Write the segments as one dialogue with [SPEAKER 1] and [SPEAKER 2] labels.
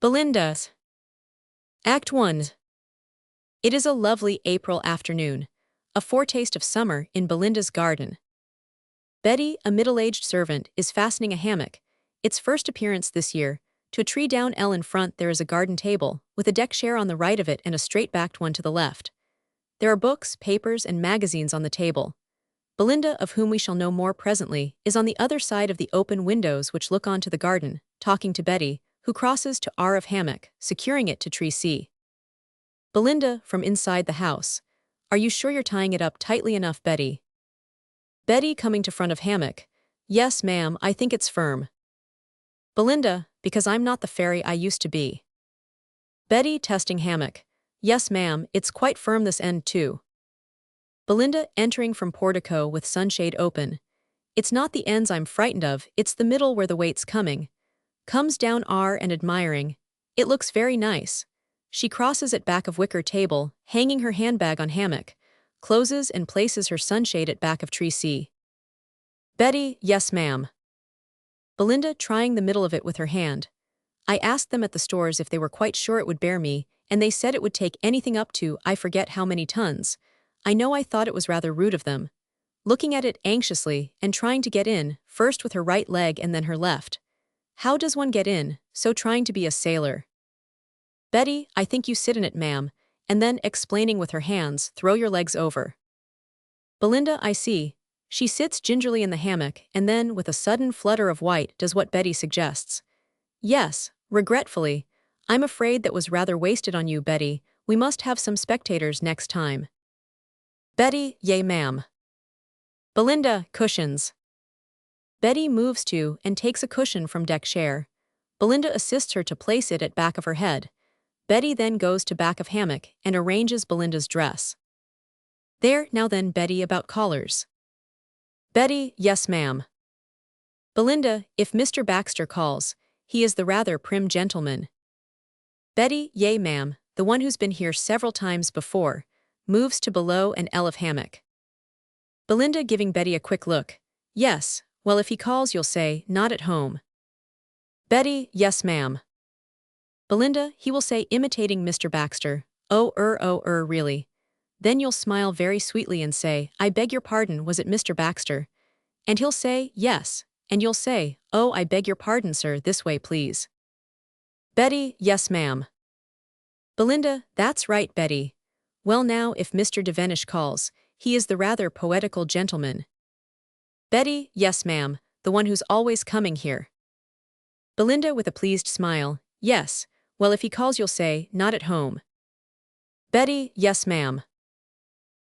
[SPEAKER 1] Belinda's. Act 1. It is a lovely April afternoon, a foretaste of summer in Belinda's garden. Betty, a middle-aged servant, is fastening a hammock, its first appearance this year. To a tree-down L in front there is a garden table, with a deck chair on the right of it and a straight-backed one to the left. There are books, papers, and magazines on the table. Belinda, of whom we shall know more presently, is on the other side of the open windows which look onto the garden, talking to Betty, who crosses to R of hammock, securing it to tree C. Belinda, from inside the house. Are you sure you're tying it up tightly enough, Betty? Betty, coming to front of hammock. Yes, ma'am, I think it's firm. Belinda, because I'm not the fairy I used to be. Betty, testing hammock. Yes, ma'am, it's quite firm this end too. Belinda, entering from portico with sunshade open. It's not the ends I'm frightened of, it's the middle where the weight's coming. Comes down R and admiring. It looks very nice. She crosses at back of wicker table, hanging her handbag on hammock, closes and places her sunshade at back of tree C. Betty, yes ma'am. Belinda, trying the middle of it with her hand. I asked them at the stores if they were quite sure it would bear me, and they said it would take anything up to I forget how many tons. I know I thought it was rather rude of them. Looking at it anxiously and trying to get in, first with her right leg and then her left. How does one get in, so trying to be a sailor? Betty, I think you sit in it, ma'am, and then, explaining with her hands, throw your legs over. Belinda, I see. She sits gingerly in the hammock and then, with a sudden flutter of white, does what Betty suggests. Yes, regretfully. I'm afraid that was rather wasted on you, Betty. We must have some spectators next time. Betty, yea, ma'am. Belinda, cushions. Betty moves to and takes a cushion from deck chair. Belinda assists her to place it at back of her head. Betty then goes to back of hammock and arranges Belinda's dress. There, now then, Betty, about collars. Betty, yes, ma'am. Belinda, if Mr. Baxter calls, he is the rather prim gentleman. Betty, yea, ma'am, the one who's been here several times before, moves to below an L of hammock. Belinda, giving Betty a quick look. Yes, well, if he calls you'll say, not at home. Betty, yes, ma'am. Belinda, he will say, imitating Mr. Baxter, oh, really. Then you'll smile very sweetly and say, I beg your pardon, was it Mr. Baxter? And he'll say, yes, and you'll say, oh, I beg your pardon, sir, this way, please. Betty, yes, ma'am. Belinda, that's right, Betty. Well now, if Mr. Devenish calls, he is the rather poetical gentleman. Betty, yes, ma'am, the one who's always coming here. Belinda, with a pleased smile, yes, well, if he calls you'll say, not at home. Betty, yes, ma'am.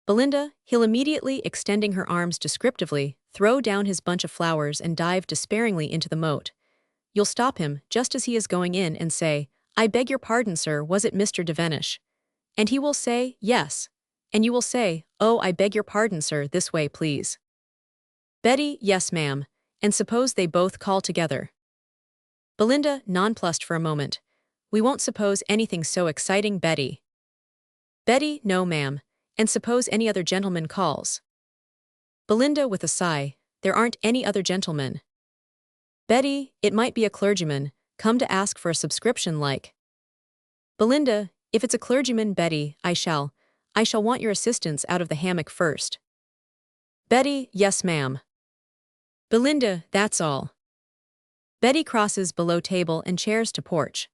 [SPEAKER 1] Belinda, he'll immediately, extending her arms descriptively, throw down his bunch of flowers and dive despairingly into the moat. You'll stop him, just as he is going in, and say, I beg your pardon, sir, was it Mr. Devenish? And he will say, yes. And you will say, oh, I beg your pardon, sir, this way, please. Betty, yes, ma'am, and suppose they both call together. Belinda, nonplussed for a moment. We won't suppose anything so exciting, Betty. Betty, no, ma'am, and suppose any other gentleman calls. Belinda, with a sigh, there aren't any other gentlemen. Betty, it might be a clergyman, come to ask for a subscription like. Belinda, if it's a clergyman, Betty, I shall want your assistance out of the hammock first. Betty, yes, ma'am. Belinda, that's all. Betty crosses below table and chairs to porch.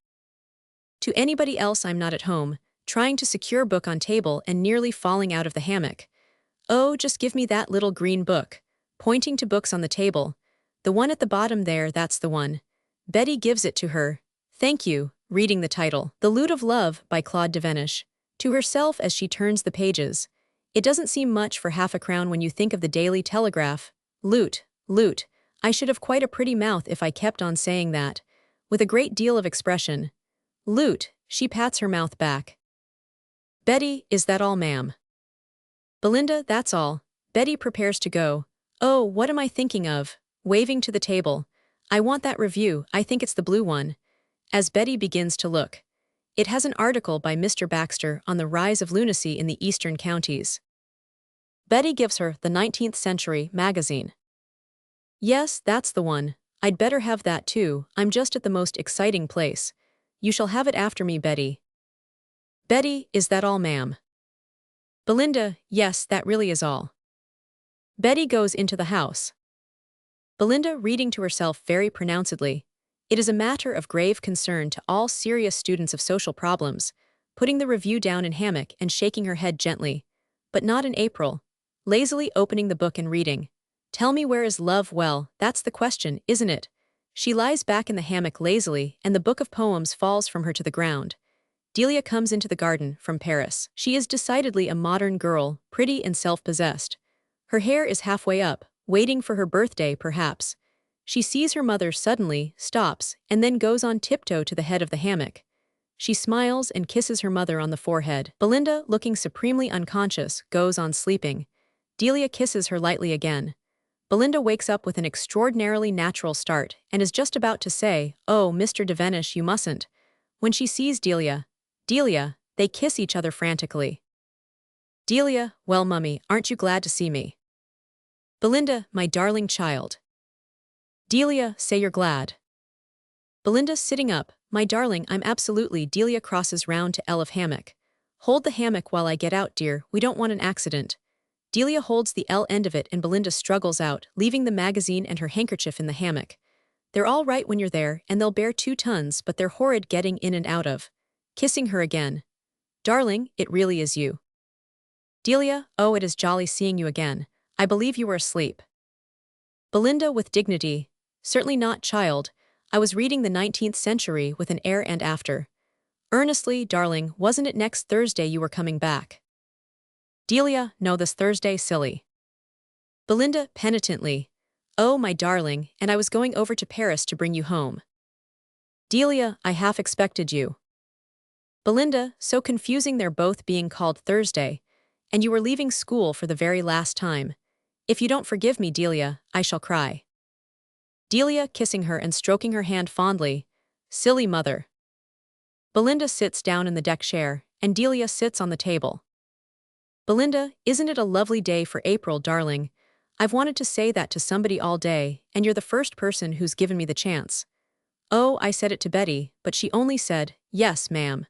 [SPEAKER 1] To anybody else I'm not at home, trying to secure book on table and nearly falling out of the hammock. Oh, just give me that little green book, pointing to books on the table. The one at the bottom there, that's the one. Betty gives it to her. Thank you, reading the title, The Lute of Love by Claude Devenish, to herself as she turns the pages. It doesn't seem much for half a crown when you think of the Daily Telegraph. Lute, lute. I should have quite a pretty mouth if I kept on saying that, with a great deal of expression. Lute, she pats her mouth back. Betty, is that all, ma'am? Belinda, that's all. Betty prepares to go. Oh, what am I thinking of? Waving to the table. I want that review, I think it's the blue one. As Betty begins to look. It has an article by Mr. Baxter on the rise of lunacy in the eastern counties. Betty gives her the 19th Century magazine. Yes, that's the one. I'd better have that too, I'm just at the most exciting place. You shall have it after me, Betty. Betty, is that all, ma'am? Belinda, yes, that really is all. Betty goes into the house. Belinda reading to herself very pronouncedly. It is a matter of grave concern to all serious students of social problems, putting the review down in hammock and shaking her head gently. But not in April. Lazily opening the book and reading. Tell me, where is love? Well, that's the question, isn't it? She lies back in the hammock lazily, and the book of poems falls from her to the ground. Delia comes into the garden from Paris. She is decidedly a modern girl, pretty and self-possessed. Her hair is halfway up, waiting for her birthday perhaps. She sees her mother suddenly, stops, and then goes on tiptoe to the head of the hammock. She smiles and kisses her mother on the forehead. Belinda, looking supremely unconscious, goes on sleeping. Delia kisses her lightly again. Belinda wakes up with an extraordinarily natural start and is just about to say, "Oh, Mr. Devenish, you mustn't," when she sees Delia. Delia, they kiss each other frantically. Delia, well, mummy, aren't you glad to see me? Belinda, my darling child. Delia, say you're glad. Belinda sitting up, my darling, I'm absolutely. Delia crosses round to L of hammock. Hold the hammock while I get out, dear, we don't want an accident. Delia holds the L end of it and Belinda struggles out, leaving the magazine and her handkerchief in the hammock. They're all right when you're there, and they'll bear 2 tons, but they're horrid getting in and out of. Kissing her again. Darling, it really is you. Delia, oh, it is jolly seeing you again. I believe you were asleep. Belinda with dignity, certainly not, child. I was reading the 19th century with an air and after. Earnestly, darling, wasn't it next Thursday you were coming back? Delia, no, this Thursday, silly. Belinda, penitently, oh, my darling, and I was going over to Paris to bring you home. Delia, I half expected you. Belinda, so confusing they're both being called Thursday, and you were leaving school for the very last time. If you don't forgive me, Delia, I shall cry. Delia kissing her and stroking her hand fondly. Silly mother. Belinda sits down in the deck chair, and Delia sits on the table. Belinda, isn't it a lovely day for April, darling? I've wanted to say that to somebody all day, and you're the first person who's given me the chance. Oh, I said it to Betty, but she only said, yes, ma'am.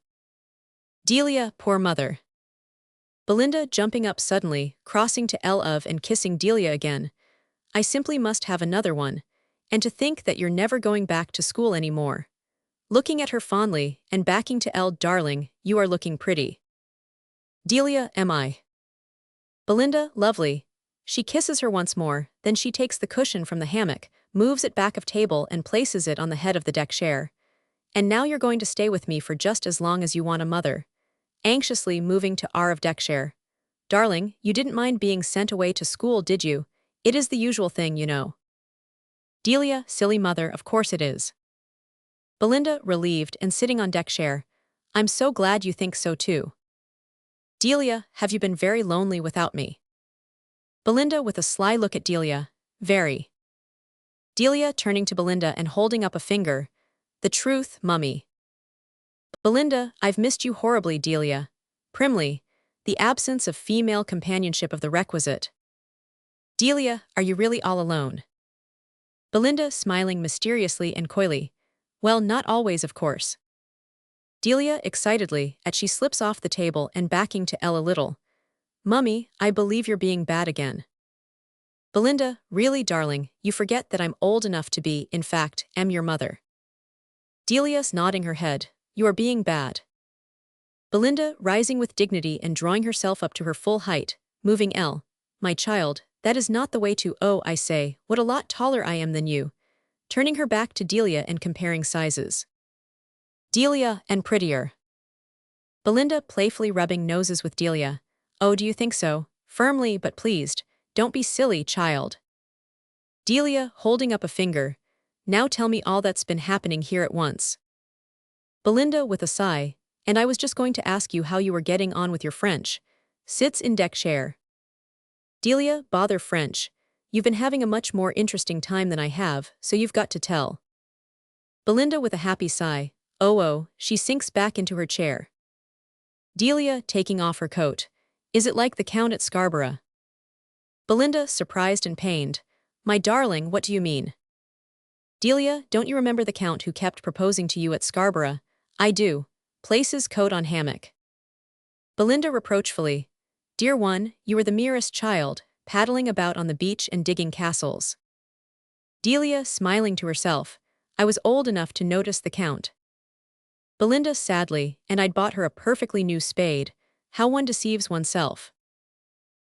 [SPEAKER 1] Delia, poor mother. Belinda jumping up suddenly, crossing to L of and kissing Delia again. I simply must have another one. And to think that you're never going back to school anymore. Looking at her fondly, and backing to L, darling, you are looking pretty. Delia, am I? Belinda, lovely. She kisses her once more, then she takes the cushion from the hammock, moves it back of table and places it on the head of the deck chair. And now you're going to stay with me for just as long as you want, a mother. Anxiously moving to R of deck chair. Darling, you didn't mind being sent away to school, did you? It is the usual thing, you know. Delia, silly mother, of course it is. Belinda, relieved and sitting on deck chair. I'm so glad you think so too. Delia, have you been very lonely without me? Belinda with a sly look at Delia. Very. Delia turning to Belinda and holding up a finger. The truth, mummy. Belinda, I've missed you horribly, Delia. Primly, the absence of female companionship of the requisite. Delia, are you really all alone? Belinda smiling mysteriously and coyly. Well, not always, of course. Delia excitedly, as she slips off the table and backing to Elle a little. Mummy, I believe you're being bad again. Belinda, really, darling, you forget that I'm old enough to be, in fact, am your mother. Delia's nodding her head. You are being bad. Belinda, rising with dignity and drawing herself up to her full height, moving Elle. My child, that is not the way to, oh, I say, what a lot taller I am than you. Turning her back to Delia and comparing sizes. Delia, and prettier. Belinda playfully rubbing noses with Delia. Oh, do you think so? Firmly but pleased. Don't be silly, child. Delia, holding up a finger. Now tell me all that's been happening here at once. Belinda with a sigh. And I was just going to ask you how you were getting on with your French. Sits in deck chair. Delia, bother French. You've been having a much more interesting time than I have, so you've got to tell. Belinda with a happy sigh. Oh, she sinks back into her chair. Delia, taking off her coat. Is it like the Count at Scarborough? Belinda, surprised and pained. My darling, what do you mean? Delia, don't you remember the Count who kept proposing to you at Scarborough? I do. Places coat on hammock. Belinda reproachfully. Dear one, you were the merest child, paddling about on the beach and digging castles. Delia, smiling to herself. I was old enough to notice the count. Belinda sadly, and I'd bought her a perfectly new spade. How one deceives oneself.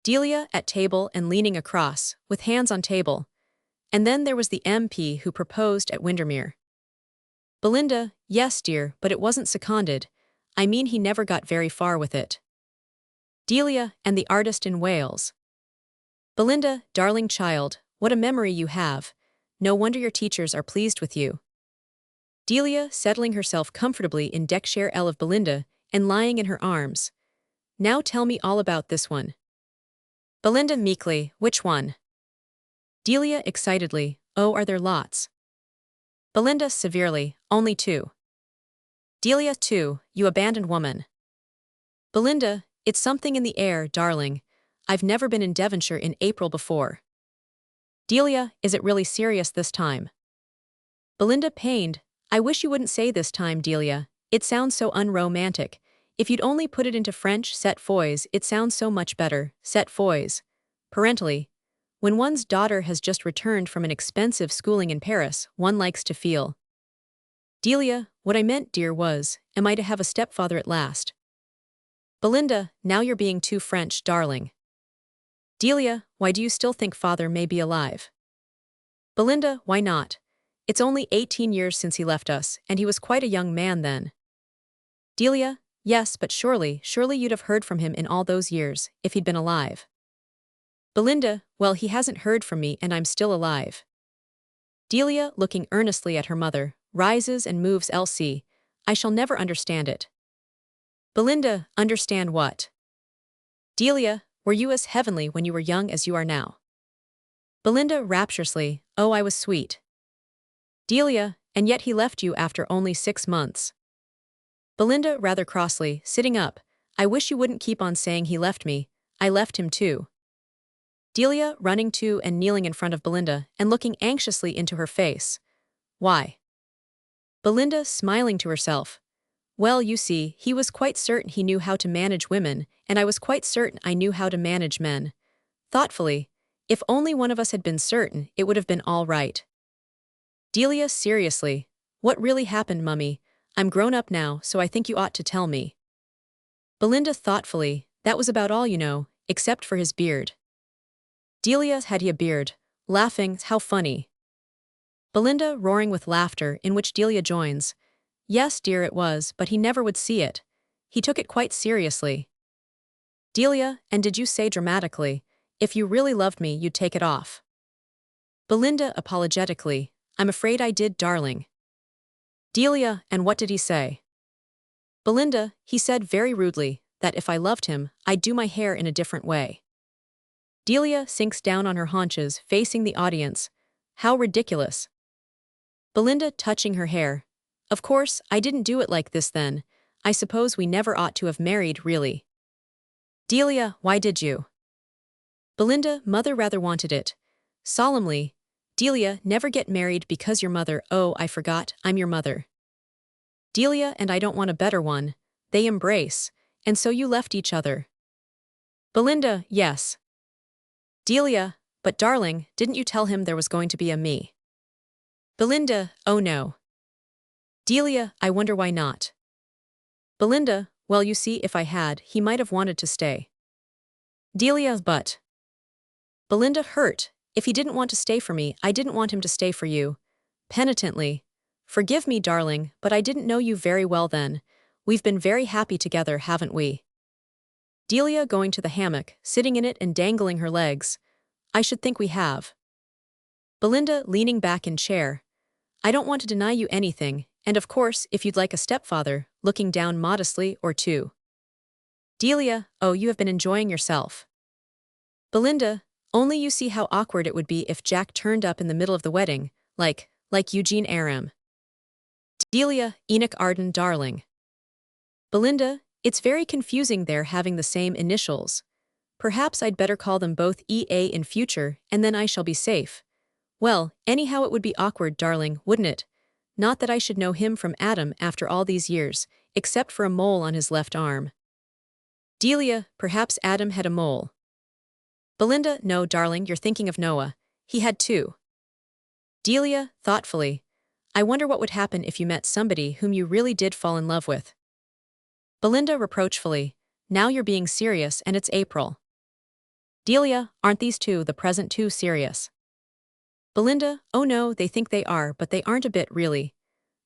[SPEAKER 1] Delia, at table and leaning across, with hands on table. And then there was the MP who proposed at Windermere. Belinda, yes dear, but it wasn't seconded. I mean he never got very far with it. Delia, and the artist in Wales. Belinda, darling child, what a memory you have. No wonder your teachers are pleased with you. Delia, settling herself comfortably in deck-chair L of Belinda, and lying in her arms. Now tell me all about this one. Belinda meekly, which one? Delia excitedly, oh are there lots? Belinda severely, only two. Delia two, you abandoned woman. Belinda, it's something in the air, darling. I've never been in Devonshire in April before. Delia, is it really serious this time? Belinda pained, I wish you wouldn't say this time, Delia. It sounds so unromantic. If you'd only put it into French, set foibles, it sounds so much better, set foibles. Parentally. When one's daughter has just returned from an expensive schooling in Paris, one likes to feel. Delia, what I meant, dear, was, am I to have a stepfather at last? Belinda, now you're being too French, darling. Delia, why do you still think father may be alive? Belinda, why not? It's only 18 years since he left us, and he was quite a young man then. Delia, yes, but surely you'd have heard from him in all those years, if he'd been alive. Belinda, well, he hasn't heard from me and I'm still alive. Delia, looking earnestly at her mother, rises and moves Elsie. I shall never understand it. Belinda, understand what? Delia, were you as heavenly when you were young as you are now? Belinda rapturously, oh I was sweet. Delia, and yet he left you after only 6 months. Belinda rather crossly, sitting up, I wish you wouldn't keep on saying he left me, I left him too. Delia running to and kneeling in front of Belinda and looking anxiously into her face. Why? Belinda smiling to herself. Well, you see, he was quite certain he knew how to manage women, and I was quite certain I knew how to manage men. Thoughtfully, if only one of us had been certain, it would have been all right. Delia seriously, what really happened, mummy? I'm grown up now, so I think you ought to tell me. Belinda thoughtfully, that was about all you know, except for his beard. Delia, had he a beard? Laughing, how funny. Belinda roaring with laughter, in which Delia joins. Yes, dear, it was, but he never would see it. He took it quite seriously. Delia, and did you say dramatically, if you really loved me, you'd take it off? Belinda apologetically, I'm afraid I did, darling. Delia, and what did he say? Belinda, he said very rudely, that if I loved him, I'd do my hair in a different way. Delia sinks down on her haunches, facing the audience. How ridiculous. Belinda touching her hair. Of course, I didn't do it like this then. I suppose we never ought to have married, really. Delia, why did you? Belinda, mother rather wanted it. Solemnly. Delia, never get married because your mother, oh, I forgot, I'm your mother. Delia, and I don't want a better one. They embrace. And so you left each other. Belinda, yes. Delia, but darling, didn't you tell him there was going to be a me? Belinda, oh no. Delia, I wonder why not. Belinda, well you see if I had, he might have wanted to stay. Delia, but. Belinda hurt, if he didn't want to stay for me, I didn't want him to stay for you. Penitently. Forgive me, darling, but I didn't know you very well then. We've been very happy together, haven't we? Delia going to the hammock, sitting in it and dangling her legs. I should think we have. Belinda leaning back in chair. I don't want to deny you anything, and of course, if you'd like a stepfather, looking down modestly, or two. Delia, oh, you have been enjoying yourself. Belinda, only you see how awkward it would be if Jack turned up in the middle of the wedding, like Eugene Aram. Delia, Enoch Arden, darling. Belinda, it's very confusing their having the same initials. Perhaps I'd better call them both EA in future, and then I shall be safe. Well, anyhow it would be awkward, darling, wouldn't it? not that I should know him from Adam after all these years, except for a mole on his left arm. Delia, perhaps Adam had a mole. Belinda, no, darling, you're thinking of Noah. He had two. Delia, thoughtfully, I wonder what would happen if you met somebody whom you really did fall in love with. Belinda, reproachfully, now you're being serious and it's April. Delia, aren't these two, the present two, serious? Belinda, oh no, they think they are, but they aren't a bit, really.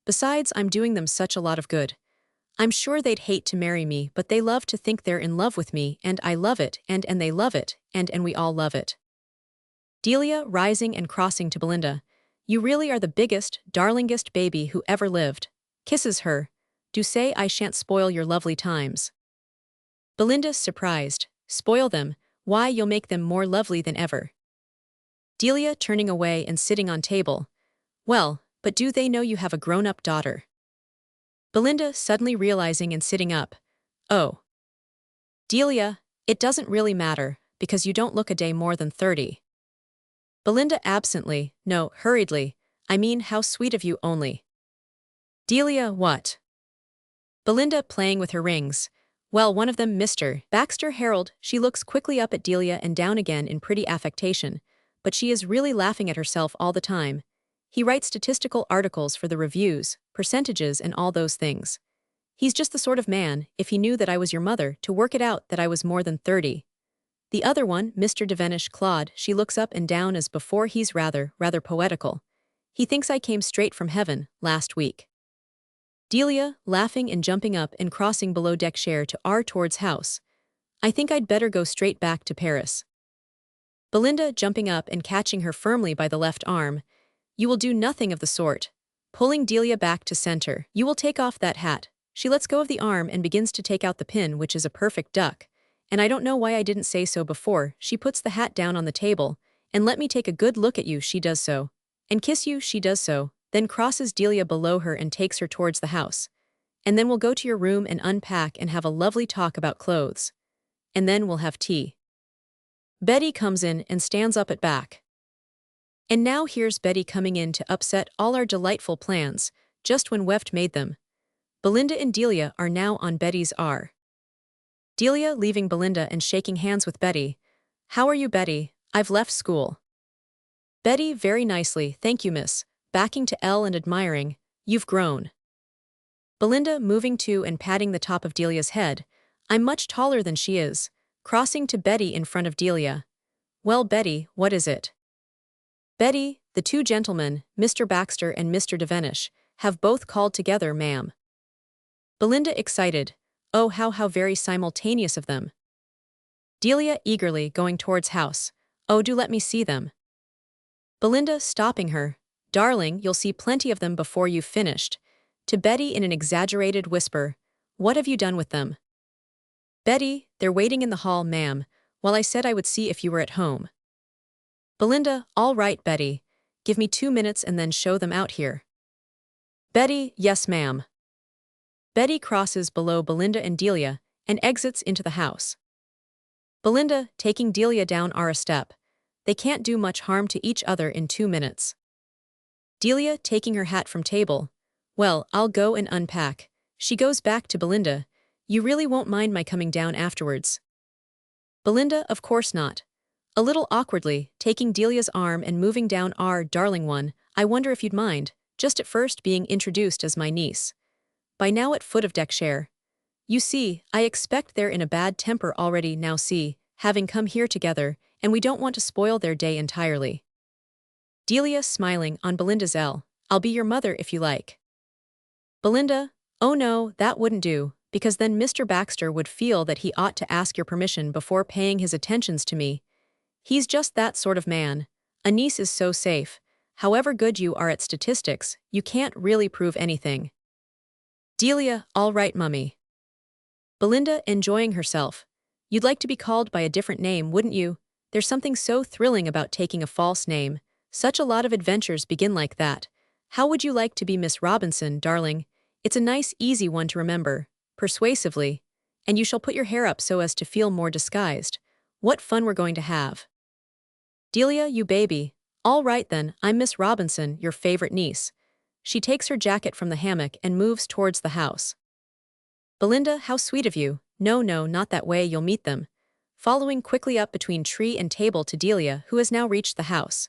[SPEAKER 1] Besides, I'm doing them such a lot of good. I'm sure they'd hate to marry me, but they love to think they're in love with me, and I love it, and they love it, and we all love it. Delia, rising and crossing to Belinda, you really are the biggest, darlingest baby who ever lived. Kisses her. Do say I shan't spoil your lovely times. Belinda, surprised, spoil them, why you'll make them more lovely than ever. Delia, turning away and sitting on table, well, but do they know you have a grown-up daughter? Belinda, suddenly realizing and sitting up, oh. Delia, it doesn't really matter, because you don't look a day more than 30. Belinda, absently, no, hurriedly, I mean, how sweet of you only. Delia, what? Belinda, playing with her rings. Well, one of them, Mr. Baxter Harold. She looks quickly up at Delia and down again in pretty affectation, but she is really laughing at herself all the time. He writes statistical articles for the reviews, percentages and all those things. He's just the sort of man, if he knew that I was your mother, to work it out that I was more than 30. The other one, Mr. Devenish Claude, she looks up and down as before. He's rather poetical. He thinks I came straight from heaven, last week. Delia, laughing and jumping up and crossing below deck chair to R towards house. I think I'd better go straight back to Paris. Belinda, jumping up and catching her firmly by the left arm. You will do nothing of the sort. Pulling Delia back to center. You will take off that hat. She lets go of the arm and begins to take out the pin, which is a perfect duck. And I don't know why I didn't say so before. She puts the hat down on the table, and let me take a good look at you, she does so. And kiss you, she does so, then crosses Delia below her and takes her towards the house. And then we'll go to your room and unpack and have a lovely talk about clothes. And then we'll have tea. Betty comes in and stands up at back. And now here's Betty coming in to upset all our delightful plans, just when we've made them. Belinda and Delia are now on Betty's R. Delia leaving Belinda and shaking hands with Betty. How are you, Betty? I've left school. Betty, very nicely, thank you, miss. Backing to L and admiring, you've grown. Belinda, moving to and patting the top of Delia's head. I'm much taller than she is. Crossing to Betty in front of Delia. Well, Betty, what is it? Betty, the two gentlemen, Mr. Baxter and Mr. Devenish, have both called together, ma'am. Belinda, excited. Oh, how very simultaneous of them. Delia, eagerly, going towards house. Oh, do let me see them. Belinda, stopping her. Darling, you'll see plenty of them before you've finished. To Betty in an exaggerated whisper. What have you done with them? Betty, they're waiting in the hall, ma'am, while I said I would see if you were at home. Belinda, all right, Betty. Give me 2 minutes and then show them out here. Betty, yes, ma'am. Betty crosses below Belinda and Delia and exits into the house. Belinda, taking Delia down a step. They can't do much harm to each other in 2 minutes. Delia, taking her hat from table. Well, I'll go and unpack. She goes back to Belinda. You really won't mind my coming down afterwards? Belinda, of course not. A little awkwardly, taking Delia's arm and moving down darling one, I wonder if you'd mind, just at first being introduced as my niece. By now at foot of deck chair. You see, I expect they're in a bad temper already now, see, having come here together, and we don't want to spoil their day entirely. Delia, smiling on Belinda's L. I'll be your mother if you like. Belinda, oh no, that wouldn't do, because then Mr. Baxter would feel that he ought to ask your permission before paying his attentions to me. He's just that sort of man. A niece is so safe. However good you are at statistics, you can't really prove anything. Delia, all right, mummy. Belinda, enjoying herself. You'd like to be called by a different name, wouldn't you? There's something so thrilling about taking a false name. Such a lot of adventures begin like that. How would you like to be Miss Robinson, darling? It's a nice, easy one to remember. Persuasively. And you shall put your hair up so as to feel more disguised. What fun we're going to have. Delia, you baby. All right then, I'm Miss Robinson, your favorite niece. she takes her jacket from the hammock and moves towards the house. Belinda, how sweet of you. No, no, not that way, you'll meet them. Following quickly up between tree and table to Delia, who has now reached the house.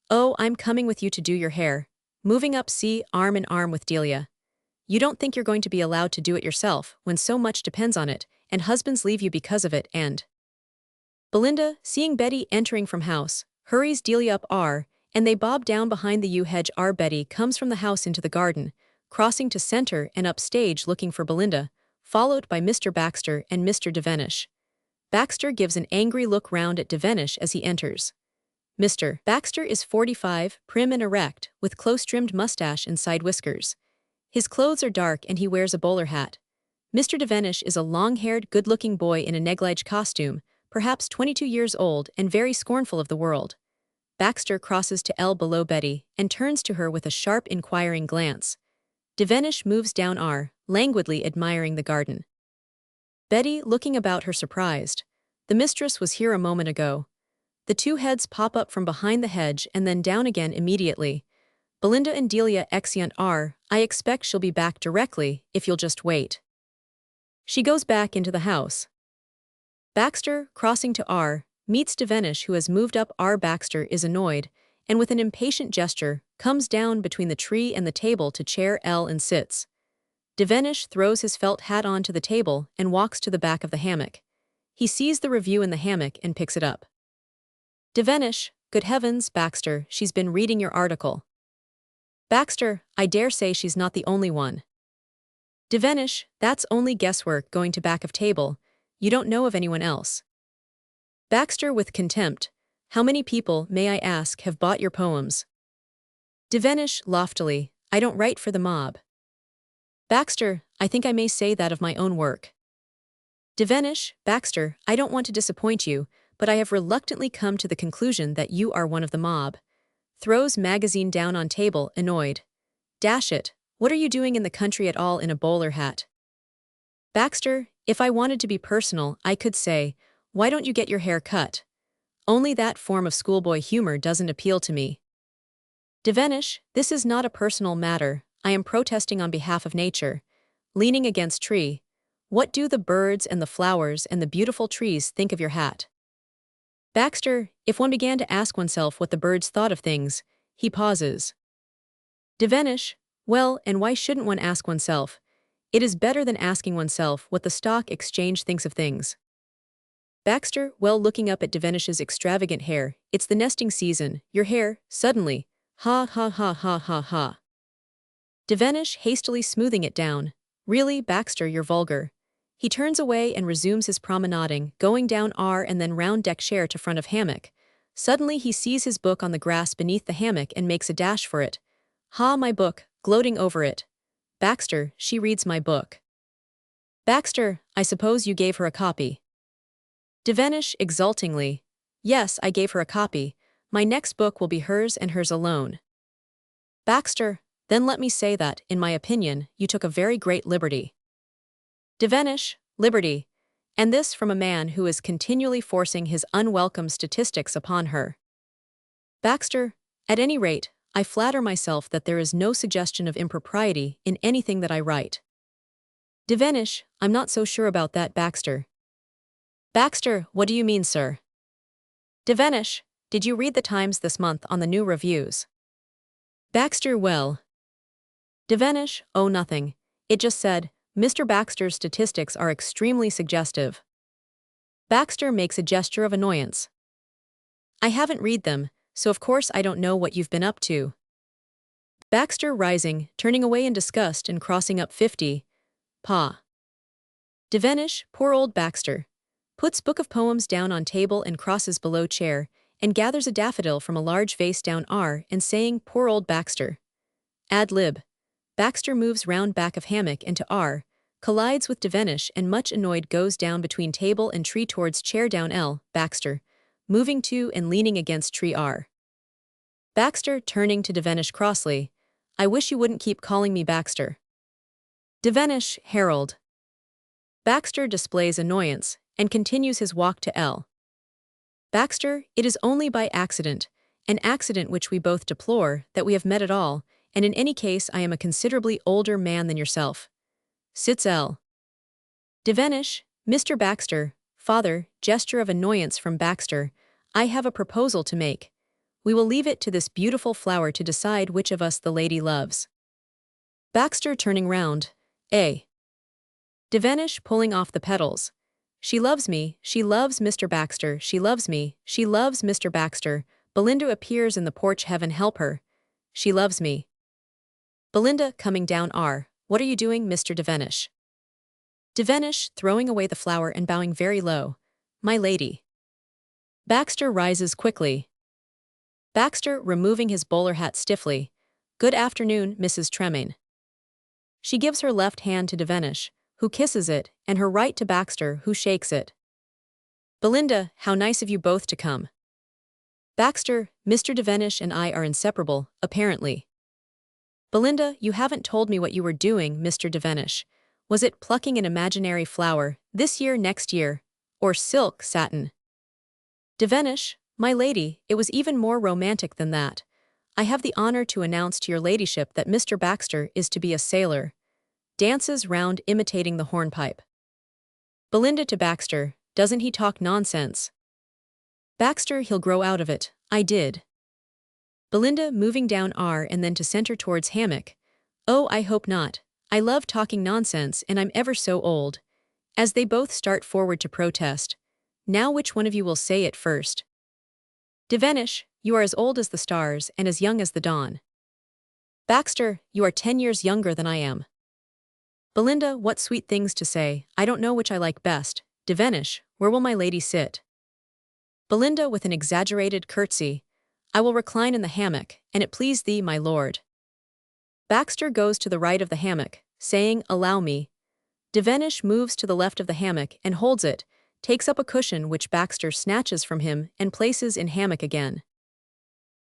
[SPEAKER 1] Oh, I'm coming with you to do your hair. Moving up, see, arm in arm with Delia. You don't think you're going to be allowed to do it yourself when so much depends on it, and husbands leave you because of it, and… Belinda, seeing Betty entering from house, hurries Delia up R, and they bob down behind the yew hedge. R. Betty comes from the house into the garden, crossing to center and up stage looking for Belinda, followed by Mr. Baxter and Mr. Devenish. Baxter gives an angry look round at Devenish as he enters. Mr. Baxter is 45, prim and erect, with close-trimmed mustache and side whiskers. His clothes are dark and he wears a bowler hat. Mr. Devenish is a long-haired, good-looking boy in a negligee costume, perhaps 22 years old and very scornful of the world. Baxter crosses to L below Betty and turns to her with a sharp, inquiring glance. Devenish moves down R, languidly admiring the garden. Betty, looking about her, surprised. The mistress was here a moment ago. The two heads pop up from behind the hedge and then down again immediately. Belinda and Delia exeunt R. I expect she'll be back directly, if you'll just wait. She goes back into the house. Baxter, crossing to R, meets Devenish, who has moved up R. Baxter is annoyed, and with an impatient gesture, comes down between the tree and the table to chair L and sits. Devenish throws his felt hat onto the table and walks to the back of the hammock. He sees the review in the hammock and picks it up. Devenish, good heavens, Baxter, she's been reading your article. Baxter, I dare say she's not the only one. Devenish, that's only guesswork going to back of table. You don't know of anyone else. Baxter with contempt, how many people, may I ask, have bought your poems? Devenish, loftily, I don't write for the mob. Baxter, I think I may say that of my own work. Devenish, Baxter, I don't want to disappoint you, but I have reluctantly come to the conclusion that you are one of the mob. Throws magazine down on table, annoyed. Dash it, what are you doing in the country at all in a bowler hat? Baxter, if I wanted to be personal, I could say, why don't you get your hair cut? Only that form of schoolboy humor doesn't appeal to me. Devenish, this is not a personal matter, I am protesting on behalf of nature. Leaning against tree, what do the birds and the flowers and the beautiful trees think of your hat? Baxter, if one began to ask oneself what the birds thought of things, he pauses. Devenish, well, and why shouldn't one ask oneself? It is better than asking oneself what the stock exchange thinks of things. Baxter, well, looking up at Devenish's extravagant hair, it's the nesting season, your hair, suddenly, ha ha ha ha ha ha. Devenish hastily smoothing it down, really, Baxter, you're vulgar. He turns away and resumes his promenading, going down R and then round deck chair to front of hammock. Suddenly he sees his book on the grass beneath the hammock and makes a dash for it. Ha, my book, gloating over it. Baxter, she reads my book. Baxter, I suppose you gave her a copy. Devenish, exultingly, yes, I gave her a copy. My next book will be hers and hers alone. Baxter, then let me say that, in my opinion, you took a very great liberty. Devenish, liberty, and this from a man who is continually forcing his unwelcome statistics upon her. Baxter, at any rate, I flatter myself that there is no suggestion of impropriety in anything that I write. Devenish, I'm not so sure about that, Baxter. Baxter, what do you mean, sir? Devenish, did you read the Times this month on the new reviews? Baxter, well. Devenish, oh, nothing. It just said, Mr. Baxter's statistics are extremely suggestive. Baxter makes a gesture of annoyance. I haven't read them, so of course I don't know what you've been up to. Baxter rising, turning away in disgust and crossing up 50. Pa. Devenish, poor old Baxter. Puts book of poems down on table and crosses below chair, and gathers a daffodil from a large vase down R and saying, poor old Baxter. Ad lib. Baxter moves round back of hammock into R, collides with Devenish and much annoyed goes down between table and tree towards chair down L, Baxter, moving to and leaning against tree R. Baxter turning to Devenish crossly, I wish you wouldn't keep calling me Baxter. Devenish, Harold. Baxter displays annoyance and continues his walk to L. Baxter, it is only by accident, an accident which we both deplore, that we have met at all, and in any case I am a considerably older man than yourself. Sits L. Devenish, Mr. Baxter, father, gesture of annoyance from Baxter, I have a proposal to make. We will leave it to this beautiful flower to decide which of us the lady loves. Baxter turning round, A. Devenish pulling off the petals. She loves me, she loves Mr. Baxter, she loves me, she loves Mr. Baxter. Belinda appears in the porch, heaven help her. She loves me. Belinda coming down R. What are you doing, Mr. Devenish? Devenish throwing away the flower and bowing very low. My lady. Baxter rises quickly. Baxter removing his bowler hat stiffly. Good afternoon, Mrs. Tremaine. She gives her left hand to Devenish, who kisses it, and her right to Baxter, who shakes it. Belinda, how nice of you both to come. Baxter, Mr. Devenish and I are inseparable, apparently. Belinda, you haven't told me what you were doing, Mr. Devenish. Was it plucking an imaginary flower, this year, next year, or silk, satin? Devenish, my lady, it was even more romantic than that. I have the honor to announce to your ladyship that Mr. Baxter is to be a sailor. Dances round imitating the hornpipe. Belinda to Baxter, doesn't he talk nonsense? Baxter, he'll grow out of it, I did. Belinda moving down R and then to center towards hammock. Oh, I hope not. I love talking nonsense and I'm ever so old. As they both start forward to protest. Now which one of you will say it first? Devenish, you are as old as the stars and as young as the dawn. Baxter, you are 10 years younger than I am. Belinda, what sweet things to say, I don't know which I like best. Devenish, where will my lady sit? Belinda with an exaggerated curtsy. I will recline in the hammock, and it please thee, my lord. Baxter goes to the right of the hammock, saying, allow me. Devenish moves to the left of the hammock and holds it, takes up a cushion which Baxter snatches from him and places in hammock again.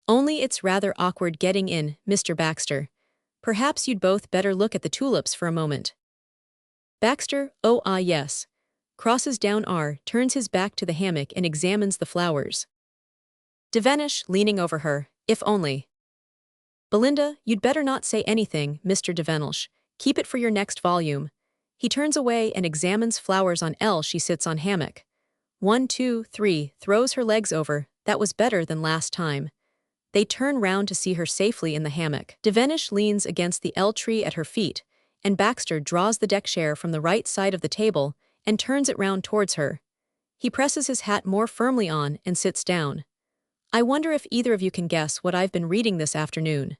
[SPEAKER 1] Only it's rather awkward getting in, Mr. Baxter. Perhaps you'd both better look at the tulips for a moment. Baxter, oh ah yes. Crosses down R, turns his back to the hammock and examines the flowers. Devenish leaning over her, if only. Belinda, you'd better not say anything, Mr. Devenish. Keep it for your next volume. He turns away and examines flowers on L. She sits on hammock. 1, 2, 3, throws her legs over, that was better than last time. They turn round to see her safely in the hammock. Devenish leans against the L tree at her feet, and Baxter draws the deck chair from the right side of the table and turns it round towards her. He presses his hat more firmly on and sits down. I wonder if either of you can guess what I've been reading this afternoon.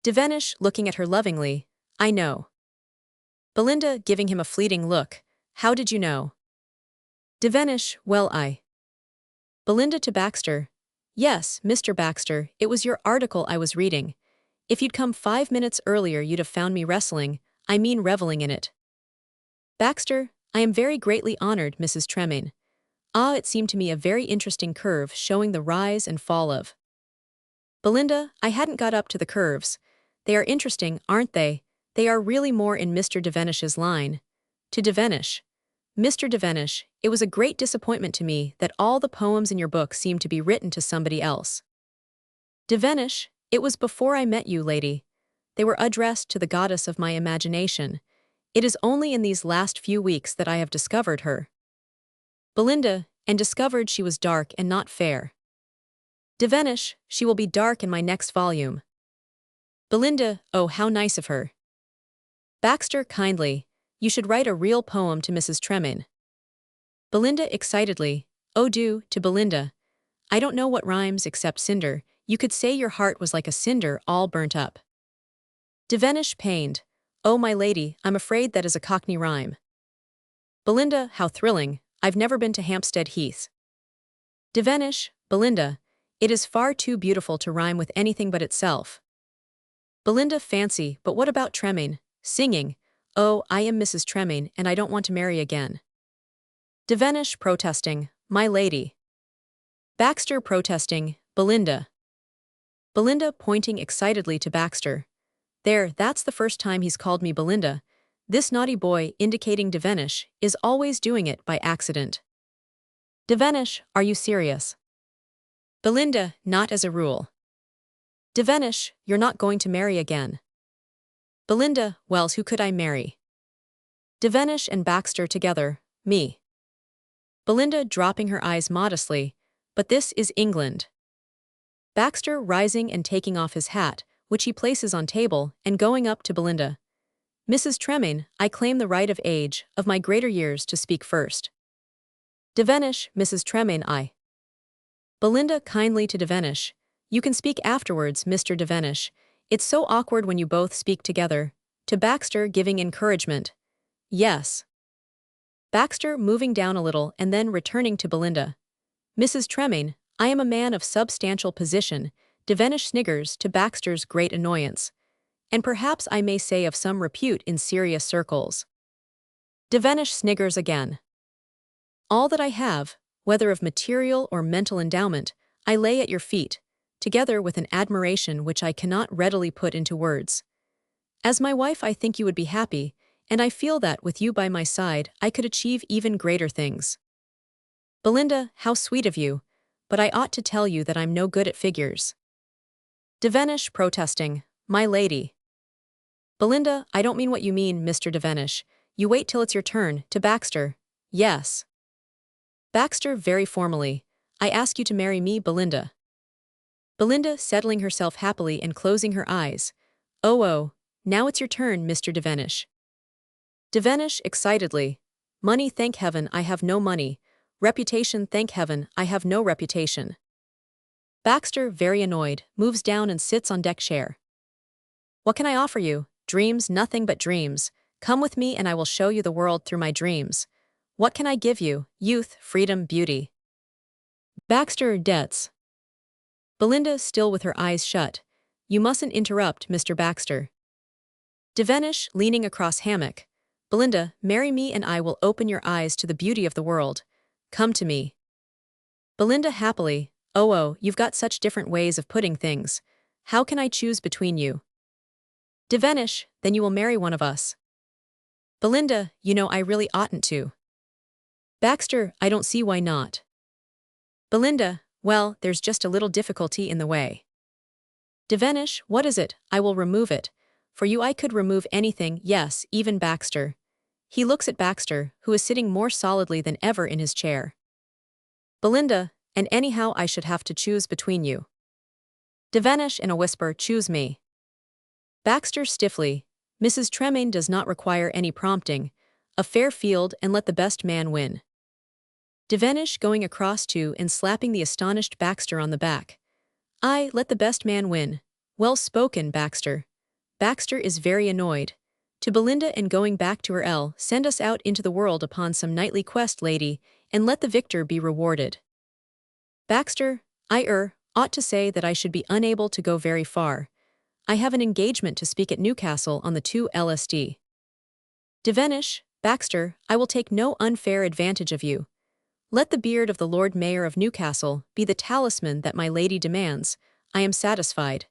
[SPEAKER 1] Devenish looking at her lovingly, I know. Belinda giving him a fleeting look, how did you know? Devenish, well Belinda to Baxter, yes, Mr. Baxter, it was your article I was reading. If you'd come 5 minutes earlier you'd have found me reveling in it. Baxter, I am very greatly honored, Mrs. Tremaine. Ah, it seemed to me a very interesting curve showing the rise and fall of. Belinda, I hadn't got up to the curves. They are interesting, aren't they? They are really more in Mr. Devenish's line. To Devenish. Mr. Devenish, it was a great disappointment to me that all the poems in your book seemed to be written to somebody else. Devenish, it was before I met you, lady. They were addressed to the goddess of my imagination. It is only in these last few weeks that I have discovered her. Belinda, and discovered she was dark and not fair. Devenish, she will be dark in my next volume. Belinda, oh how nice of her. Baxter kindly, you should write a real poem to Mrs. Tremaine. Belinda excitedly, oh do, to Belinda. I don't know what rhymes except cinder, you could say your heart was like a cinder all burnt up. Devenish pained, oh my lady, I'm afraid that is a Cockney rhyme. Belinda, how thrilling, I've never been to Hampstead Heath. Devenish, Belinda, it is far too beautiful to rhyme with anything but itself. Belinda fancy, but what about Tremaine? Singing, oh, I am Mrs. Tremaine and I don't want to marry again. Devenish protesting, my lady. Baxter protesting, Belinda. Belinda pointing excitedly to Baxter. There, that's the first time he's called me Belinda. This naughty boy, indicating Devenish, is always doing it by accident. Devenish, are you serious? Belinda, not as a rule. Devenish, you're not going to marry again. Belinda, wells, who could I marry? Devenish and Baxter together, me. Belinda dropping her eyes modestly, but this is England. Baxter rising and taking off his hat, which he places on table, and going up to Belinda. Mrs. Tremaine, I claim the right of age, of my greater years, to speak first. Devenish, Mrs. Tremaine, I. Belinda kindly to Devenish. You can speak afterwards, Mr. Devenish. It's so awkward when you both speak together. To Baxter giving encouragement. Yes. Baxter moving down a little and then returning to Belinda. Mrs. Tremaine, I am a man of substantial position, Devenish sniggers to Baxter's great annoyance. And perhaps I may say of some repute in serious circles. Devenish sniggers again. All that I have, whether of material or mental endowment, I lay at your feet, together with an admiration which I cannot readily put into words. As my wife I think you would be happy, and I feel that with you by my side I could achieve even greater things. Belinda, how sweet of you, but I ought to tell you that I'm no good at figures. Devenish protesting, my lady. Belinda, I don't mean what you mean, Mr. Devenish. You wait till it's your turn, to Baxter. Yes. Baxter very formally, I ask you to marry me, Belinda. Belinda settling herself happily and closing her eyes. Oh, now it's your turn, Mr. Devenish. Devenish excitedly. Money, thank heaven, I have no money. Reputation, thank heaven, I have no reputation. Baxter, very annoyed, moves down and sits on deck chair. What can I offer you? Dreams, nothing but dreams. Come with me and I will show you the world through my dreams. What can I give you? Youth, freedom, beauty. Baxter, debts. Belinda still with her eyes shut. You mustn't interrupt, Mr. Baxter. Devenish leaning across hammock. Belinda, marry me and I will open your eyes to the beauty of the world. Come to me. Belinda happily, oh, you've got such different ways of putting things. How can I choose between you? Devenish, then you will marry one of us. Belinda, you know I really oughtn't to. Baxter, I don't see why not. Belinda, well, there's just a little difficulty in the way. Devenish, what is it? I will remove it. For you I could remove anything, yes, even Baxter. He looks at Baxter, who is sitting more solidly than ever in his chair. Belinda, and anyhow I should have to choose between you. Devenish in a whisper, choose me. Baxter stiffly, Mrs. Tremaine does not require any prompting. A fair field and let the best man win. Devenish going across to and slapping the astonished Baxter on the back. I, let the best man win. Well spoken, Baxter. Baxter is very annoyed. To Belinda and going back to her L, send us out into the world upon some knightly quest, lady, and let the victor be rewarded. Baxter, I ought to say that I should be unable to go very far. I have an engagement to speak at Newcastle on the 2 LSD. Devenish, Baxter, I will take no unfair advantage of you. Let the beard of the Lord Mayor of Newcastle be the talisman that my lady demands. I am satisfied.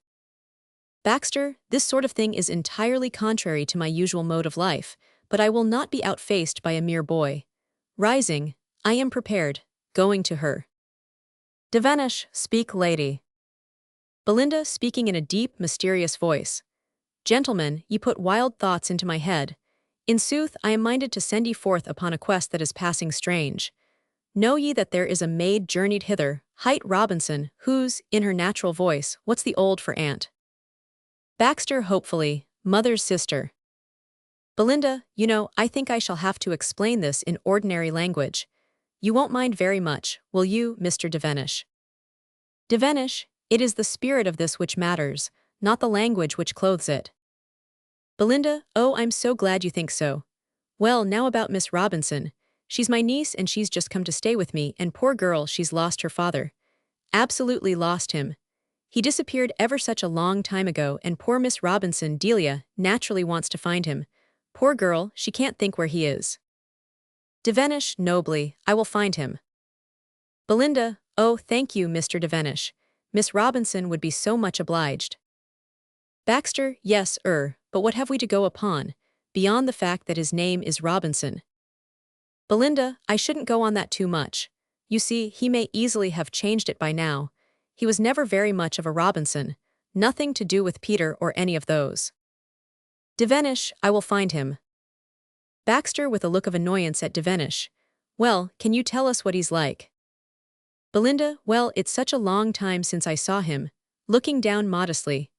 [SPEAKER 1] Baxter, this sort of thing is entirely contrary to my usual mode of life, but I will not be outfaced by a mere boy. Rising, I am prepared, going to her. Devenish, speak, lady. Belinda speaking in a deep, mysterious voice. Gentlemen, ye put wild thoughts into my head. In sooth, I am minded to send ye forth upon a quest that is passing strange. Know ye that there is a maid journeyed hither, hight Robinson, whose, in her natural voice, what's the old for aunt? Baxter hopefully, mother's sister. Belinda, you know, I think I shall have to explain this in ordinary language. You won't mind very much, will you, Mr. Devenish? Devenish, it is the spirit of this which matters, not the language which clothes it. Belinda, oh, I'm so glad you think so. Well, now about Miss Robinson. She's my niece and she's just come to stay with me, and poor girl, she's lost her father. Absolutely lost him. He disappeared ever such a long time ago, and poor Miss Robinson, Delia, naturally wants to find him. Poor girl, she can't think where he is. Devenish, nobly, I will find him. Belinda, oh, thank you, Mr. Devenish. Miss Robinson would be so much obliged. Baxter, yes, but what have we to go upon, beyond the fact that his name is Robinson? Belinda, I shouldn't go on that too much. You see, he may easily have changed it by now. He was never very much of a Robinson, Nothing to do with Peter or any of those. Devenish, I will find him. Baxter with a look of annoyance at Devenish. Well, can you tell us what he's like? Belinda, well, it's such a long time since I saw him. Looking down modestly.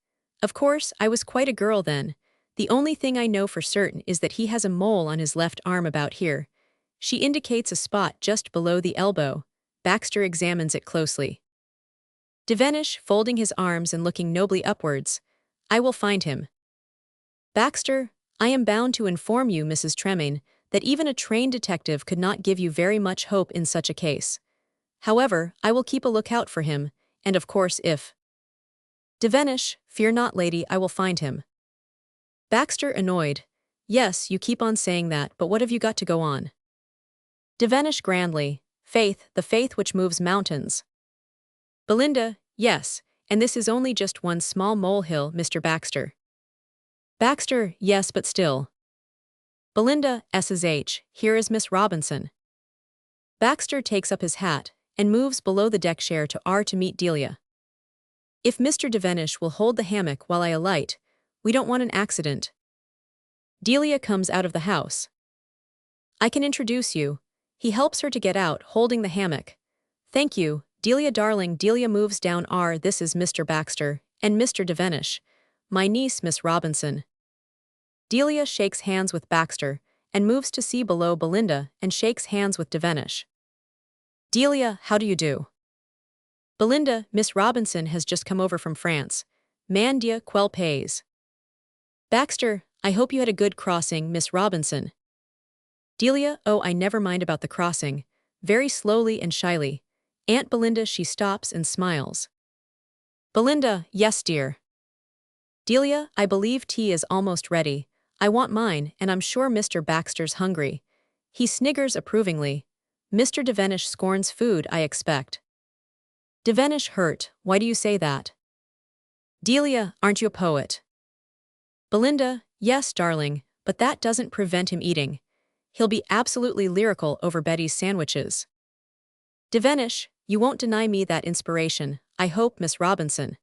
[SPEAKER 1] Of course, I was quite a girl then. The only thing I know for certain is that he has a mole on his left arm about here. She indicates a spot just below the elbow. Baxter examines it closely. Devenish, folding his arms and looking nobly upwards. I will find him. Baxter, I am bound to inform you, Mrs. Tremaine, that even a trained detective could not give you very much hope in such a case. However, I will keep a lookout for him, and of course if. Devenish, fear not, lady, I will find him. Baxter, annoyed. Yes, you keep on saying that, but what have you got to go on? Devenish grandly. Faith, the faith which moves mountains. Belinda, yes, and this is only just one small molehill, Mr. Baxter. Baxter, yes, but still. Belinda, SSH, here is Miss Robinson. Baxter takes up his hat and moves below the deck chair to R to meet Delia. If Mr. Devenish will hold the hammock while I alight, we don't want an accident. Delia comes out of the house. I can introduce you. He helps her to get out, holding the hammock. Thank you, Delia darling. Delia moves down R. This is Mr. Baxter and Mr. Devenish. My niece, Miss Robinson. Delia shakes hands with Baxter and moves to see below Belinda and shakes hands with Devenish. Delia, how do you do? Belinda, Miss Robinson has just come over from France. Mandia quel pays. Baxter, I hope you had a good crossing, Miss Robinson. Delia, oh, I never mind about the crossing. Very slowly and shyly. Aunt Belinda, she stops and smiles. Belinda, yes, dear. Delia, I believe tea is almost ready. I want mine, and I'm sure Mr. Baxter's hungry. He sniggers approvingly. Mr. Devenish scorns food, I expect. Devenish hurt, why do you say that? Delia, aren't you a poet? Belinda, yes, darling, but that doesn't prevent him eating. He'll be absolutely lyrical over Betty's sandwiches. Devenish, you won't deny me that inspiration, I hope, Miss Robinson.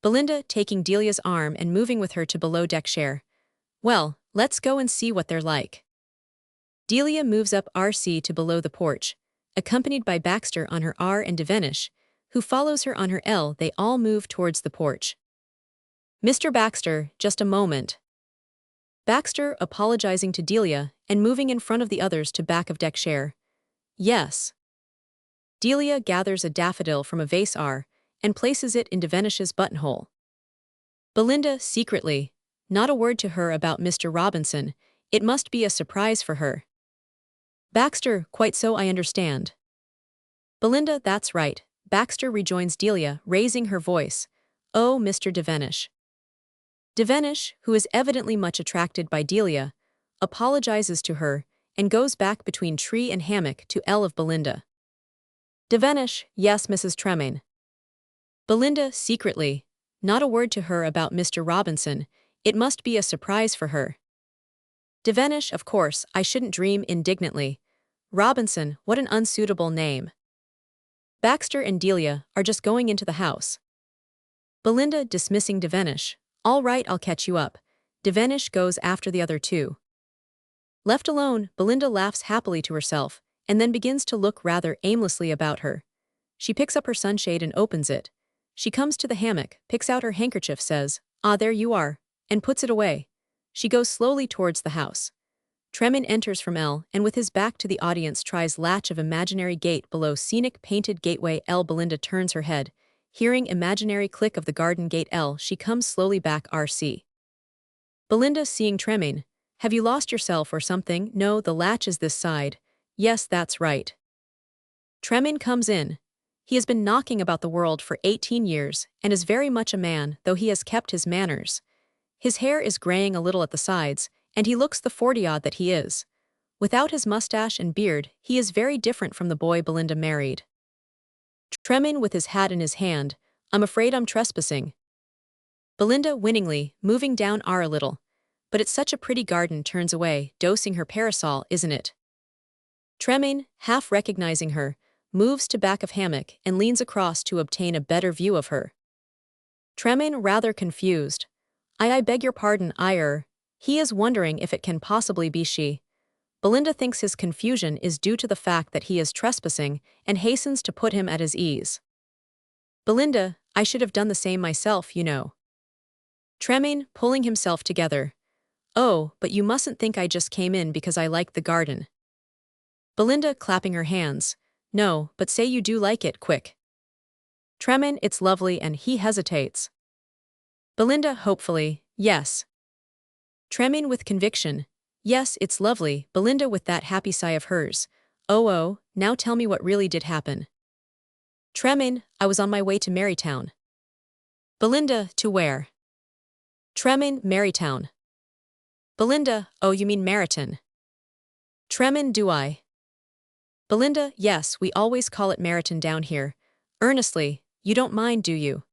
[SPEAKER 1] Belinda, taking Delia's arm and moving with her to below deck chair. Well, let's go and see what they're like. Delia moves up RC to below the porch, accompanied by Baxter on her R and Devenish, who follows her on her L. They all move towards the porch. Mr. Baxter, just a moment. Baxter, apologizing to Delia and moving in front of the others to back of deck chair. Yes. Delia gathers a daffodil from a vase R and places it in Devenish's buttonhole. Belinda, secretly, not a word to her about Mr. Robinson, it must be a surprise for her. Baxter, quite so, I understand. Belinda, that's right. Baxter rejoins Delia, raising her voice. Oh, Mr. Devenish. Devenish, who is evidently much attracted by Delia, apologizes to her and goes back between tree and hammock to L of Belinda. Devenish, yes, Mrs. Tremaine. Belinda, secretly, not a word to her about Mr. Robinson, it must be a surprise for her. Devenish, of course, I shouldn't dream, indignantly. Robinson, what an unsuitable name. Baxter and Delia are just going into the house. Belinda, dismissing Devenish. All right, I'll catch you up. Devenish goes after the other two. Left alone, Belinda laughs happily to herself, and then begins to look rather aimlessly about her. She picks up her sunshade and opens it. She comes to the hammock, picks out her handkerchief, says, "Ah, there you are," and puts it away. She goes slowly towards the house. Tremaine enters from L and with his back to the audience tries latch of imaginary gate below scenic painted gateway L. Belinda turns her head. Hearing imaginary click of the garden gate L, she comes slowly back RC. Belinda, seeing Tremaine. Have you lost yourself or something? No, the latch is this side. Yes, that's right. Tremaine comes in. He has been knocking about the world for 18 years and is very much a man, though he has kept his manners. His hair is graying a little at the sides, and he looks the 40-odd that he is. Without his mustache and beard, he is very different from the boy Belinda married. Tremaine with his hat in his hand. I'm afraid I'm trespassing. Belinda, winningly, moving down R a little. But it's such a pretty garden, turns away, dosing her parasol, isn't it? Tremaine, half recognizing her, moves to back of hammock and leans across to obtain a better view of her. Tremaine rather confused. I beg your pardon, he is wondering if it can possibly be she. Belinda thinks his confusion is due to the fact that he is trespassing and hastens to put him at his ease. Belinda, I should have done the same myself, you know. Tremaine, pulling himself together. Oh, but you mustn't think I just came in because I liked the garden. Belinda, clapping her hands. No, but say you do like it, quick. Tremaine, it's lovely, and he hesitates. Belinda, hopefully, yes. Tremaine with conviction. Yes, it's lovely. Belinda with that happy sigh of hers. Oh, now tell me what really did happen. Tremaine, I was on my way to Marytown. Belinda, to where? Tremaine, Marytown. Belinda, oh, you mean Meryton. Tremaine, do I? Belinda, yes, we always call it Meryton down here. Earnestly, you don't mind, do you?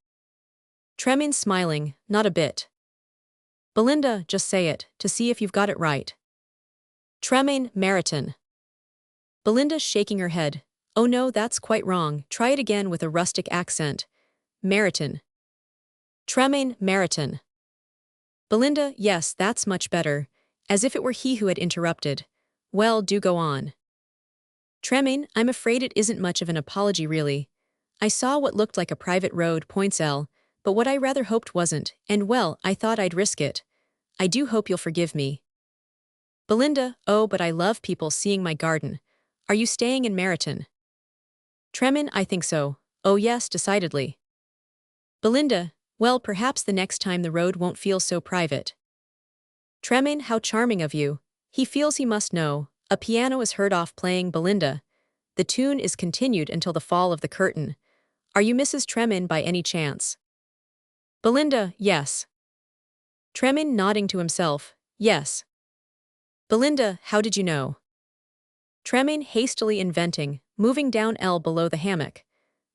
[SPEAKER 1] Tremaine smiling, not a bit. Belinda, just say it, to see if you've got it right. Tremaine, Meryton. Belinda shaking her head. Oh no, that's quite wrong, try it again with a rustic accent. Meryton. Tremaine, Meryton. Belinda, yes, that's much better, as if it were he who had interrupted. Well, do go on. Tremaine, I'm afraid it isn't much of an apology really. I saw what looked like a private road, points L, but what I rather hoped wasn't, and well, I thought I'd risk it. I do hope you'll forgive me. Belinda, oh, but I love people seeing my garden. Are you staying in Meryton? Tremaine, I think so. Oh yes, decidedly. Belinda, well, perhaps the next time the road won't feel so private. Tremaine, how charming of you. He feels he must know. A piano is heard off playing. Belinda. The tune is continued until the fall of the curtain. Are you Mrs. Tremaine by any chance? Belinda, yes. Tremaine nodding to himself, yes. Belinda, how did you know? Tremaine hastily inventing, moving down L below the hammock.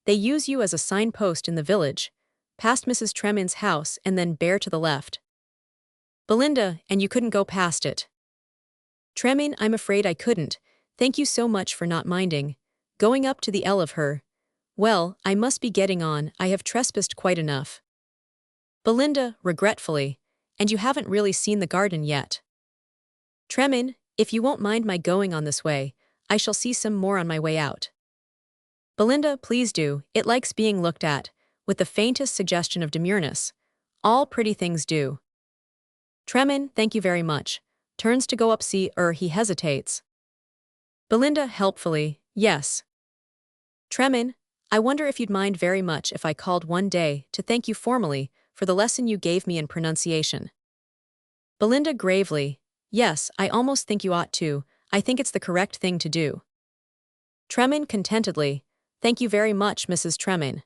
[SPEAKER 1] They use you as a signpost in the village, past Mrs. Tremaine's house and then bear to the left. Belinda, and you couldn't go past it. Tremaine, I'm afraid I couldn't. Thank you so much for not minding. Going up to the L of her. Well, I must be getting on, I have trespassed quite enough. Belinda, regretfully, and you haven't really seen the garden yet. Tremaine, if you won't mind my going on this way, I shall see some more on my way out. Belinda, please do, it likes being looked at, with the faintest suggestion of demureness. All pretty things do. Tremaine, thank you very much. Turns to go up see, he hesitates. Belinda, helpfully, yes. Tremaine, I wonder if you'd mind very much if I called one day to thank you formally for the lesson you gave me in pronunciation. Belinda gravely, yes, I almost think you ought to, I think it's the correct thing to do. Tremaine contentedly, thank you very much, Mrs. Tremaine.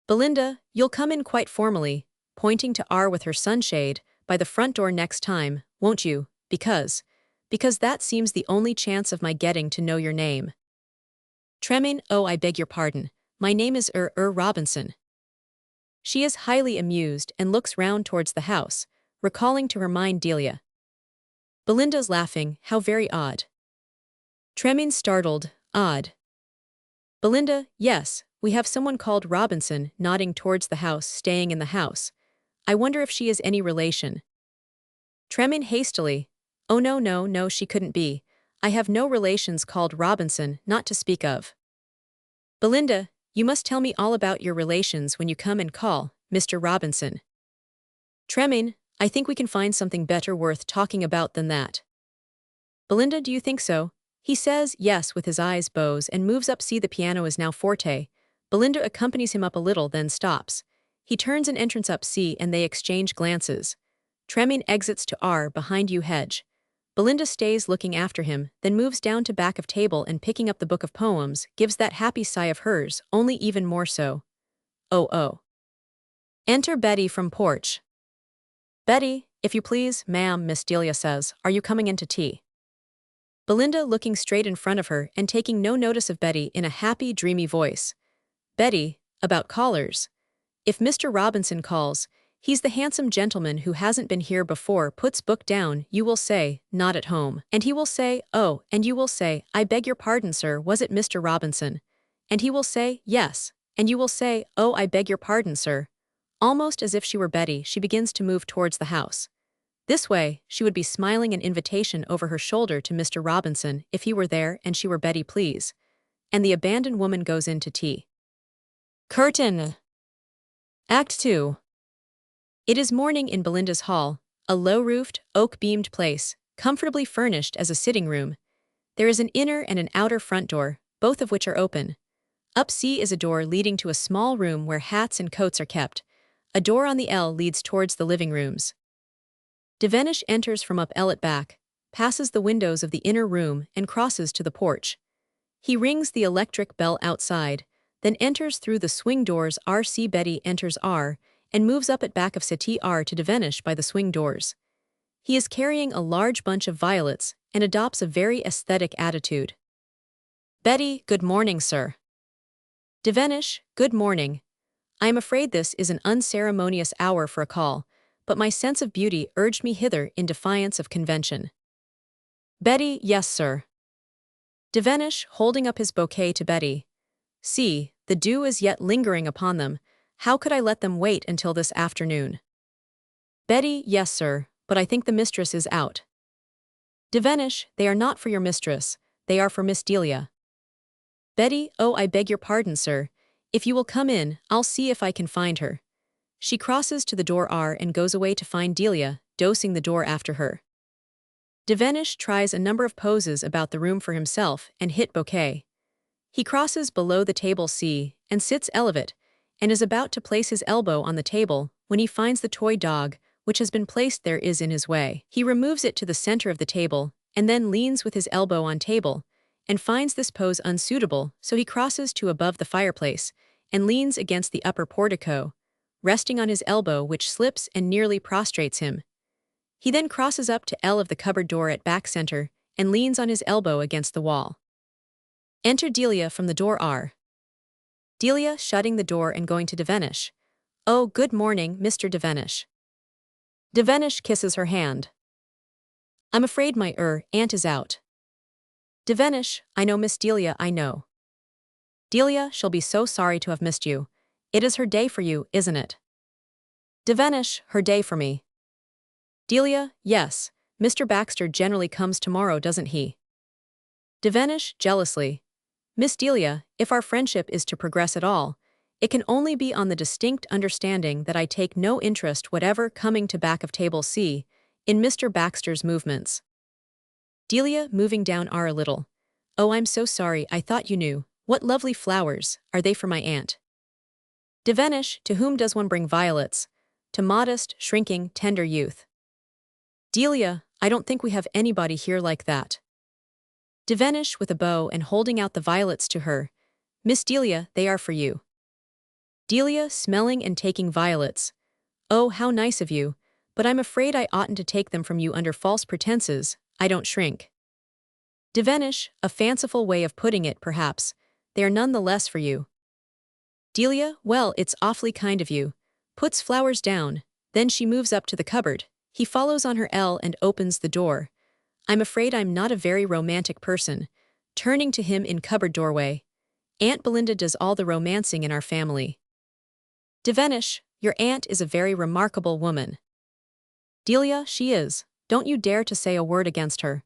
[SPEAKER 1] Belinda, you'll come in quite formally, pointing to R with her sunshade, by the front door next time, won't you, because that seems the only chance of my getting to know your name. Tremaine, oh, I beg your pardon, my name is Robinson. She is highly amused and looks round towards the house, recalling to her mind Delia. Belinda's laughing, how very odd. Tremaine startled, odd. Belinda, yes, we have someone called Robinson nodding towards the house, staying in the house. I wonder if she is any relation. Tremaine hastily, oh no, she couldn't be. I have no relations called Robinson, not to speak of. Belinda, you must tell me all about your relations when you come and call, Mr. Robinson. Tremaine, I think we can find something better worth talking about than that. Belinda, do you think so? He says yes with his eyes bows and moves up see the piano is now forte. Belinda accompanies him up a little then stops. He turns an entrance up C and they exchange glances. Tremaine exits to R behind you hedge. Belinda stays looking after him, then moves down to back of table and picking up the book of poems, gives that happy sigh of hers, only even more so. Oh. Enter Betty from porch. Betty, if you please, ma'am, Miss Delia says, are you coming in to tea? Belinda looking straight in front of her and taking no notice of Betty in a happy, dreamy voice. Betty, about callers. If Mr. Robinson calls, he's the handsome gentleman who hasn't been here before, puts book down, you will say, not at home. And he will say, oh, and you will say, I beg your pardon, sir, was it Mr. Robinson? And he will say, yes. And you will say, oh, I beg your pardon, sir. Almost as if she were Betty, she begins to move towards the house. This way, she would be smiling an invitation over her shoulder to Mr. Robinson if he were there and she were Betty, please. And the abandoned woman goes in to tea. Curtain. Act 2. It is morning in Belinda's hall, a low-roofed, oak-beamed place, comfortably furnished as a sitting room. There is an inner and an outer front door, both of which are open. Up C is a door leading to a small room where hats and coats are kept. A door on the L leads towards the living rooms. Devenish enters from up L at back, passes the windows of the inner room and crosses to the porch. He rings the electric bell outside, then enters through the swing doors R. C. Betty enters R, and moves up at back of settee R to Devenish by the swing doors. He is carrying a large bunch of violets and adopts a very aesthetic attitude. Betty, good morning, sir. Devenish, good morning. I am afraid this is an unceremonious hour for a call, but my sense of beauty urged me hither in defiance of convention. Betty, yes, sir. Devenish, holding up his bouquet to Betty. See, the dew is yet lingering upon them. How could I let them wait until this afternoon? Betty, yes, sir, but I think the mistress is out. Devenish, they are not for your mistress, they are for Miss Delia. Betty, oh, I beg your pardon, sir. If you will come in, I'll see if I can find her. She crosses to the door R and goes away to find Delia, dosing the door after her. Devenish tries a number of poses about the room for himself and hit bouquet. He crosses below the table C and sits elevate, and is about to place his elbow on the table when he finds the toy dog, which has been placed there, is in his way. He removes it to the center of the table and then leans with his elbow on table and finds this pose unsuitable, so he crosses to above the fireplace and leans against the upper portico, resting on his elbow, which slips and nearly prostrates him. He then crosses up to L of the cupboard door at back center and leans on his elbow against the wall. Enter Delia from the door R. Delia shutting the door and going to Devenish. Oh, good morning, Mr. Devenish. Devenish kisses her hand. I'm afraid my aunt is out. Devenish, I know Miss Delia, I know. Delia, she'll be so sorry to have missed you. It is her day for you, isn't it? Devenish, her day for me. Delia, yes, Mr. Baxter generally comes tomorrow, doesn't he? Devenish, jealously. Miss Delia, if our friendship is to progress at all, it can only be on the distinct understanding that I take no interest whatever, coming to back of table C, in Mr. Baxter's movements. Delia, moving down R a little. Oh, I'm so sorry, I thought you knew. What lovely flowers, are they for my aunt? Devenish, to whom does one bring violets? To modest, shrinking, tender youth. Delia, I don't think we have anybody here like that. Devenish with a bow and holding out the violets to her. Miss Delia, they are for you. Delia, smelling and taking violets. Oh, how nice of you, but I'm afraid I oughtn't to take them from you under false pretenses. I don't shrink. Devenish, a fanciful way of putting it, perhaps. They are none the less for you. Delia, well, it's awfully kind of you. Puts flowers down, then she moves up to the cupboard. He follows on her L and opens the door. I'm afraid I'm not a very romantic person. Turning to him in cupboard doorway. Aunt Belinda does all the romancing in our family. Devenish, your aunt is a very remarkable woman. Delia, she is. Don't you dare to say a word against her.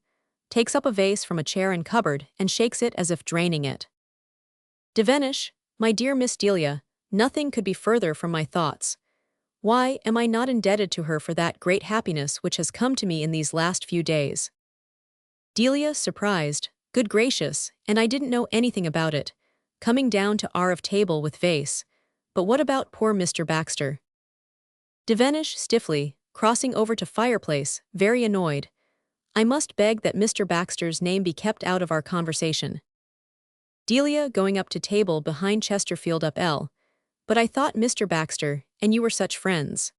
[SPEAKER 1] Takes up a vase from a chair in cupboard and shakes it as if draining it. Devenish, my dear Miss Delia, nothing could be further from my thoughts. Why am I not indebted to her for that great happiness which has come to me in these last few days? Delia, surprised, good gracious, and I didn't know anything about it, coming down to R of table with vase. But what about poor Mr. Baxter? Devenish, stiffly, crossing over to fireplace, very annoyed. I must beg that Mr. Baxter's name be kept out of our conversation. Delia, going up to table behind Chesterfield up L. But I thought Mr. Baxter, and you were such friends.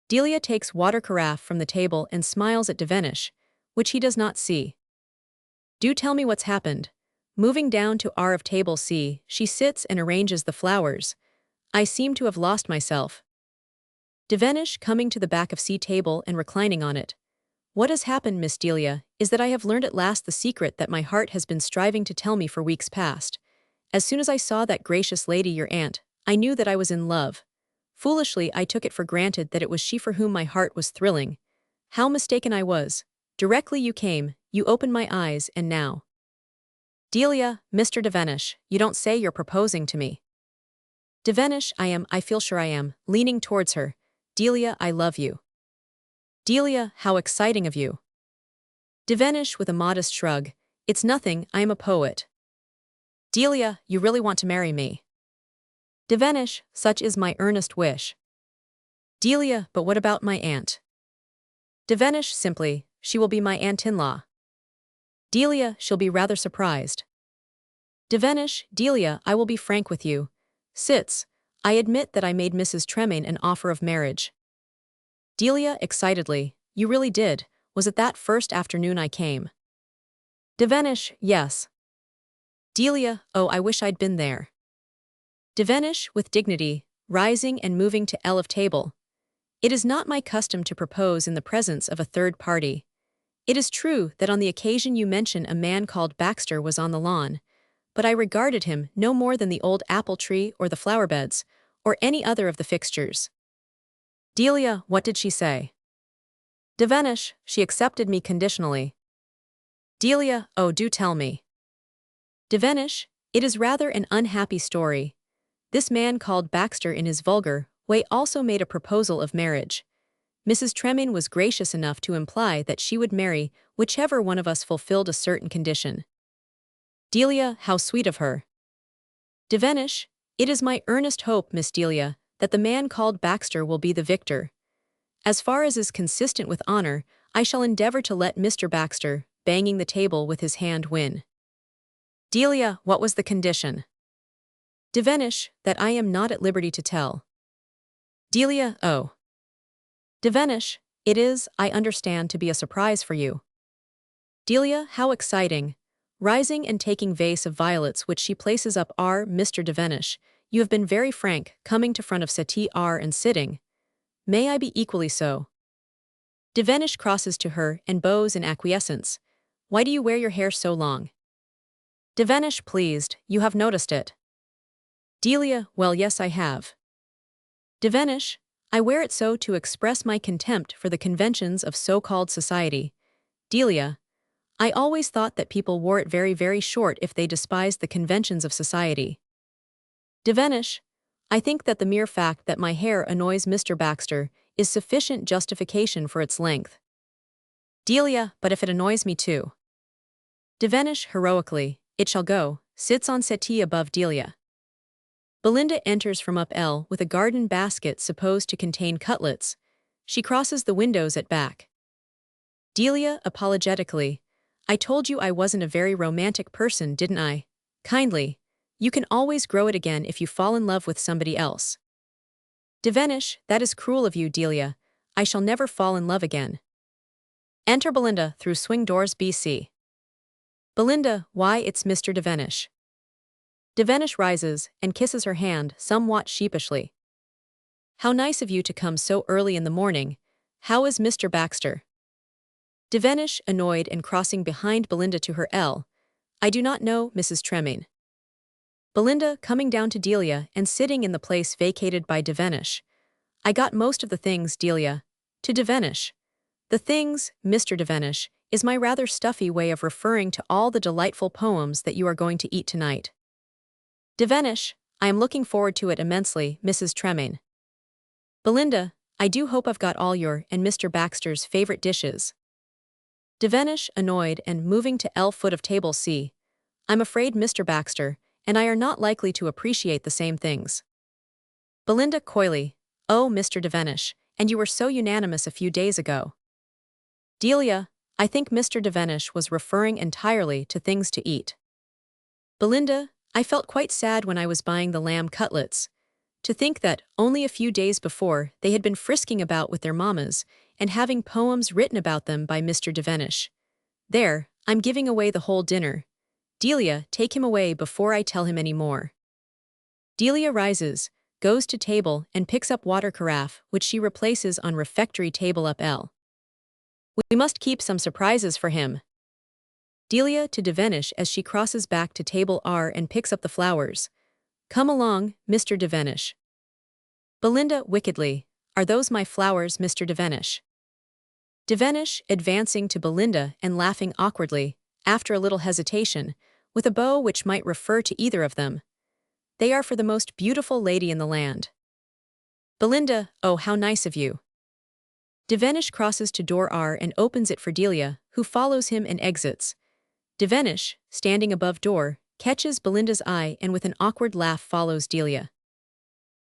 [SPEAKER 1] Delia takes water carafe from the table and smiles at Devenish, which he does not see. Do tell me what's happened. Moving down to R of table C, she sits and arranges the flowers. I seem to have lost myself. Devenish, coming to the back of C table and reclining on it. What has happened, Miss Delia, is that I have learned at last the secret that my heart has been striving to tell me for weeks past. As soon as I saw that gracious lady, your aunt, I knew that I was in love. Foolishly, I took it for granted that it was she for whom my heart was thrilling. How mistaken I was. Directly you came, you opened my eyes, and now. Delia, Mr. Devenish, you don't say you're proposing to me. Devenish, I feel sure I am, leaning towards her. Delia, I love you. Delia, how exciting of you. Devenish with a modest shrug. It's nothing, I am a poet. Delia, you really want to marry me. Devenish, such is my earnest wish. Delia, but what about my aunt? Devenish, simply, she will be my aunt-in-law. Delia, she'll be rather surprised. Devenish, Delia, I will be frank with you. Sits, I admit that I made Mrs. Tremaine an offer of marriage. Delia, excitedly, you really did, was it that first afternoon I came? Devenish, yes. Delia, oh, I wish I'd been there. Devenish, with dignity, rising and moving to L of table. It is not my custom to propose in the presence of a third party. It is true that on the occasion you mention a man called Baxter was on the lawn, but I regarded him no more than the old apple tree or the flower beds, or any other of the fixtures. Delia, what did she say? Devenish, she accepted me conditionally. Delia, oh, do tell me. Devenish, it is rather an unhappy story. This man called Baxter in his vulgar way also made a proposal of marriage. Mrs. Tremaine was gracious enough to imply that she would marry whichever one of us fulfilled a certain condition. Delia, how sweet of her. Devenish, it is my earnest hope, Miss Delia, that the man called Baxter will be the victor. As far as is consistent with honor, I shall endeavor to let Mr. Baxter, banging the table with his hand, win. Delia, what was the condition? Devenish, that I am not at liberty to tell. Delia, oh. Devenish, it is, I understand, to be a surprise for you. Delia, how exciting. Rising and taking vase of violets which she places up R. Mr. Devenish, you have been very frank, coming to front of settee R and sitting. May I be equally so? Devenish crosses to her and bows in acquiescence. Why do you wear your hair so long? Devenish, pleased, you have noticed it. Delia, well, yes, I have. Devenish, I wear it so to express my contempt for the conventions of so-called society. Delia, I always thought that people wore it very, very short if they despised the conventions of society. Devenish, I think that the mere fact that my hair annoys Mr. Baxter is sufficient justification for its length. Delia, but if it annoys me too. Devenish, heroically, it shall go, sits on settee above Delia. Belinda enters from up L with a garden basket supposed to contain cutlets. She crosses the windows at back. Delia, apologetically, I told you I wasn't a very romantic person, didn't I? Kindly. You can always grow it again if you fall in love with somebody else. Devenish, that is cruel of you, Delia. I shall never fall in love again. Enter Belinda through swing doors BC. Belinda, why, it's Mr. Devenish. Devenish rises and kisses her hand somewhat sheepishly. How nice of you to come so early in the morning. How is Mr. Baxter? Devenish, annoyed and crossing behind Belinda to her L. I do not know, Mrs. Tremaine. Belinda, coming down to Delia and sitting in the place vacated by Devenish. I got most of the things, Delia. To Devenish. The things, Mr. Devenish, is my rather stuffy way of referring to all the delightful poems that you are going to eat tonight. Devenish, I am looking forward to it immensely, Mrs. Tremaine. Belinda, I do hope I've got all your and Mr. Baxter's favorite dishes. Devenish, annoyed and moving to L foot of table C. I'm afraid Mr. Baxter and I are not likely to appreciate the same things. Belinda, coyly, oh, Mr. Devenish, and you were so unanimous a few days ago. Delia, I think Mr. Devenish was referring entirely to things to eat. Belinda, I felt quite sad when I was buying the lamb cutlets. To think that, only a few days before, they had been frisking about with their mammas and having poems written about them by Mr. Devenish. There, I'm giving away the whole dinner. Delia, take him away before I tell him any more. Delia rises, goes to table and picks up water carafe, which she replaces on refectory table up L. We must keep some surprises for him. Delia to Devenish as she crosses back to table R and picks up the flowers. Come along, Mr. Devenish. Belinda wickedly, "Are those my flowers, Mr. Devenish?" Devenish, advancing to Belinda and laughing awkwardly, after a little hesitation, with a bow which might refer to either of them. "They are for the most beautiful lady in the land." Belinda, "Oh, how nice of you." Devenish crosses to door R and opens it for Delia, who follows him and exits. Devenish, standing above door, catches Belinda's eye and with an awkward laugh follows Delia.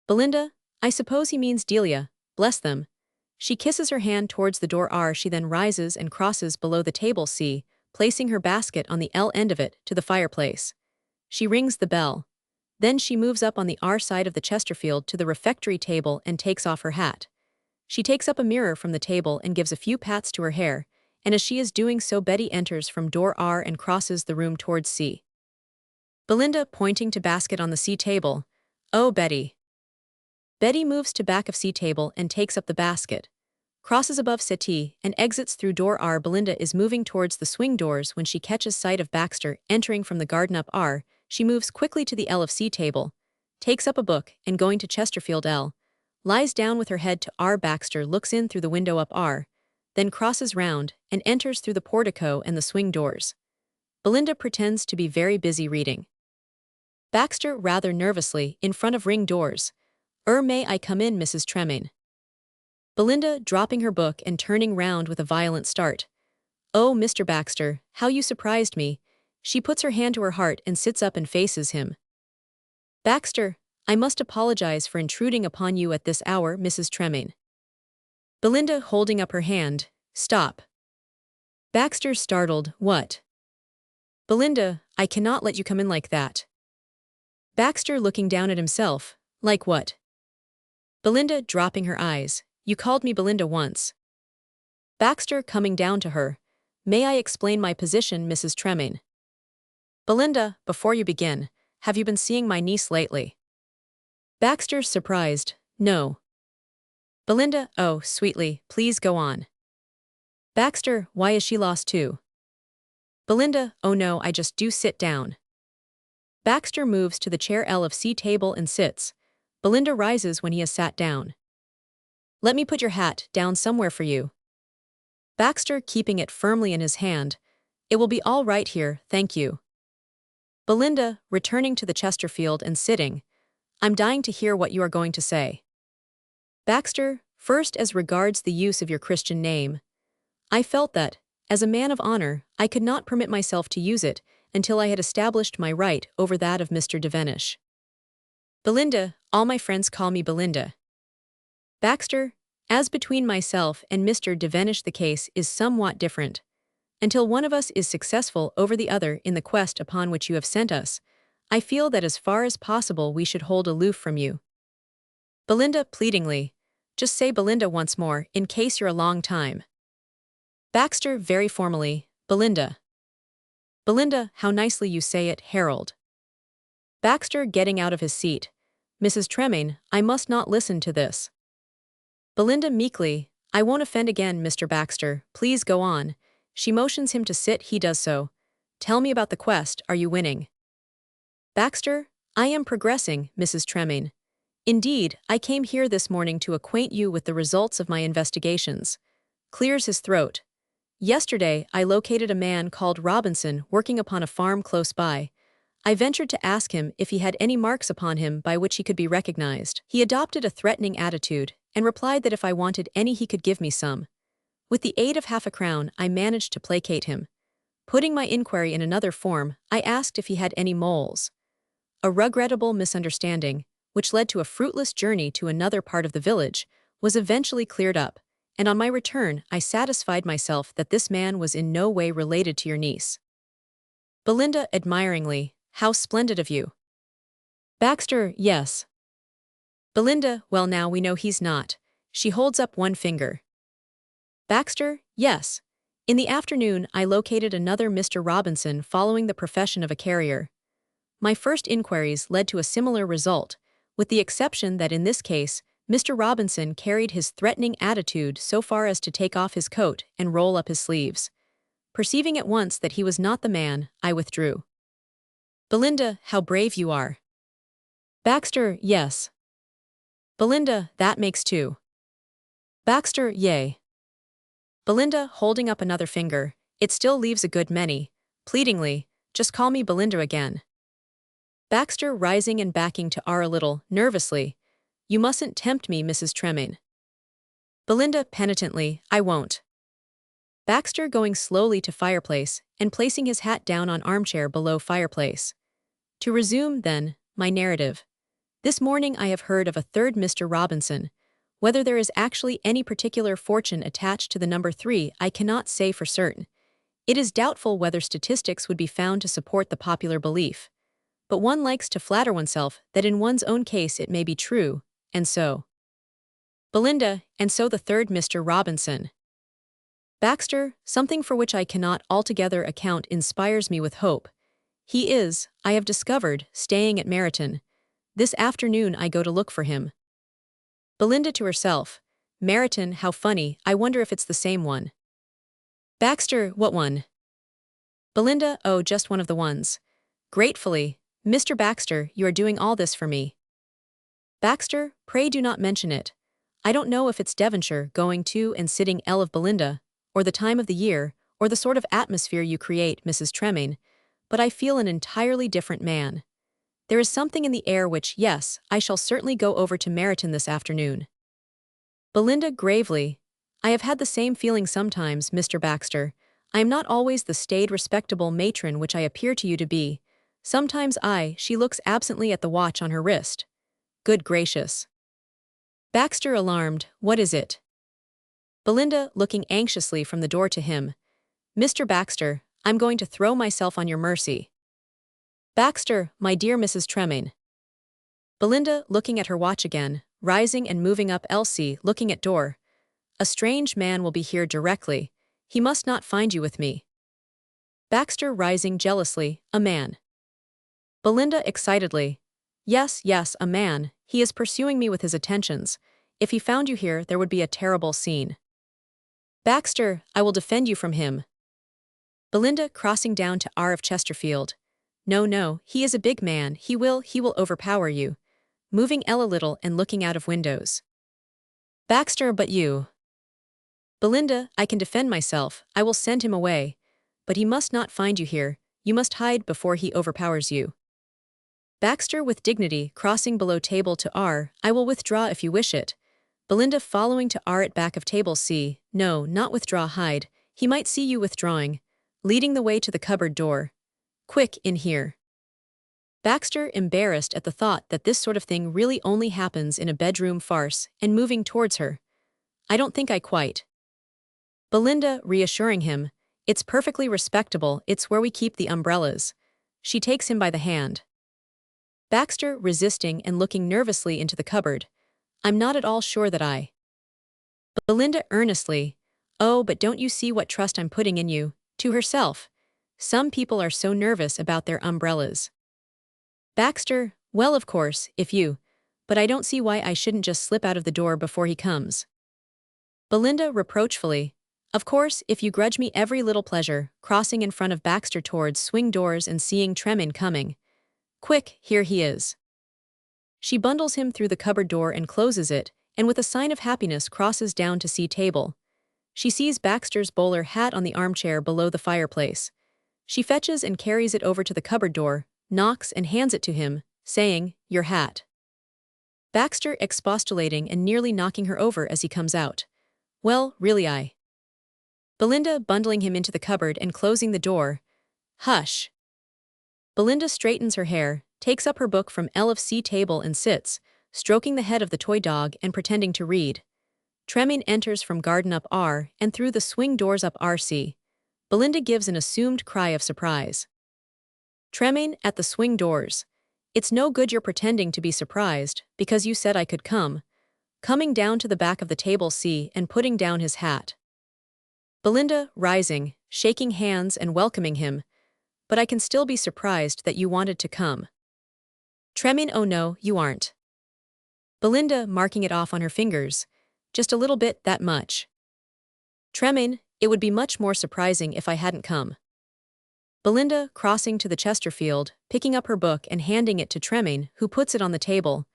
[SPEAKER 1] Belinda, "I suppose he means Delia, bless them." She kisses her hand towards the door R. She then rises and crosses below the table C, placing her basket on the L end of it to the fireplace. She rings the bell. Then she moves up on the R side of the Chesterfield to the refectory table and takes off her hat. She takes up a mirror from the table and gives a few pats to her hair, and as she is doing so Betty enters from door R and crosses the room towards C. Belinda, pointing to basket on the C table, "Oh, Betty." Betty moves to back of C table and takes up the basket, crosses above settee, and exits through door R. Belinda is moving towards the swing doors when she catches sight of Baxter entering from the garden up R. She moves quickly to the L of C table, takes up a book, and going to Chesterfield L, lies down with her head to R. Baxter looks in through the window up R, then crosses round and enters through the portico and the swing doors. Belinda pretends to be very busy reading. Baxter, rather nervously, in front of ring doors, May I come in, Mrs. Tremaine?" Belinda, dropping her book and turning round with a violent start. "Oh, Mr. Baxter, how you surprised me." She puts her hand to her heart and sits up and faces him. "Baxter, I must apologize for intruding upon you at this hour, Mrs. Tremaine." Belinda, holding up her hand, "Stop." Baxter, startled, "What?" Belinda, "I cannot let you come in like that." Baxter, looking down at himself, "Like what?" Belinda, dropping her eyes, "You called me Belinda once." Baxter, coming down to her, "May I explain my position, Mrs. Tremaine?" Belinda, "Before you begin, have you been seeing my niece lately?" Baxter, surprised, "No." Belinda, "Oh, sweetly, please go on." Baxter, "Why is she lost too?" Belinda, "Oh no, I just do sit down." Baxter moves to the chair L of C table and sits. Belinda rises when he has sat down. "Let me put your hat down somewhere for you." Baxter, keeping it firmly in his hand, "It will be all right here, thank you." Belinda, returning to the Chesterfield and sitting, "I'm dying to hear what you are going to say." Baxter, "First, as regards the use of your Christian name. I felt that, as a man of honor, I could not permit myself to use it until I had established my right over that of Mr. Devenish." Belinda, "All my friends call me Belinda." Baxter, "As between myself and Mr. Devenish the case is somewhat different. Until one of us is successful over the other in the quest upon which you have sent us, I feel that as far as possible we should hold aloof from you." Belinda, pleadingly, "Just say Belinda once more, in case you're a long time." Baxter, very formally, "Belinda." Belinda, "How nicely you say it, Harold." Baxter, getting out of his seat, "Mrs. Tremaine, I must not listen to this." Belinda, meekly, "I won't offend again, Mr. Baxter, please go on." She motions him to sit, he does so. "Tell me about the quest, are you winning?" Baxter, "I am progressing, Mrs. Tremaine. Indeed, I came here this morning to acquaint you with the results of my investigations." Clears his throat. "Yesterday, I located a man called Robinson working upon a farm close by. I ventured to ask him if he had any marks upon him by which he could be recognized. He adopted a threatening attitude and replied that if I wanted any he could give me some. With the aid of half a crown, I managed to placate him. Putting my inquiry in another form, I asked if he had any moles. A regrettable misunderstanding, which led to a fruitless journey to another part of the village, was eventually cleared up, and on my return I satisfied myself that this man was in no way related to your niece." Belinda, admiringly, "How splendid of you." Baxter, "Yes." Belinda, "Well now we know he's not." She holds up one finger. Baxter, "Yes. In the afternoon I located another Mr. Robinson following the profession of a carrier. My first inquiries led to a similar result, with the exception that in this case, Mr. Robinson carried his threatening attitude so far as to take off his coat and roll up his sleeves. Perceiving at once that he was not the man, I withdrew." Belinda, "How brave you are." Baxter, "Yes." Belinda, that makes two. Baxter, yay. Belinda, holding up another finger, it still leaves a good many. Pleadingly, just call me Belinda again. Baxter, rising and backing to R a little, nervously. You mustn't tempt me, Mrs. Tremaine. Belinda, penitently, I won't. Baxter, going slowly to fireplace and placing his hat down on armchair below fireplace. To resume, then, my narrative. This morning I have heard of a third Mr. Robinson. Whether there is actually any particular fortune attached to the number 3, I cannot say for certain. It is doubtful whether statistics would be found to support the popular belief. But one likes to flatter oneself that in one's own case it may be true, and so. Belinda, and so the third Mr. Robinson. Baxter, something for which I cannot altogether account inspires me with hope. He is, I have discovered, staying at Meryton. This afternoon I go to look for him. Belinda to herself. Meryton, how funny, I wonder if it's the same one. Baxter, what one? Belinda, oh, just one of the ones. Gratefully, Mr. Baxter, you are doing all this for me. Baxter, pray do not mention it. I don't know if it's Devonshire going to and sitting L of Belinda, or the time of the year, or the sort of atmosphere you create, Mrs. Tremaine, but I feel an entirely different man. There is something in the air which, yes, I shall certainly go over to Meryton this afternoon. Belinda, gravely. I have had the same feeling sometimes, Mr. Baxter. I am not always the staid, respectable matron which I appear to you to be. Sometimes she looks absently at the watch on her wrist. Good gracious. Baxter, alarmed, what is it? Belinda, looking anxiously from the door to him. Mr. Baxter, I'm going to throw myself on your mercy. Baxter, my dear Mrs. Tremaine. Belinda, looking at her watch again, rising and moving up. Elsie, looking at door. A strange man will be here directly. He must not find you with me. Baxter, rising jealously, a man. Belinda, excitedly. Yes, yes, a man. He is pursuing me with his attentions. If he found you here, there would be a terrible scene. Baxter, I will defend you from him. Belinda, crossing down to R of Chesterfield. No, no, he is a big man, he will overpower you. Moving L a little and looking out of windows. Baxter, but you. Belinda, I can defend myself, I will send him away. But he must not find you here, you must hide before he overpowers you. Baxter, with dignity, crossing below table to R, I will withdraw if you wish it. Belinda, following to R at back of table C, no, not withdraw, hide, he might see you withdrawing. Leading the way to the cupboard door. Quick, in here. Baxter, embarrassed at the thought that this sort of thing really only happens in a bedroom farce, and moving towards her. I don't think I quite. Belinda, reassuring him. It's perfectly respectable, it's where we keep the umbrellas. She takes him by the hand. Baxter, resisting and looking nervously into the cupboard. I'm not at all sure that I. Belinda, earnestly. Oh, but don't you see what trust I'm putting in you? To herself. Some people are so nervous about their umbrellas. Baxter, well, of course, if you. But I don't see why I shouldn't just slip out of the door before he comes. Belinda, reproachfully. Of course, if you grudge me every little pleasure, crossing in front of Baxter towards swing doors and seeing Tremaine coming. Quick, here he is. She bundles him through the cupboard door and closes it, and with a sign of happiness crosses down to see table. She sees Baxter's bowler hat on the armchair below the fireplace. She fetches and carries it over to the cupboard door, knocks and hands it to him, saying, Your hat. Baxter, expostulating and nearly knocking her over as he comes out. Well, really I. Belinda, bundling him into the cupboard and closing the door. Hush. Belinda straightens her hair, takes up her book from L of C table and sits, stroking the head of the toy dog and pretending to read. Tremaine enters from garden up R and through the swing doors up RC. Belinda gives an assumed cry of surprise. Tremaine, at the swing doors. It's no good your pretending to be surprised, because you said I could come. Coming down to the back of the table C and putting down his hat. Belinda, rising, shaking hands and welcoming him. But I can still be surprised that you wanted to come. Tremaine, oh no, you aren't. Belinda, marking it off on her fingers. Just a little bit, that much. Tremaine, it would be much more surprising if I hadn't come. Belinda, crossing to the Chesterfield, picking up her book and handing it to Tremaine, who puts it on the table.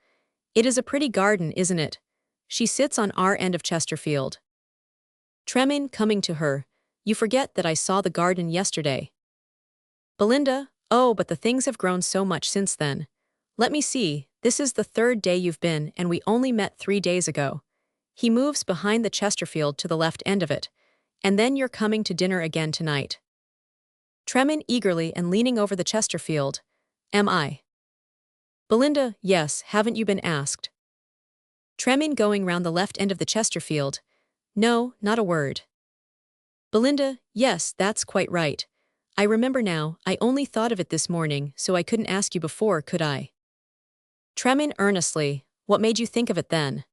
[SPEAKER 1] It is a pretty garden, isn't it? She sits on our end of Chesterfield. Tremaine, coming to her, you forget that I saw the garden yesterday. Belinda, oh, but the things have grown so much since then. Let me see, this is the third day you've been and we only met 3 days ago. He moves behind the Chesterfield to the left end of it. And then you're coming to dinner again tonight. Tremaine eagerly and leaning over the Chesterfield. Am I? Belinda, yes, haven't you been asked? Tremaine going round the left end of the Chesterfield. No, not a word. Belinda, yes, that's quite right. I remember now, I only thought of it this morning, so I couldn't ask you before, could I? Tremaine earnestly, what made you think of it then?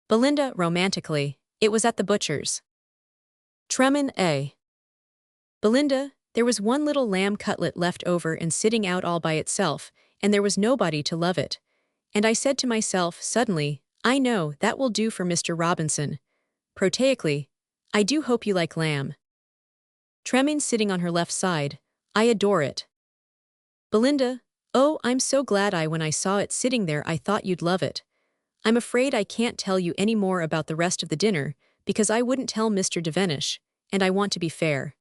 [SPEAKER 1] Belinda romantically, it was at the butcher's. Tremaine, eh? Belinda, there was one little lamb cutlet left over and sitting out all by itself, and there was nobody to love it. And I said to myself, suddenly, I know, that will do for Mr. Robinson. Prosaically, I do hope you like lamb. Tremaine sitting on her left side, I adore it. Belinda, oh, I'm so glad when I saw it sitting there I thought you'd love it. I'm afraid I can't tell you any more about the rest of the dinner, because I wouldn't tell Mr. Devenish, and I want to be fair.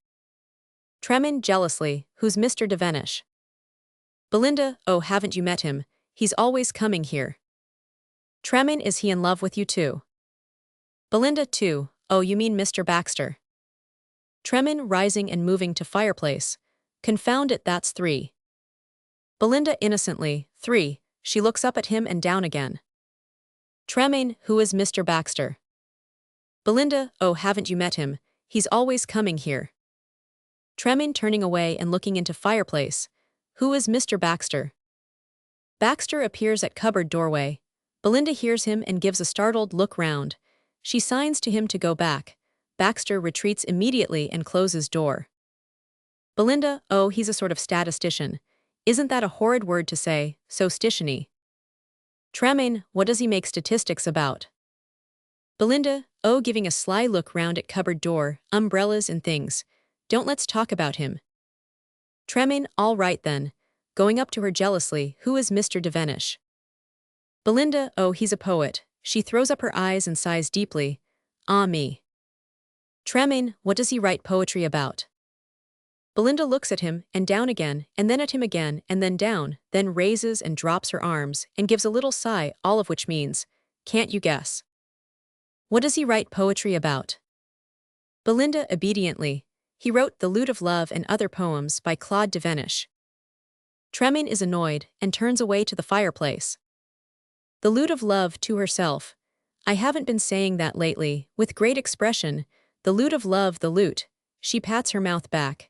[SPEAKER 1] Tremaine jealously, who's Mr. Devenish? Belinda, oh, haven't you met him? He's always coming here. Tremaine, is he in love with you too? Belinda too, oh, you mean Mr. Baxter. Tremaine rising and moving to fireplace. Confound it, that's 3. Belinda innocently, 3, she looks up at him and down again. Tremaine, who is Mr. Baxter? Belinda, oh, haven't you met him? He's always coming here. Tremaine turning away and looking into fireplace. Who is Mr. Baxter? Baxter appears at cupboard doorway. Belinda hears him and gives a startled look round. She signs to him to go back. Baxter retreats immediately and closes door. Belinda, oh, he's a sort of statistician. Isn't that a horrid word to say, so stitiony? Tremaine, what does he make statistics about? Belinda, oh, giving a sly look round at cupboard door, umbrellas and things. Don't let's talk about him. Tremaine, all right then. Going up to her jealously, who is Mr. Devenish? Belinda, oh, he's a poet. She throws up her eyes and sighs deeply. Ah me. Tremaine, what does he write poetry about? Belinda looks at him, and down again, and then at him again, and then down, then raises and drops her arms, and gives a little sigh, all of which means, can't you guess? What does he write poetry about? Belinda obediently. He wrote The Lute of Love and Other Poems by Claude Devenish. Tremaine is annoyed, and turns away to the fireplace. The Lute of Love to herself. I haven't been saying that lately, with great expression, the lute of love, the lute. She pats her mouth back.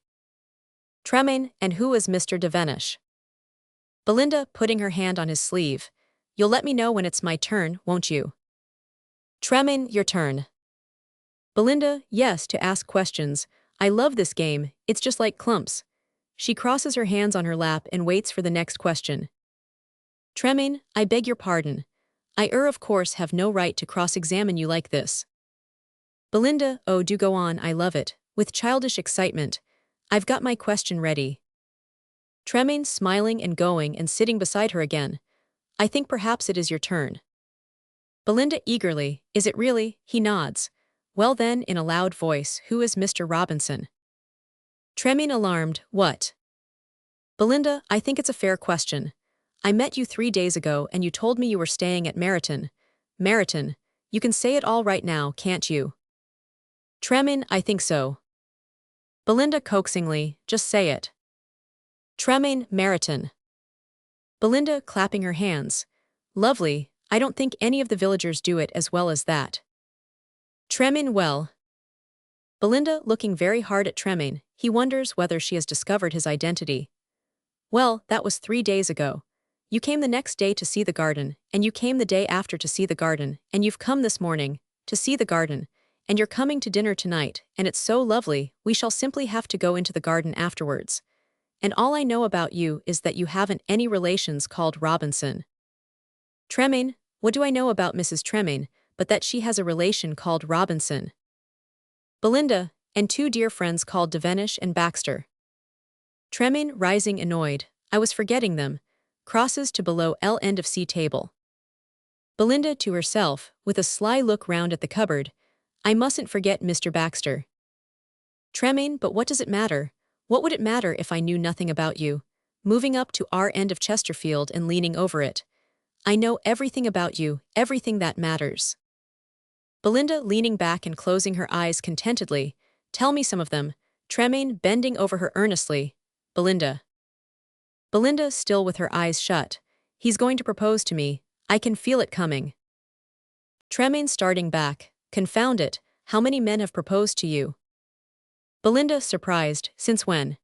[SPEAKER 1] Tremaine, and who is Mr. Devenish? Belinda, putting her hand on his sleeve. You'll let me know when it's my turn, won't you? Tremaine, your turn. Belinda, yes, to ask questions. I love this game, it's just like clumps. She crosses her hands on her lap and waits for the next question. Tremaine, I beg your pardon. I of course have no right to cross-examine you like this. Belinda, oh, do go on, I love it, with childish excitement. I've got my question ready. Tremaine smiling and going and sitting beside her again. I think perhaps it is your turn. Belinda eagerly, is it really? He nods. Well then, in a loud voice, who is Mr. Robinson? Tremaine alarmed, what? Belinda, I think it's a fair question. I met you 3 days ago and you told me you were staying at Meryton. Meryton, you can say it all right now, can't you? Tremaine, I think so. Belinda coaxingly, just say it. Tremaine, Meryton. Belinda clapping her hands. Lovely, I don't think any of the villagers do it as well as that. Tremaine, well. Belinda looking very hard at Tremaine, he wonders whether she has discovered his identity. Well, that was 3 days ago. You came the next day to see the garden, and you came the day after to see the garden, and you've come this morning to see the garden, and you're coming to dinner tonight, and it's so lovely, we shall simply have to go into the garden afterwards. And all I know about you is that you haven't any relations called Robinson. Tremaine, what do I know about Mrs. Tremaine, but that she has a relation called Robinson? Belinda, and 2 dear friends called Devenish and Baxter. Tremaine rising annoyed, I was forgetting them. Crosses to below L end of C table. Belinda to herself, with a sly look round at the cupboard. I mustn't forget Mr. Baxter. Tremaine, but what does it matter? What would it matter if I knew nothing about you? Moving up to our end of Chesterfield and leaning over it. I know everything about you, everything that matters. Belinda leaning back and closing her eyes contentedly. Tell me some of them. Tremaine bending over her earnestly. Belinda. Belinda still with her eyes shut. He's going to propose to me. I can feel it coming. Tremaine starting back. Confound it, how many men have proposed to you? Belinda surprised. Since when?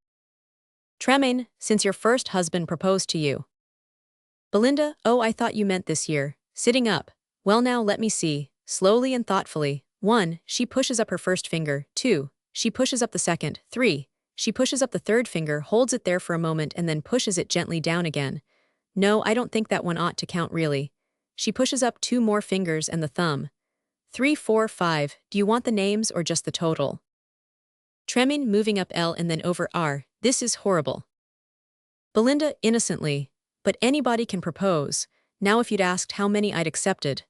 [SPEAKER 1] Tremaine, since your first husband proposed to you. Belinda, oh, I thought you meant this year. Sitting up. Well, now let me see. Slowly and thoughtfully. 1. She pushes up her first finger. 2. She pushes up the second. 3. She pushes up the third finger, holds it there for a moment and then pushes it gently down again. No, I don't think that one ought to count really. She pushes up 2 more fingers and the thumb. 3, 4, 5. Do you want the names or just the total? Tremaine moving up L and then over R. This is horrible. Belinda innocently. But anybody can propose. Now if you'd asked how many I'd accepted.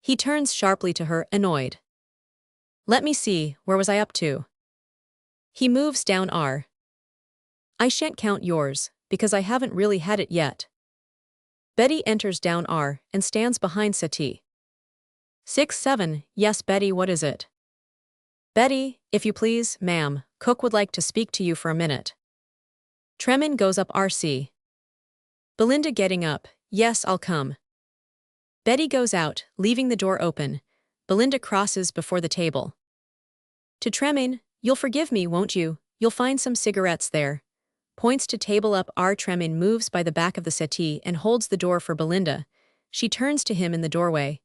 [SPEAKER 1] He turns sharply to her, annoyed. Let me see, where was I up to? He moves down R. I shan't count yours, because I haven't really had it yet. Betty enters down R and stands behind Sati. 6, 7, yes Betty, what is it? Betty, if you please, ma'am, cook would like to speak to you for a minute. Tremaine goes up RC. Belinda getting up, yes, I'll come. Betty goes out, leaving the door open. Belinda crosses before the table. To Tremaine, you'll forgive me, won't you? You'll find some cigarettes there. Points to table up R. Tremaine moves by the back of the settee and holds the door for Belinda. She turns to him in the doorway.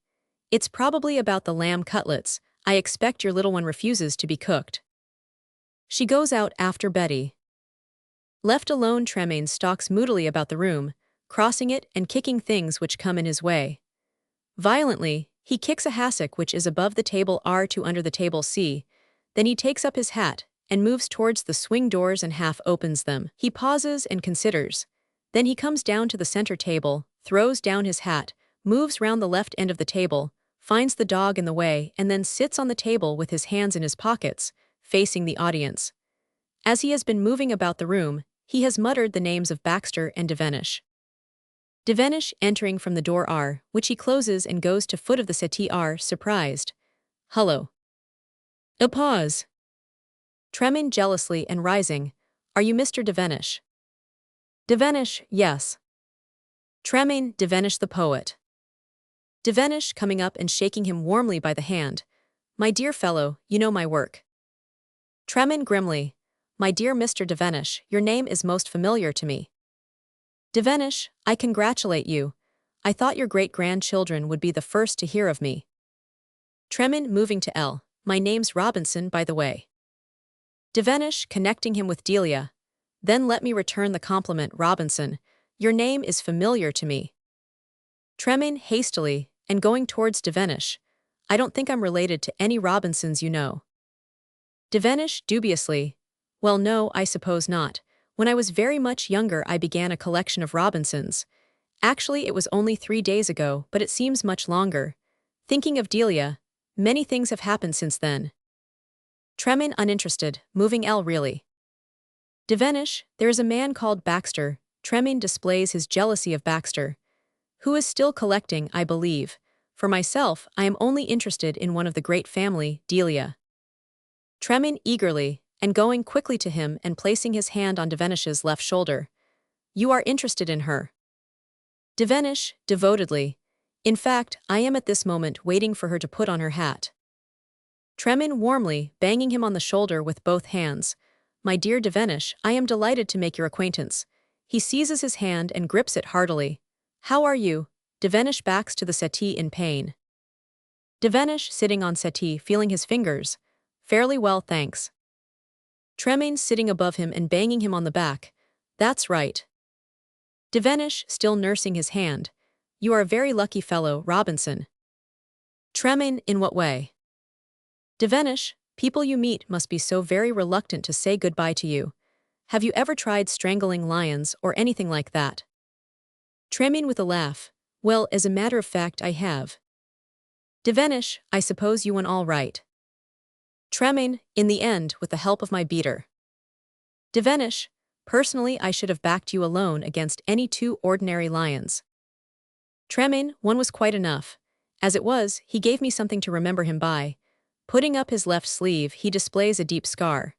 [SPEAKER 1] It's probably about the lamb cutlets. I expect your little one refuses to be cooked. She goes out after Betty. Left alone, Tremaine stalks moodily about the room, crossing it and kicking things which come in his way. Violently, he kicks a hassock which is above the table R to under the table C. Then he takes up his hat and moves towards the swing doors and half opens them. He pauses and considers. Then he comes down to the center table, throws down his hat, moves round the left end of the table, finds the dog in the way and then sits on the table with his hands in his pockets, facing the audience. As he has been moving about the room, he has muttered the names of Baxter and Devenish. Devenish entering from the door R, which he closes and goes to foot of the settee R, surprised. Hullo. A pause. Tremaine jealously and rising. Are you Mr. Devenish? Devenish, yes. Tremaine, Devenish the poet. Devenish coming up and shaking him warmly by the hand. My dear fellow, you know my work. Tremaine grimly. My dear Mr. Devenish, your name is most familiar to me. Devenish, I congratulate you. I thought your great-grandchildren would be the first to hear of me. Tremaine moving to L. My name's Robinson, by the way. Devenish connecting him with Delia. Then let me return the compliment, Robinson. Your name is familiar to me. Tremaine hastily, and going towards Devenish. I don't think I'm related to any Robinsons you know. Devenish dubiously. Well, no, I suppose not. When I was very much younger I began a collection of Robinsons. Actually it was only 3 days ago, but it seems much longer. Thinking of Delia, many things have happened since then. Tremaine uninterested, moving L really. Devenish, there is a man called Baxter. Tremaine displays his jealousy of Baxter. Who is still collecting, I believe. For myself, I am only interested in one of the great family, Delia. Tremaine eagerly, and going quickly to him and placing his hand on Devenish's left shoulder. You are interested in her. Devenish, devotedly. In fact, I am at this moment waiting for her to put on her hat. Tremaine warmly, banging him on the shoulder with both hands. My dear Devenish, I am delighted to make your acquaintance. He seizes his hand and grips it heartily. How are you? Devenish backs to the settee in pain. Devenish sitting on settee feeling his fingers. Fairly well, thanks. Tremaine sitting above him and banging him on the back. That's right. Devenish still nursing his hand. You are a very lucky fellow, Robinson. Tremaine, in what way? Devenish, people you meet must be so very reluctant to say goodbye to you. Have you ever tried strangling lions or anything like that? Tremaine with a laugh. Well, as a matter of fact, I have. Devenish, I suppose you won all right. Tremaine, in the end, with the help of my beater. Devenish, personally I should have backed you alone against any two ordinary lions. Tremaine, one was quite enough. As it was, he gave me something to remember him by. Putting up his left sleeve, he displays a deep scar.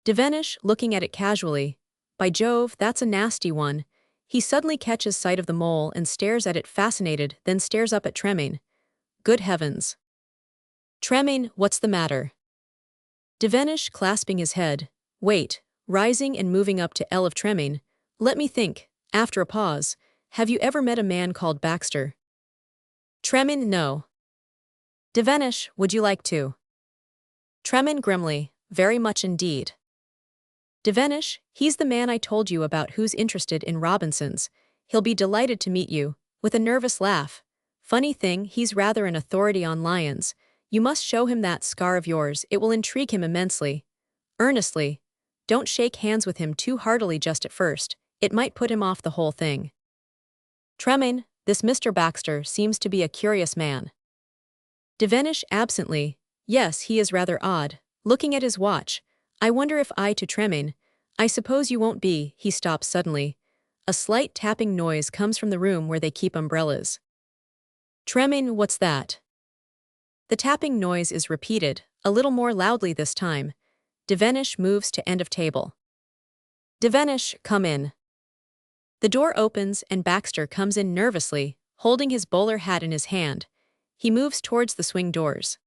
[SPEAKER 1] Devenish, looking at it casually. By Jove, that's a nasty one. He suddenly catches sight of the mole and stares at it fascinated, then stares up at Tremaine. Good heavens. Tremaine, what's the matter? Devenish, clasping his head. Wait, rising and moving up to L of Tremaine. Let me think. After a pause. Have you ever met a man called Baxter? Tremaine, no. Devenish, would you like to? Tremaine grimly, very much indeed. Devenish, he's the man I told you about who's interested in Robinsons. He'll be delighted to meet you, with a nervous laugh. Funny thing, he's rather an authority on lions. You must show him that scar of yours, it will intrigue him immensely. Earnestly. Don't shake hands with him too heartily just at first, it might put him off the whole thing. Tremaine, this Mr. Baxter seems to be a curious man. Devenish absently, yes, he is rather odd, looking at his watch. I wonder if I to Tremaine. I suppose you won't be, he stops suddenly. A slight tapping noise comes from the room where they keep umbrellas. Tremaine, what's that? The tapping noise is repeated, a little more loudly this time. Devenish moves to end of table. Devenish, come in. The door opens and Baxter comes in nervously, holding his bowler hat in his hand. He moves towards the swing doors.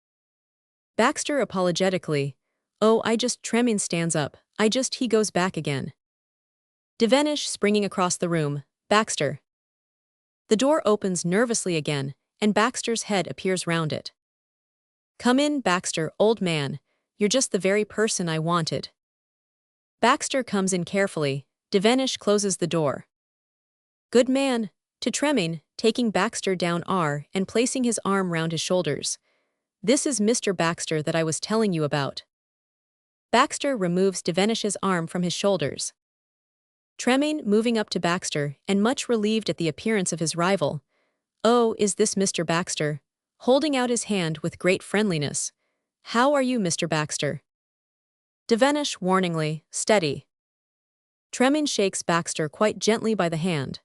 [SPEAKER 1] Baxter apologetically. Oh, Tremaine stands up. He goes back again. Devenish springing across the room. Baxter. The door opens nervously again, and Baxter's head appears round it. Come in, Baxter, old man. You're just the very person I wanted. Baxter comes in carefully. Devenish closes the door. Good man, to Tremaine, taking Baxter down and placing his arm round his shoulders. This is Mr. Baxter that I was telling you about. Baxter removes Devenish's arm from his shoulders. Tremaine moving up to Baxter and much relieved at the appearance of his rival. Oh, is this Mr. Baxter? Holding out his hand with great friendliness. How are you, Mr. Baxter? Devenish warningly, steady. Tremaine shakes Baxter quite gently by the hand.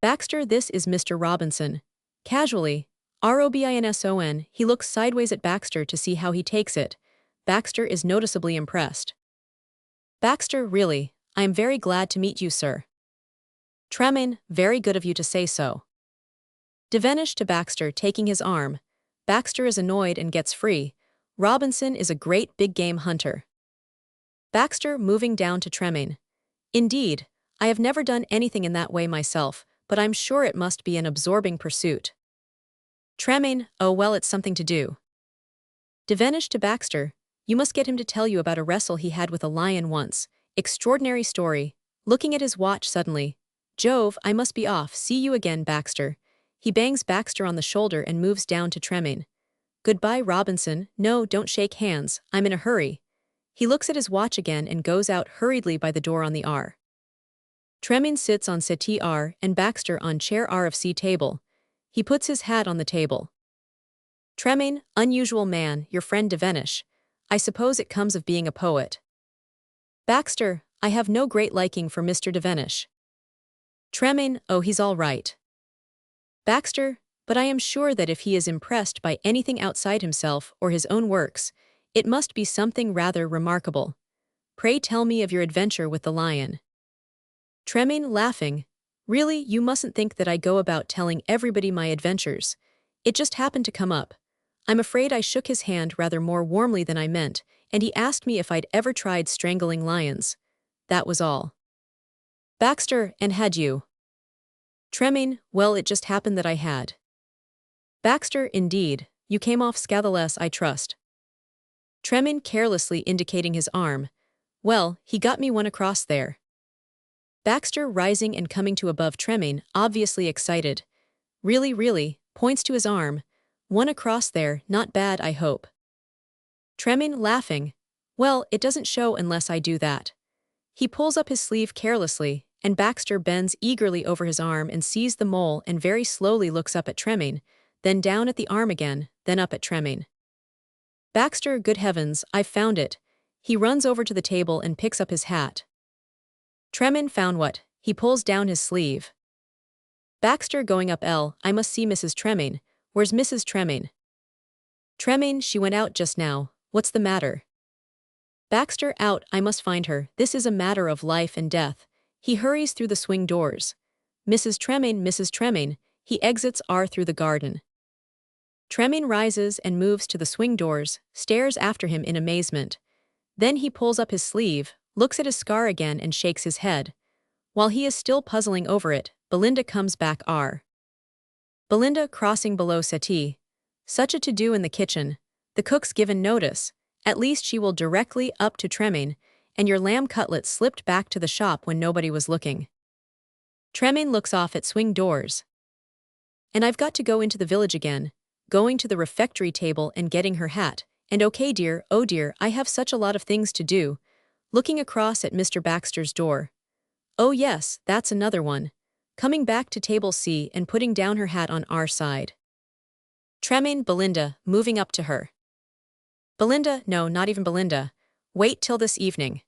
[SPEAKER 1] Baxter, this is Mr. Robinson. Casually, Robinson, he looks sideways at Baxter to see how he takes it. Baxter is noticeably impressed. Baxter, really, I am very glad to meet you, sir. Tremaine, very good of you to say so. Devenish to Baxter taking his arm. Baxter is annoyed and gets free. Robinson is a great big game hunter. Baxter moving down to Tremaine. Indeed, I have never done anything in that way myself, but I'm sure it must be an absorbing pursuit. Tremaine, oh well, it's something to do. Devenish to Baxter, you must get him to tell you about a wrestle he had with a lion once. Extraordinary story. Looking at his watch suddenly. Jove, I must be off. See you again, Baxter. He bangs Baxter on the shoulder and moves down to Tremaine. Goodbye, Robinson. No, don't shake hands. I'm in a hurry. He looks at his watch again and goes out hurriedly by the door on the R. Tremaine sits on settee R and Baxter on chair R of C table. He puts his hat on the table. Tremaine, unusual man, your friend Devenish. I suppose it comes of being a poet. Baxter, I have no great liking for Mr. Devenish. Tremaine, oh, he's all right. Baxter, but I am sure that if he is impressed by anything outside himself or his own works, it must be something rather remarkable. Pray tell me of your adventure with the lion. Tremaine laughing. Really, you mustn't think that I go about telling everybody my adventures. It just happened to come up. I'm afraid I shook his hand rather more warmly than I meant, and he asked me if I'd ever tried strangling lions. That was all. Baxter, and had you? Tremaine, well, it just happened that I had. Baxter, indeed, you came off scatheless, I trust. Tremaine carelessly indicating his arm. Well, he got me one across there. Baxter rising and coming to above Tremaine, obviously excited. Really, points to his arm. One across there, not bad, I hope. Tremaine laughing. Well, it doesn't show unless I do that. He pulls up his sleeve carelessly. and Baxter bends eagerly over his arm and sees the mole and very slowly looks up at Tremaine, then down at the arm again, then up at Tremaine. Baxter, good heavens, I've found it. He runs over to the table and picks up his hat. Tremaine, found what? He pulls down his sleeve. Baxter, going up, I must see Mrs. Tremaine. Where's Mrs. Tremaine? Tremaine, she went out just now. What's the matter? Baxter, out, I must find her. This is a matter of life and death. He hurries through the swing doors. Mrs. Tremaine, he exits through the garden. Tremaine rises and moves to the swing doors, stares after him in amazement. Then he pulls up his sleeve, looks at his scar again and shakes his head. While he is still puzzling over it, Belinda comes back. Belinda, crossing below settee. Such a to-do in the kitchen. The cook's given notice. At least she will directly up to Tremaine, and your lamb cutlets slipped back to the shop when nobody was looking. Tremaine looks off at swing doors. And I've got to go into the village again, going to the refectory table and getting her hat, and okay dear, oh dear, I have such a lot of things to do. Looking across at Mr. Baxter's door. Oh yes, that's another one. Coming back to table C and putting down her hat on our side. Tremaine, Belinda, moving up to her. Belinda, no, not even Belinda. Wait till this evening.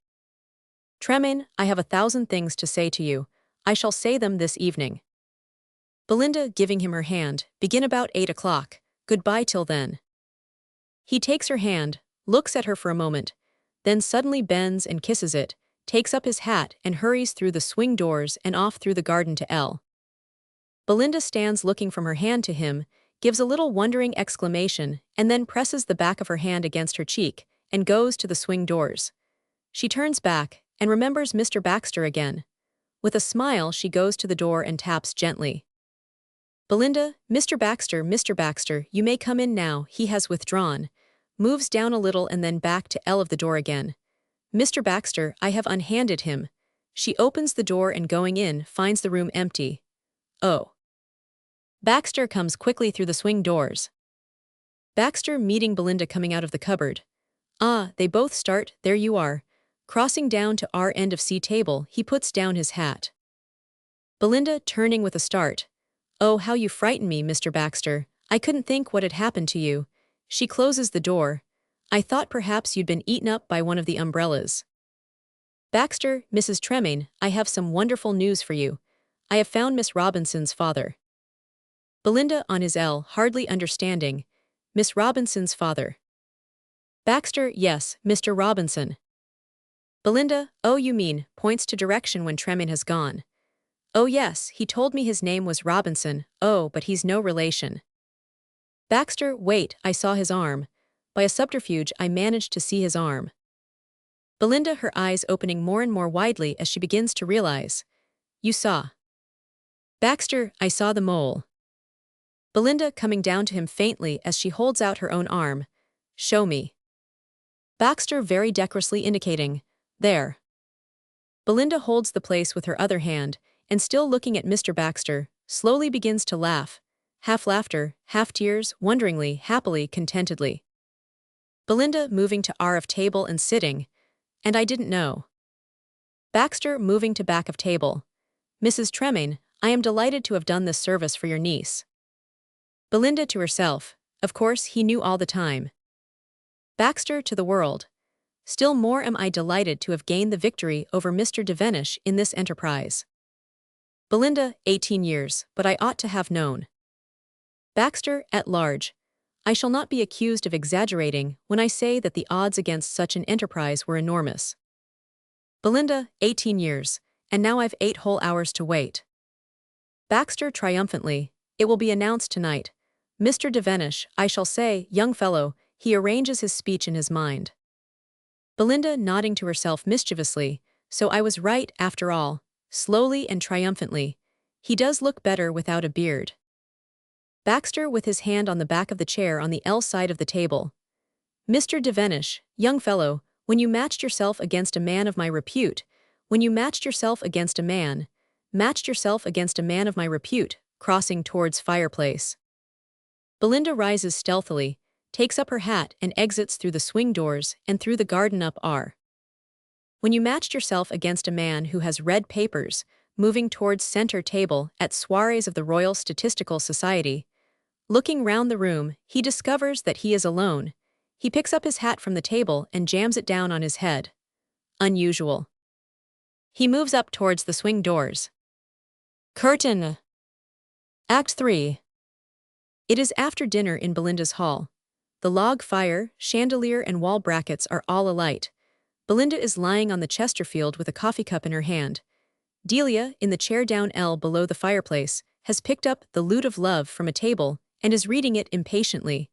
[SPEAKER 1] Tremaine, I have 1,000 things to say to you. I shall say them this evening. Belinda, giving him her hand, begin about 8 o'clock. Goodbye till then. He takes her hand, looks at her for a moment, then suddenly bends and kisses it, takes up his hat and hurries through the swing doors and off through the garden to L. Belinda stands looking from her hand to him, gives a little wondering exclamation, and then presses the back of her hand against her cheek, and goes to the swing doors. She turns back, and remembers Mr. Baxter again. With a smile she goes to the door and taps gently. Belinda, Mr. Baxter, you may come in now, he has withdrawn. Moves down a little and then back to L of the door again. Mr. Baxter, I have unhanded him. She opens the door and going in, finds the room empty. Oh. Baxter comes quickly through the swing doors. Baxter meeting Belinda coming out of the cupboard. They both start, there you are. Crossing down to our end of C table, he puts down his hat. Belinda turning with a start. Oh, how you frighten me, Mr. Baxter. I couldn't think what had happened to you. She closes the door. I thought perhaps you'd been eaten up by one of the umbrellas. Baxter, Mrs. Tremaine, I have some wonderful news for you. I have found Miss Robinson's father. Belinda on his L, hardly understanding. Miss Robinson's father. Baxter, yes, Mr. Robinson. Belinda, oh you mean, points to direction when Tremaine has gone. Oh yes, he told me his name was Robinson, oh but he's no relation. Baxter, wait, I saw his arm. By a subterfuge I managed to see his arm. Belinda, her eyes opening more and more widely as she begins to realize. You saw. Baxter, I saw the mole. Belinda coming down to him faintly as she holds out her own arm. Show me. Baxter very decorously indicating. There. Belinda holds the place with her other hand, and still looking at Mr. Baxter, slowly begins to laugh. Half laughter, half tears, wonderingly, happily, contentedly. Belinda moving to R of table and sitting. And I didn't know. Baxter moving to back of table. Mrs. Tremaine, I am delighted to have done this service for your niece. Belinda to herself, of course he knew all the time. Baxter to the world. Still more am I delighted to have gained the victory over Mr. Devenish in this enterprise. Belinda, 18 years, but I ought to have known. Baxter, at large. I shall not be accused of exaggerating when I say that the odds against such an enterprise were enormous. Belinda, 18 years, and now I've 8 whole hours to wait. Baxter triumphantly, it will be announced tonight. Mr. Devenish, I shall say, young fellow, he arranges his speech in his mind. Belinda nodding to herself mischievously, so I was right after all, slowly and triumphantly. He does look better without a beard. Baxter with his hand on the back of the chair on the L side of the table. Mr. Devenish, young fellow, when you matched yourself against a man of my repute, matched yourself against a man of my repute, crossing towards fireplace. Belinda rises stealthily, takes up her hat and exits through the swing doors and through the garden up R. When you matched yourself against a man who has red papers, moving towards center table at soirees of the Royal Statistical Society. Looking round the room, he discovers that he is alone. He picks up his hat from the table and jams it down on his head. Unusual. He moves up towards the swing doors. Curtain. Act 3. It is after dinner in Belinda's hall. The log fire, chandelier, and wall brackets are all alight. Belinda is lying on the Chesterfield with a coffee cup in her hand. Delia, in the chair down L below the fireplace, has picked up The Lute of Love from a table and is reading it impatiently.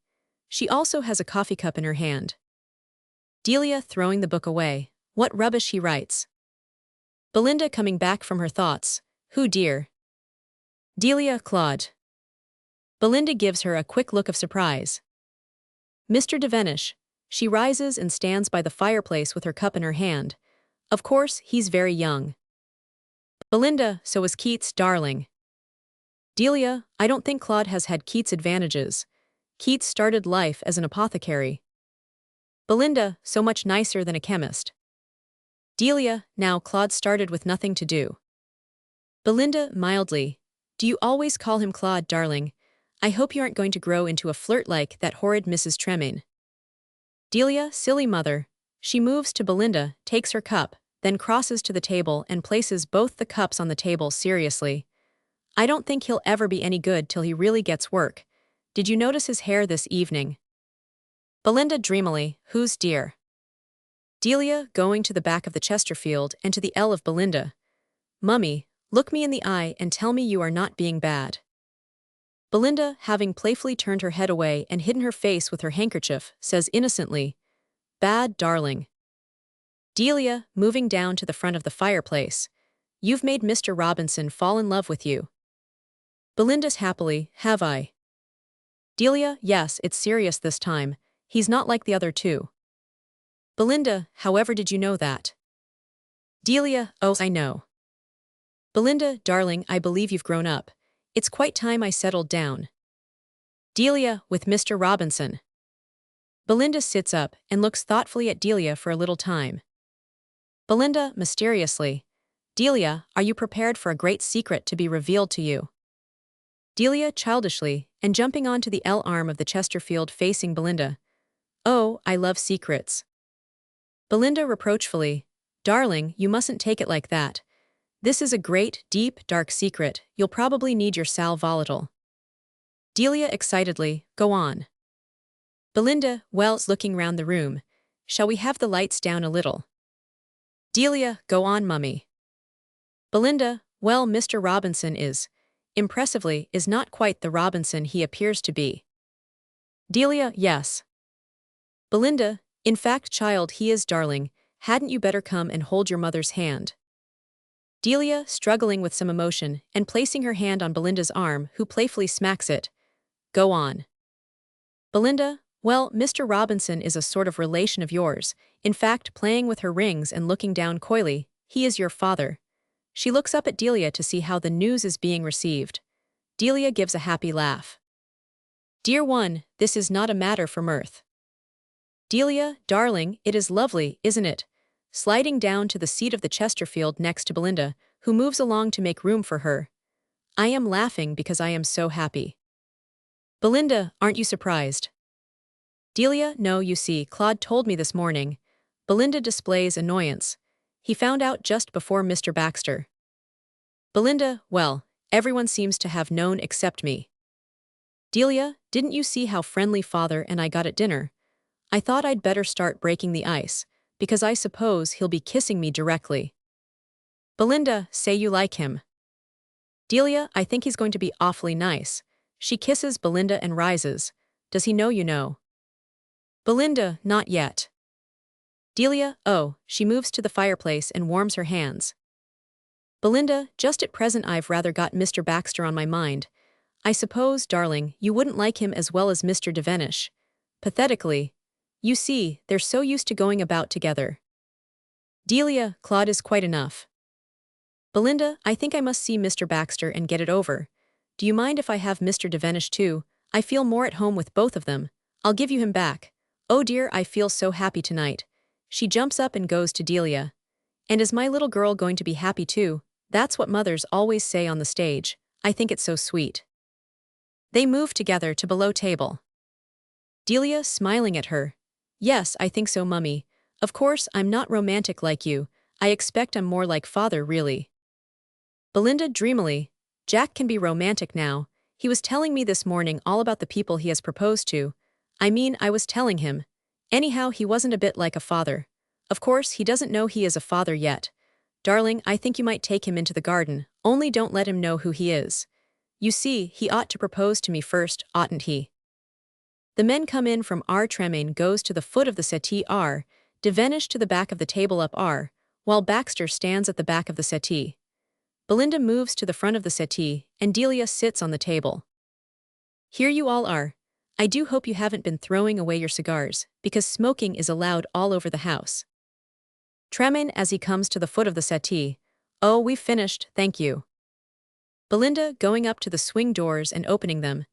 [SPEAKER 1] She also has a coffee cup in her hand. Delia throwing the book away. What rubbish he writes. Belinda coming back from her thoughts. Who, dear? Delia, Claude. Belinda gives her a quick look of surprise. Mr. Devenish. She rises and stands by the fireplace with her cup in her hand. Of course, he's very young. Belinda, so is Keats, darling. Delia, I don't think Claude has had Keats' advantages. Keats started life as an apothecary. Belinda, so much nicer than a chemist. Delia, now Claude started with nothing to do. Belinda, mildly. Do you always call him Claude, darling? I hope you aren't going to grow into a flirt like that horrid Mrs. Tremaine. Delia, silly mother. She moves to Belinda, takes her cup, then crosses to the table and places both the cups on the table seriously. I don't think he'll ever be any good till he really gets work. Did you notice his hair this evening? Belinda dreamily, who's dear? Delia, going to the back of the Chesterfield and to the L of Belinda. Mummy, look me in the eye and tell me you are not being bad. Belinda, having playfully turned her head away and hidden her face with her handkerchief, says innocently, bad, darling. Delia, moving down to the front of the fireplace. You've made Mr. Robinson fall in love with you. Belinda's happily, have I? Delia, yes, it's serious this time. He's not like the other two. Belinda, however did you know that? Delia, oh, I know. Belinda, darling, I believe you've grown up. It's quite time I settled down. Delia, with Mr. Robinson. Belinda sits up and looks thoughtfully at Delia for a little time. Belinda, mysteriously. Delia, are you prepared for a great secret to be revealed to you? Delia, childishly, and jumping onto the L arm of the Chesterfield facing Belinda. Oh, I love secrets. Belinda reproachfully. Darling, you mustn't take it like that. This is a great, deep, dark secret. You'll probably need your sal volatile. Delia excitedly, go on. Belinda, well, looking round the room. Shall we have the lights down a little? Delia, go on, mummy. Belinda, well, Mr. Robinson is, impressively, is not quite the Robinson he appears to be. Delia, yes. Belinda, in fact, child, he is, darling. Hadn't you better come and hold your mother's hand? Delia, struggling with some emotion, and placing her hand on Belinda's arm, who playfully smacks it. Go on. Belinda, well, Mr. Robinson is a sort of relation of yours, in fact, playing with her rings and looking down coyly, he is your father. She looks up at Delia to see how the news is being received. Delia gives a happy laugh. Dear one, this is not a matter for mirth. Delia, darling, it is lovely, isn't it? Sliding down to the seat of the Chesterfield next to Belinda, who moves along to make room for her. I am laughing because I am so happy. Belinda, aren't you surprised? Delia, no, you see, Claude told me this morning. Belinda displays annoyance. He found out just before Mr. Baxter. Belinda, well, everyone seems to have known except me. Delia, didn't you see how friendly father and I got at dinner? I thought I'd better start breaking the ice, because I suppose he'll be kissing me directly. Belinda, say you like him. Delia, I think he's going to be awfully nice. She kisses Belinda and rises. Does he know you know? Belinda, not yet. Delia, oh, she moves to the fireplace and warms her hands. Belinda, just at present I've rather got Mr. Baxter on my mind. I suppose, darling, you wouldn't like him as well as Mr. Devenish. Pathetically. You see, they're so used to going about together. Delia, Claude is quite enough. Belinda, I think I must see Mr. Baxter and get it over. Do you mind if I have Mr. Devenish too? I feel more at home with both of them. I'll give you him back. Oh dear, I feel so happy tonight. She jumps up and goes to Delia. And is my little girl going to be happy too? That's what mothers always say on the stage. I think it's so sweet. They move together to below table. Delia smiling at her. Yes, I think so, Mummy. Of course, I'm not romantic like you. I expect I'm more like father, really. Belinda dreamily. Jack can be romantic now. He was telling me this morning all about the people he has proposed to. I mean, I was telling him. Anyhow, he wasn't a bit like a father. Of course, he doesn't know he is a father yet. Darling, I think you might take him into the garden, only don't let him know who he is. You see, he ought to propose to me first, oughtn't he? The men come in from R. Tremaine goes to the foot of the settee R, Devenish to the back of the table up R, while Baxter stands at the back of the settee. Belinda moves to the front of the settee, and Delia sits on the table. Here you all are. I do hope you haven't been throwing away your cigars, because smoking is allowed all over the house. Tremaine as he comes to the foot of the settee. Oh, we've finished, thank you. Belinda going up to the swing doors and opening them.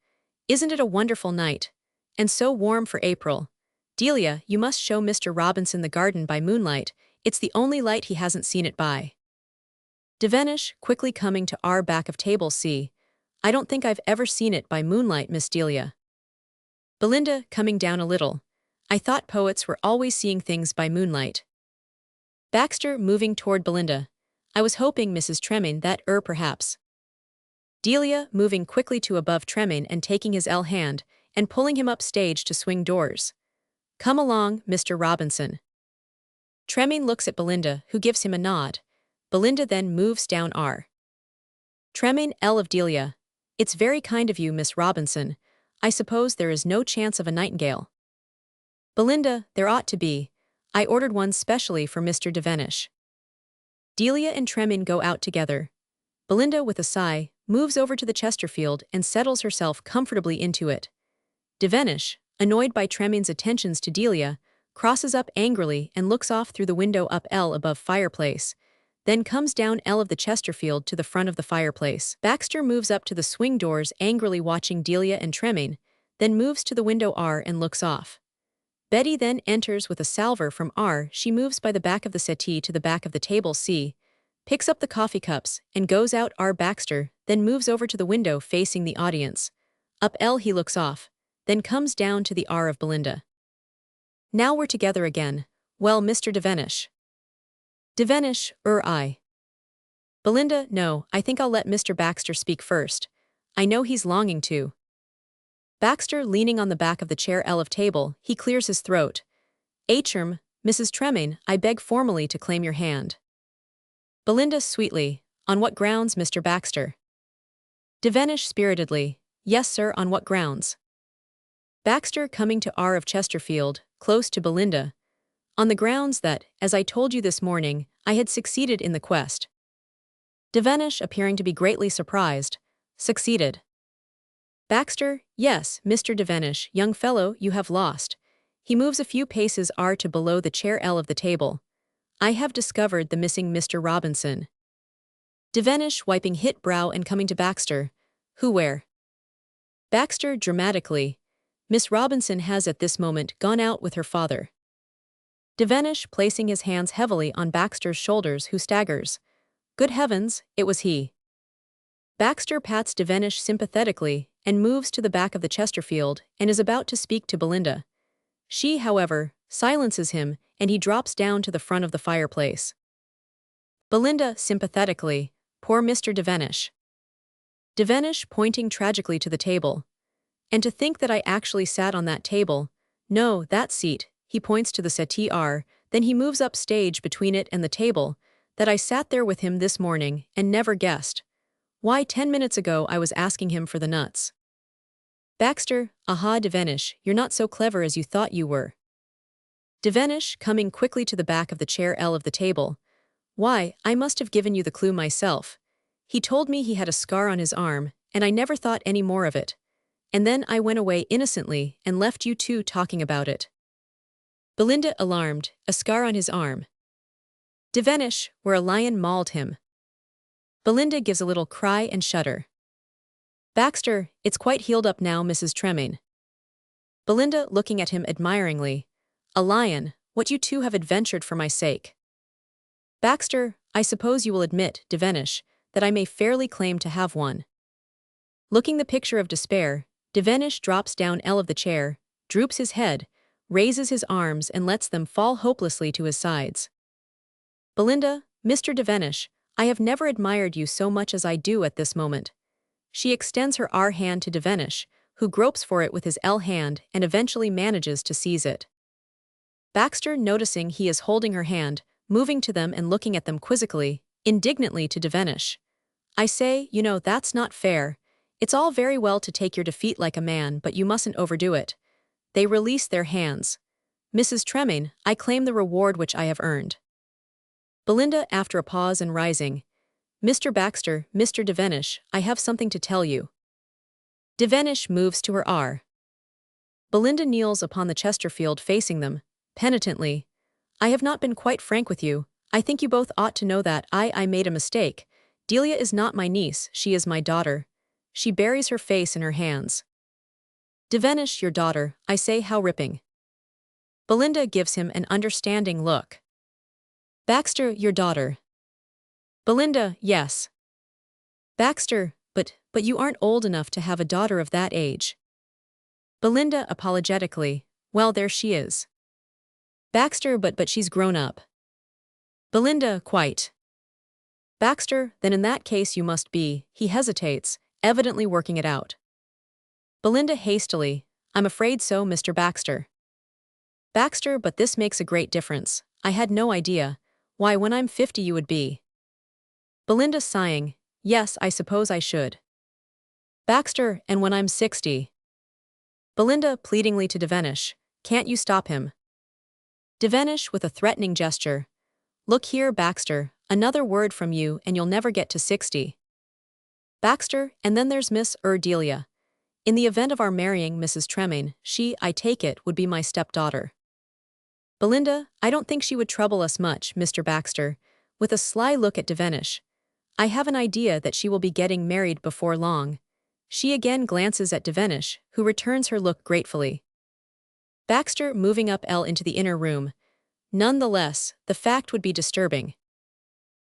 [SPEAKER 1] Isn't it a wonderful night? And so warm for April. Delia, you must show Mr. Robinson the garden by moonlight. It's the only light he hasn't seen it by. Devenish quickly coming to our back of table C. I don't think I've ever seen it by moonlight, Miss Delia. Belinda coming down a little. I thought poets were always seeing things by moonlight. Baxter moving toward Belinda. I was hoping, Mrs. Tremaine, that perhaps. Delia moving quickly to above Tremaine and taking his hand, and pulling him up stage to swing doors. Come along, Mr. Robinson. Tremaine looks at Belinda, who gives him a nod. Belinda then moves down R. Tremaine L of Delia. It's very kind of you, Miss Robinson. I suppose there is no chance of a nightingale. Belinda, there ought to be. I ordered one specially for Mr. Devenish. Delia and Tremaine go out together. Belinda, with a sigh, moves over to the Chesterfield and settles herself comfortably into it. Devenish, annoyed by Tremaine's attentions to Delia, crosses up angrily and looks off through the window up L above fireplace, then comes down L of the Chesterfield to the front of the fireplace. Baxter moves up to the swing doors angrily watching Delia and Tremaine, then moves to the window R and looks off. Betty then enters with a salver from R. She moves by the back of the settee to the back of the table C, picks up the coffee cups, and goes out R. Baxter, then moves over to the window facing the audience. Up L he looks off, then comes down to the R of Belinda. Now we're together again. Well, Mr. Devenish. Devenish, I. Belinda, no, I think I'll let Mr. Baxter speak first. I know he's longing to. Baxter leaning on the back of the chair L of table, he clears his throat. Mrs. Tremaine, I beg formally to claim your hand. Belinda sweetly, on what grounds, Mr. Baxter? Devenish spiritedly, yes, sir, on what grounds? Baxter coming to R of Chesterfield, close to Belinda. On the grounds that, as I told you this morning, I had succeeded in the quest. Devenish appearing to be greatly surprised. Succeeded. Baxter, yes, Mr. Devenish, young fellow, you have lost. He moves a few paces R to below the chair L of the table. I have discovered the missing Mr. Robinson. Devenish wiping hit brow and coming to Baxter. Who where? Baxter dramatically. Miss Robinson has at this moment gone out with her father. Devenish placing his hands heavily on Baxter's shoulders who staggers. Good heavens, it was he. Baxter pats Devenish sympathetically and moves to the back of the Chesterfield and is about to speak to Belinda. She, however, silences him and he drops down to the front of the fireplace. Belinda sympathetically, poor Mr. Devenish. Devenish pointing tragically to the table. And to think that I actually sat on that table. No, that seat, he points to the settee R, then he moves up stage between it and the table, that I sat there with him this morning and never guessed. Why, 10 minutes ago I was asking him for the nuts. Baxter, aha, Devenish, you're not so clever as you thought you were. Devenish coming quickly to the back of the chair L of the table. Why, I must have given you the clue myself. He told me he had a scar on his arm, and I never thought any more of it. And then I went away innocently and left you two talking about it. Belinda alarmed, a scar on his arm. Devenish, where a lion mauled him. Belinda gives a little cry and shudder. Baxter, it's quite healed up now, Mrs. Tremaine. Belinda looking at him admiringly. A lion, what you two have adventured for my sake. Baxter, I suppose you will admit, Devenish, that I may fairly claim to have one. Looking the picture of despair, Devenish drops down L of the chair, droops his head, raises his arms and lets them fall hopelessly to his sides. Belinda, Mr. Devenish, I have never admired you so much as I do at this moment. She extends her R hand to Devenish, who gropes for it with his L hand and eventually manages to seize it. Baxter, noticing he is holding her hand, moving to them and looking at them quizzically, indignantly to Devenish. I say, you know, that's not fair. It's all very well to take your defeat like a man, but you mustn't overdo it. They release their hands. Mrs. Tremaine, I claim the reward which I have earned. Belinda, after a pause and rising. Mr. Baxter, Mr. Devenish, I have something to tell you. Devenish moves to her R. Belinda kneels upon the Chesterfield facing them, penitently. I have not been quite frank with you. I think you both ought to know that I made a mistake. Delia is not my niece, she is my daughter. She buries her face in her hands. Devenish, your daughter, I say, how ripping. Belinda gives him an understanding look. Baxter, your daughter. Belinda, yes. Baxter, but you aren't old enough to have a daughter of that age. Belinda, apologetically, well, there she is. Baxter, but she's grown up. Belinda, quite. Baxter, then in that case you must be, he hesitates, evidently working it out. Belinda hastily, I'm afraid so, Mr. Baxter. Baxter, but this makes a great difference. I had no idea. Why, when I'm 50 you would be. Belinda sighing, yes, I suppose I should. Baxter, and when I'm 60. Belinda pleadingly to Devenish, can't you stop him? Devenish with a threatening gesture. Look here, Baxter, another word from you and you'll never get to 60. Baxter, and then there's Miss Delia. In the event of our marrying Mrs. Tremaine, she, I take it, would be my stepdaughter. Belinda, I don't think she would trouble us much, Mr. Baxter, with a sly look at Devenish. I have an idea that she will be getting married before long. She again glances at Devenish, who returns her look gratefully. Baxter moving up L into the inner room. Nonetheless, the fact would be disturbing.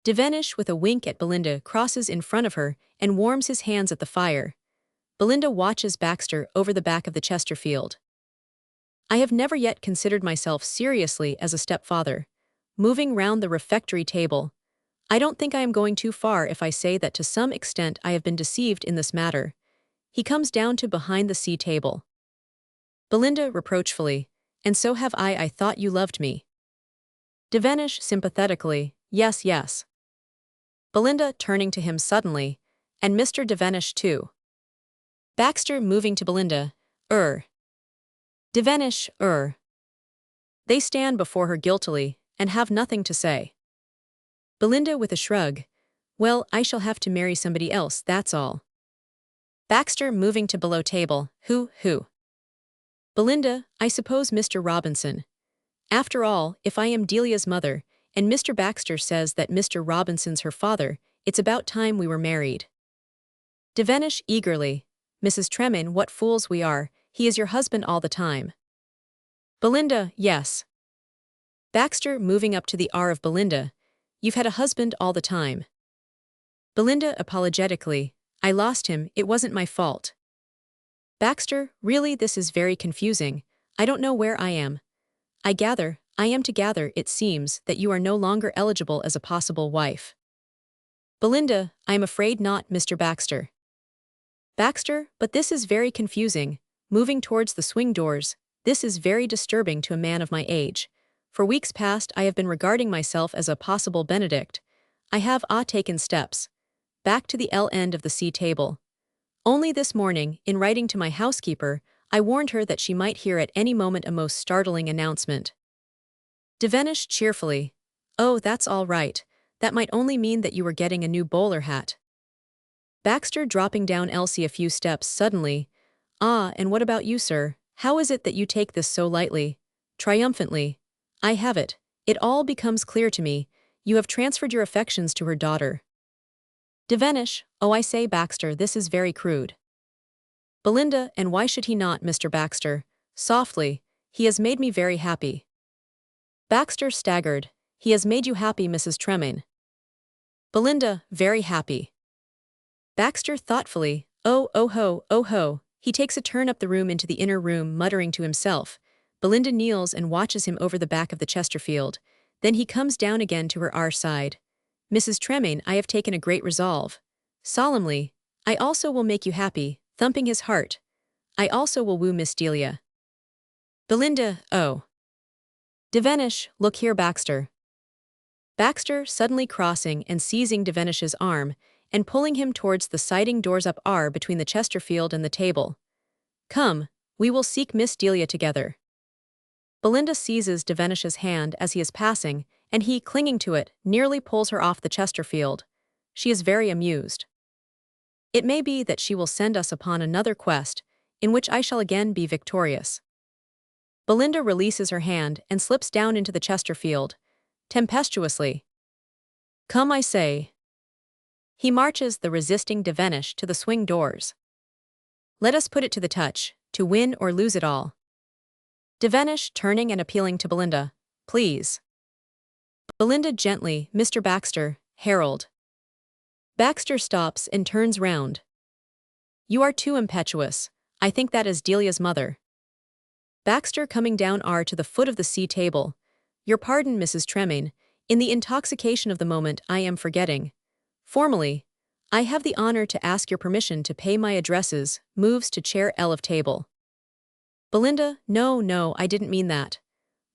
[SPEAKER 1] Devenish with a wink at Belinda crosses in front of her and warms his hands at the fire. Belinda watches Baxter over the back of the Chesterfield. I have never yet considered myself seriously as a stepfather. Moving round the refectory table. I don't think I am going too far if I say that to some extent I have been deceived in this matter. He comes down to behind the sea table. Belinda reproachfully, and so have I thought you loved me. Devenish sympathetically, yes, yes. Belinda turning to him suddenly, and Mr. Devenish too. Baxter moving to Belinda, Devenish, They stand before her guiltily, and have nothing to say. Belinda with a shrug, well, I shall have to marry somebody else, that's all. Baxter moving to below table, who? Belinda, I suppose Mr. Robinson. After all, if I am Delia's mother, and Mr. Baxter says that Mr. Robinson's her father, it's about time we were married. Devenish eagerly, Mrs. Tremaine, what fools we are, he is your husband all the time. Belinda, yes. Baxter moving up to the R of Belinda, you've had a husband all the time. Belinda apologetically, I lost him, it wasn't my fault. Baxter, really this is very confusing, I don't know where I am. I am to gather, it seems, that you are no longer eligible as a possible wife. Belinda, I am afraid not, Mr. Baxter. Baxter, but this is very confusing, moving towards the swing doors, this is very disturbing to a man of my age. For weeks past I have been regarding myself as a possible Benedict. I have taken steps. Back to the L end of the C table. Only this morning, in writing to my housekeeper, I warned her that she might hear at any moment a most startling announcement. Devenish cheerfully, oh, that's all right, that might only mean that you were getting a new bowler hat. Baxter dropping down Elsie a few steps suddenly, and what about you, sir? How is it that you take this so lightly? Triumphantly. I have it. It all becomes clear to me. You have transferred your affections to her daughter. Devenish, oh I say Baxter, this is very crude. Belinda, and why should he not, Mr. Baxter? Softly, he has made me very happy. Baxter staggered, he has made you happy, Mrs. Tremaine. Belinda, very happy. Baxter thoughtfully, oh ho. He takes a turn up the room into the inner room, muttering to himself. Belinda kneels and watches him over the back of the Chesterfield. Then he comes down again to her side. Mrs. Tremaine, I have taken a great resolve. Solemnly, I also will make you happy, thumping his heart. I also will woo Miss Delia. Belinda, oh. Devenish, look here, Baxter. Baxter suddenly crossing and seizing Devenish's arm and pulling him towards the siding doors up between the Chesterfield and the table. Come, we will seek Miss Delia together. Belinda seizes Devenish's hand as he is passing, and he, clinging to it, nearly pulls her off the Chesterfield. She is very amused. It may be that she will send us upon another quest, in which I shall again be victorious. Belinda releases her hand and slips down into the Chesterfield, tempestuously. Come, I say. He marches the resisting Devenish to the swing doors. Let us put it to the touch, to win or lose it all. Devenish turning and appealing to Belinda, please. Belinda gently, Mr. Baxter, Harold. Baxter stops and turns round. You are too impetuous. I think that is Delia's mother. Baxter coming down to the foot of the table. Your pardon, Mrs. Tremaine. In the intoxication of the moment I am forgetting. Formally, I have the honor to ask your permission to pay my addresses, moves to chair L of table. Belinda, no, I didn't mean that.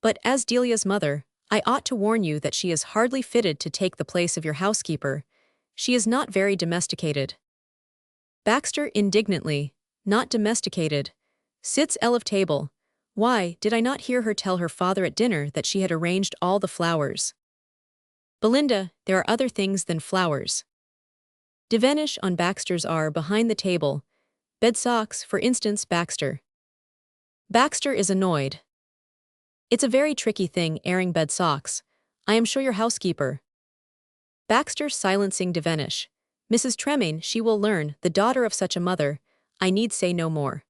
[SPEAKER 1] But as Delia's mother, I ought to warn you that she is hardly fitted to take the place of your housekeeper. She is not very domesticated. Baxter indignantly, not domesticated. Sits L of table. Why, did I not hear her tell her father at dinner that she had arranged all the flowers? Belinda, there are other things than flowers. Devenish on Baxter's behind the table. Bed socks, for instance, Baxter. Baxter is annoyed. It's a very tricky thing, airing bed socks. I am sure your housekeeper. Baxter silencing Devenish. Mrs. Tremaine, she will learn, the daughter of such a mother. I need say no more.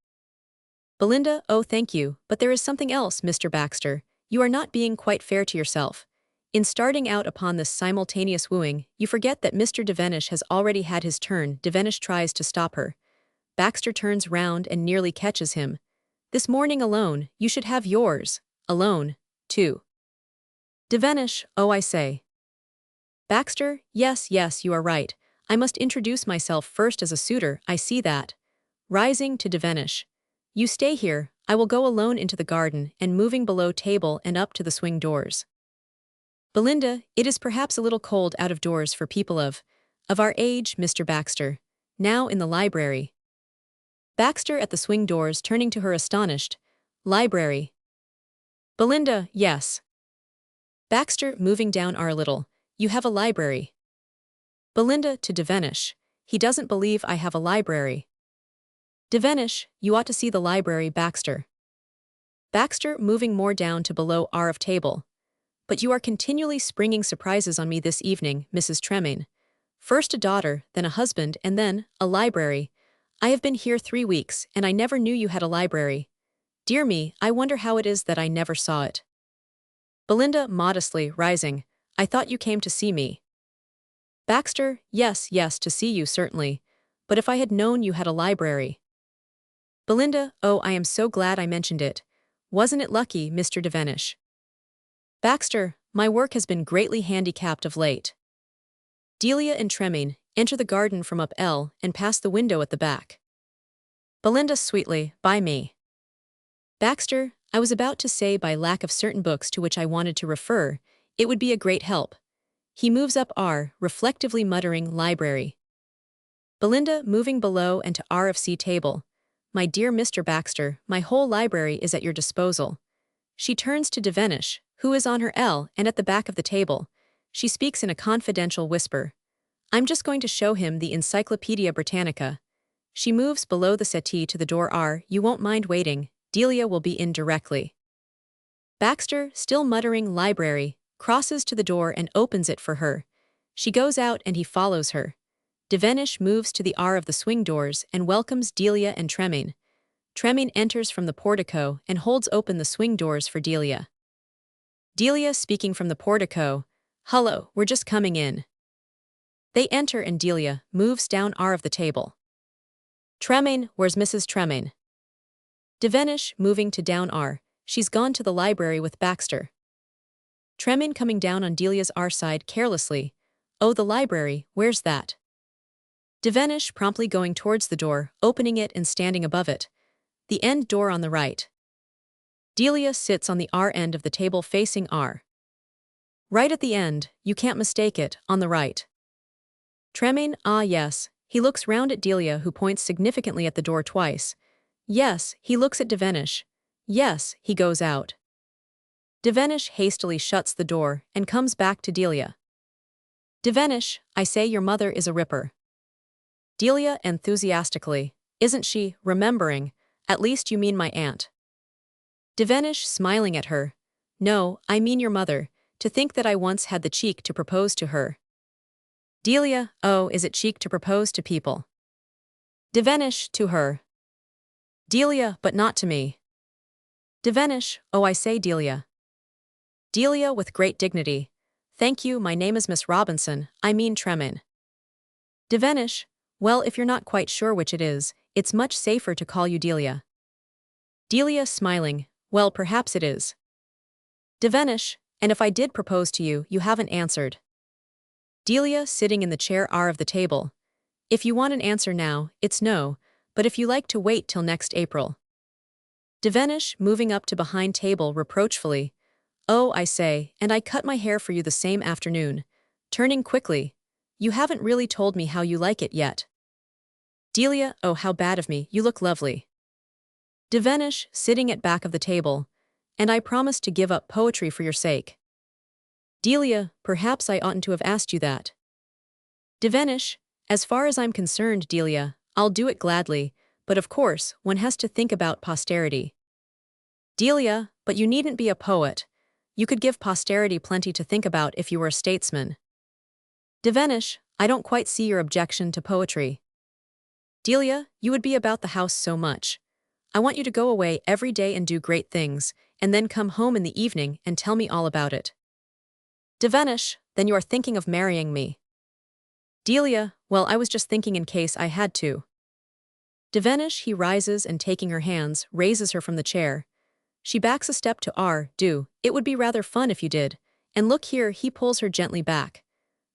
[SPEAKER 1] Belinda, oh thank you, but there is something else, Mr. Baxter. You are not being quite fair to yourself. In starting out upon this simultaneous wooing, you forget that Mr. Devenish has already had his turn. Devenish tries to stop her. Baxter turns round and nearly catches him. This morning alone, you should have yours. Alone, too. Devenish, oh I say. Baxter, yes, you are right. I must introduce myself first as a suitor, I see that. Rising to Devenish. You stay here, I will go alone into the garden and moving below table and up to the swing doors. Belinda, it is perhaps a little cold out of doors for people of our age, Mr. Baxter. Now in the library. Baxter at the swing doors turning to her astonished. Library. Belinda, yes. Baxter moving down a little. You have a library. Belinda to Devenish. He doesn't believe I have a library. Devenish, you ought to see the library, Baxter. Baxter moving more down to below of table. But you are continually springing surprises on me this evening, Mrs. Tremaine. First a daughter, then a husband, and then a library. I have been here 3 weeks, and I never knew you had a library. Dear me, I wonder how it is that I never saw it. Belinda modestly, rising. I thought you came to see me. Baxter, yes, to see you certainly. But if I had known you had a library. Belinda, oh, I am so glad I mentioned it. Wasn't it lucky, Mr. Devenish? Baxter, my work has been greatly handicapped of late. Delia and Tremaine enter the garden from up L and pass the window at the back. Belinda sweetly, by me. Baxter, I was about to say by lack of certain books to which I wanted to refer, it would be a great help. He moves up reflectively muttering library. Belinda moving below and to of table. My dear Mr. Baxter, my whole library is at your disposal. She turns to Devenish, who is on her L and at the back of the table. She speaks in a confidential whisper. I'm just going to show him the Encyclopedia Britannica. She moves below the settee to the door. You won't mind waiting, Delia will be in directly. Baxter, still muttering library, crosses to the door and opens it for her. She goes out and he follows her. Devenish moves to the of the swing doors and welcomes Delia and Tremaine. Tremaine enters from the portico and holds open the swing doors for Delia. Delia speaking from the portico. Hullo, we're just coming in. They enter and Delia moves down R of the table. Tremaine, where's Mrs. Tremaine? Devenish moving to down R, she's gone to the library with Baxter. Tremaine coming down on Delia's R side carelessly. Oh, the library, where's that? Devenish promptly going towards the door, opening it and standing above it. The end door on the right. Delia sits on the R end of the table facing R. Right at the end, you can't mistake it, on the right. Tremaine, ah yes, he looks round at Delia who points significantly at the door twice. Yes, he looks at Devenish. Yes, he goes out. Devenish hastily shuts the door and comes back to Delia. Devenish, I say your mother is a ripper. Delia enthusiastically, isn't she, remembering, at least you mean my aunt. Devenish smiling at her, no, I mean your mother, to think that I once had the cheek to propose to her. Delia, oh, is it cheek to propose to people? Devenish, to her. Delia, but not to me. Devenish, oh I say Delia. Delia with great dignity, thank you, my name is Miss Robinson, I mean Tremaine. Devenish, well if you're not quite sure which it is, it's much safer to call you Delia. Delia smiling, well perhaps it is. Devenish, and if I did propose to you, you haven't answered. Delia sitting in the chair R of the table. If you want an answer now, it's no, but if you like to wait till next April. Devenish moving up to behind table reproachfully. Oh, I say, and I cut my hair for you the same afternoon. Turning quickly. You haven't really told me how you like it yet. Delia, oh how bad of me, you look lovely. Devenish sitting at back of the table. And I promised to give up poetry for your sake. Delia, perhaps I oughtn't to have asked you that. Devenish, as far as I'm concerned, Delia, I'll do it gladly, but of course, one has to think about posterity. Delia, but you needn't be a poet. You could give posterity plenty to think about if you were a statesman. Devenish, I don't quite see your objection to poetry. Delia, you would be about the house so much. I want you to go away every day and do great things, and then come home in the evening and tell me all about it. Devenish, then you are thinking of marrying me. Delia, well I was just thinking in case I had to. Devenish he rises and taking her hands, raises her from the chair. She backs a step to R, do, it would be rather fun if you did, and look here he pulls her gently back.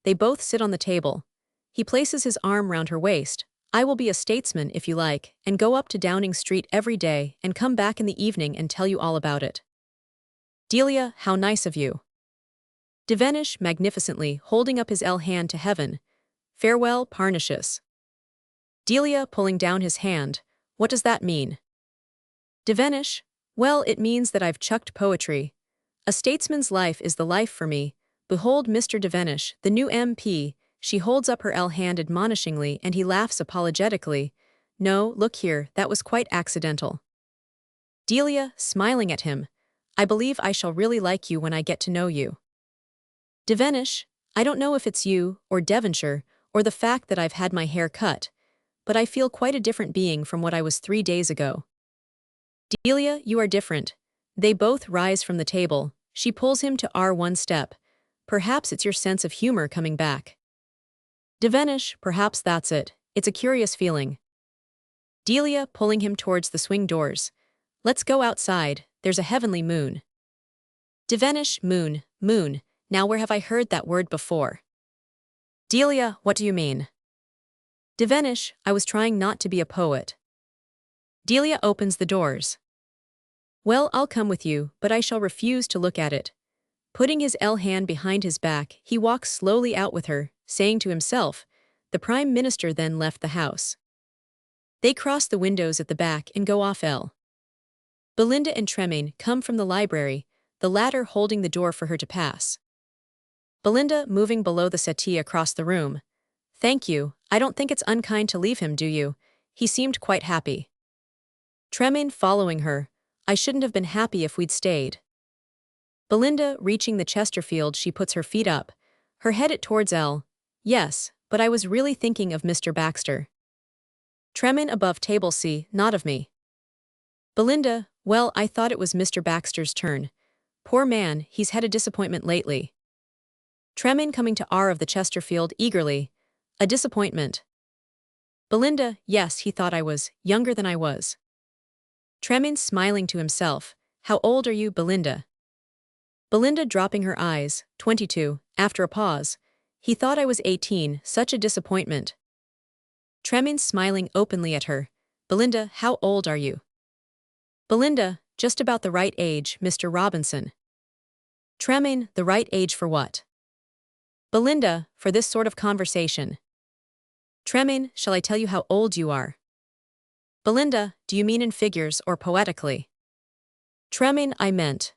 [SPEAKER 1] They both sit on the table. He places his arm round her waist. I will be a statesman if you like, and go up to Downing Street every day and come back in the evening and tell you all about it. Delia, how nice of you. Devenish magnificently holding up his L hand to heaven. Farewell, Parnassus. Delia pulling down his hand. What does that mean? Devenish, well it means that I've chucked poetry. A statesman's life is the life for me. Behold Mr. Devenish, the new MP. She holds up her L hand admonishingly and he laughs apologetically. No, look here, that was quite accidental. Delia, smiling at him. I believe I shall really like you when I get to know you. Devenish, I don't know if it's you, or Devonshire, or the fact that I've had my hair cut, but I feel quite a different being from what I was 3 days ago. Delia, you are different. They both rise from the table. She pulls him to R one step. Perhaps it's your sense of humor coming back. Devenish, perhaps that's it. It's a curious feeling. Delia pulling him towards the swing doors. Let's go outside, there's a heavenly moon. Devenish, moon, moon, now where have I heard that word before? Delia, what do you mean? Devenish, I was trying not to be a poet. Delia opens the doors. Well, I'll come with you, but I shall refuse to look at it. Putting his L hand behind his back, he walks slowly out with her, saying to himself, the Prime Minister then left the house. They cross the windows at the back and go off L. Belinda and Tremaine come from the library, the latter holding the door for her to pass. Belinda moving below the settee across the room. Thank you, I don't think it's unkind to leave him, do you? He seemed quite happy. Tremaine following her. I shouldn't have been happy if we'd stayed. Belinda reaching the Chesterfield, she puts her feet up, her head it towards L. Yes, but I was really thinking of Mr. Baxter. Tremaine above table C, not of me. Belinda, well, I thought it was Mr. Baxter's turn. Poor man, he's had a disappointment lately. Tremaine coming to R of the Chesterfield eagerly. A disappointment. Belinda, yes, he thought I was younger than I was. Tremaine smiling to himself. How old are you, Belinda? Belinda dropping her eyes, 22, after a pause. He thought I was 18, such a disappointment. Tremaine smiling openly at her. Belinda, how old are you? Belinda, just about the right age, Mr. Robinson. Tremaine, the right age for what? Belinda, for this sort of conversation. Tremaine, shall I tell you how old you are? Belinda, do you mean in figures or poetically? Tremaine, I meant.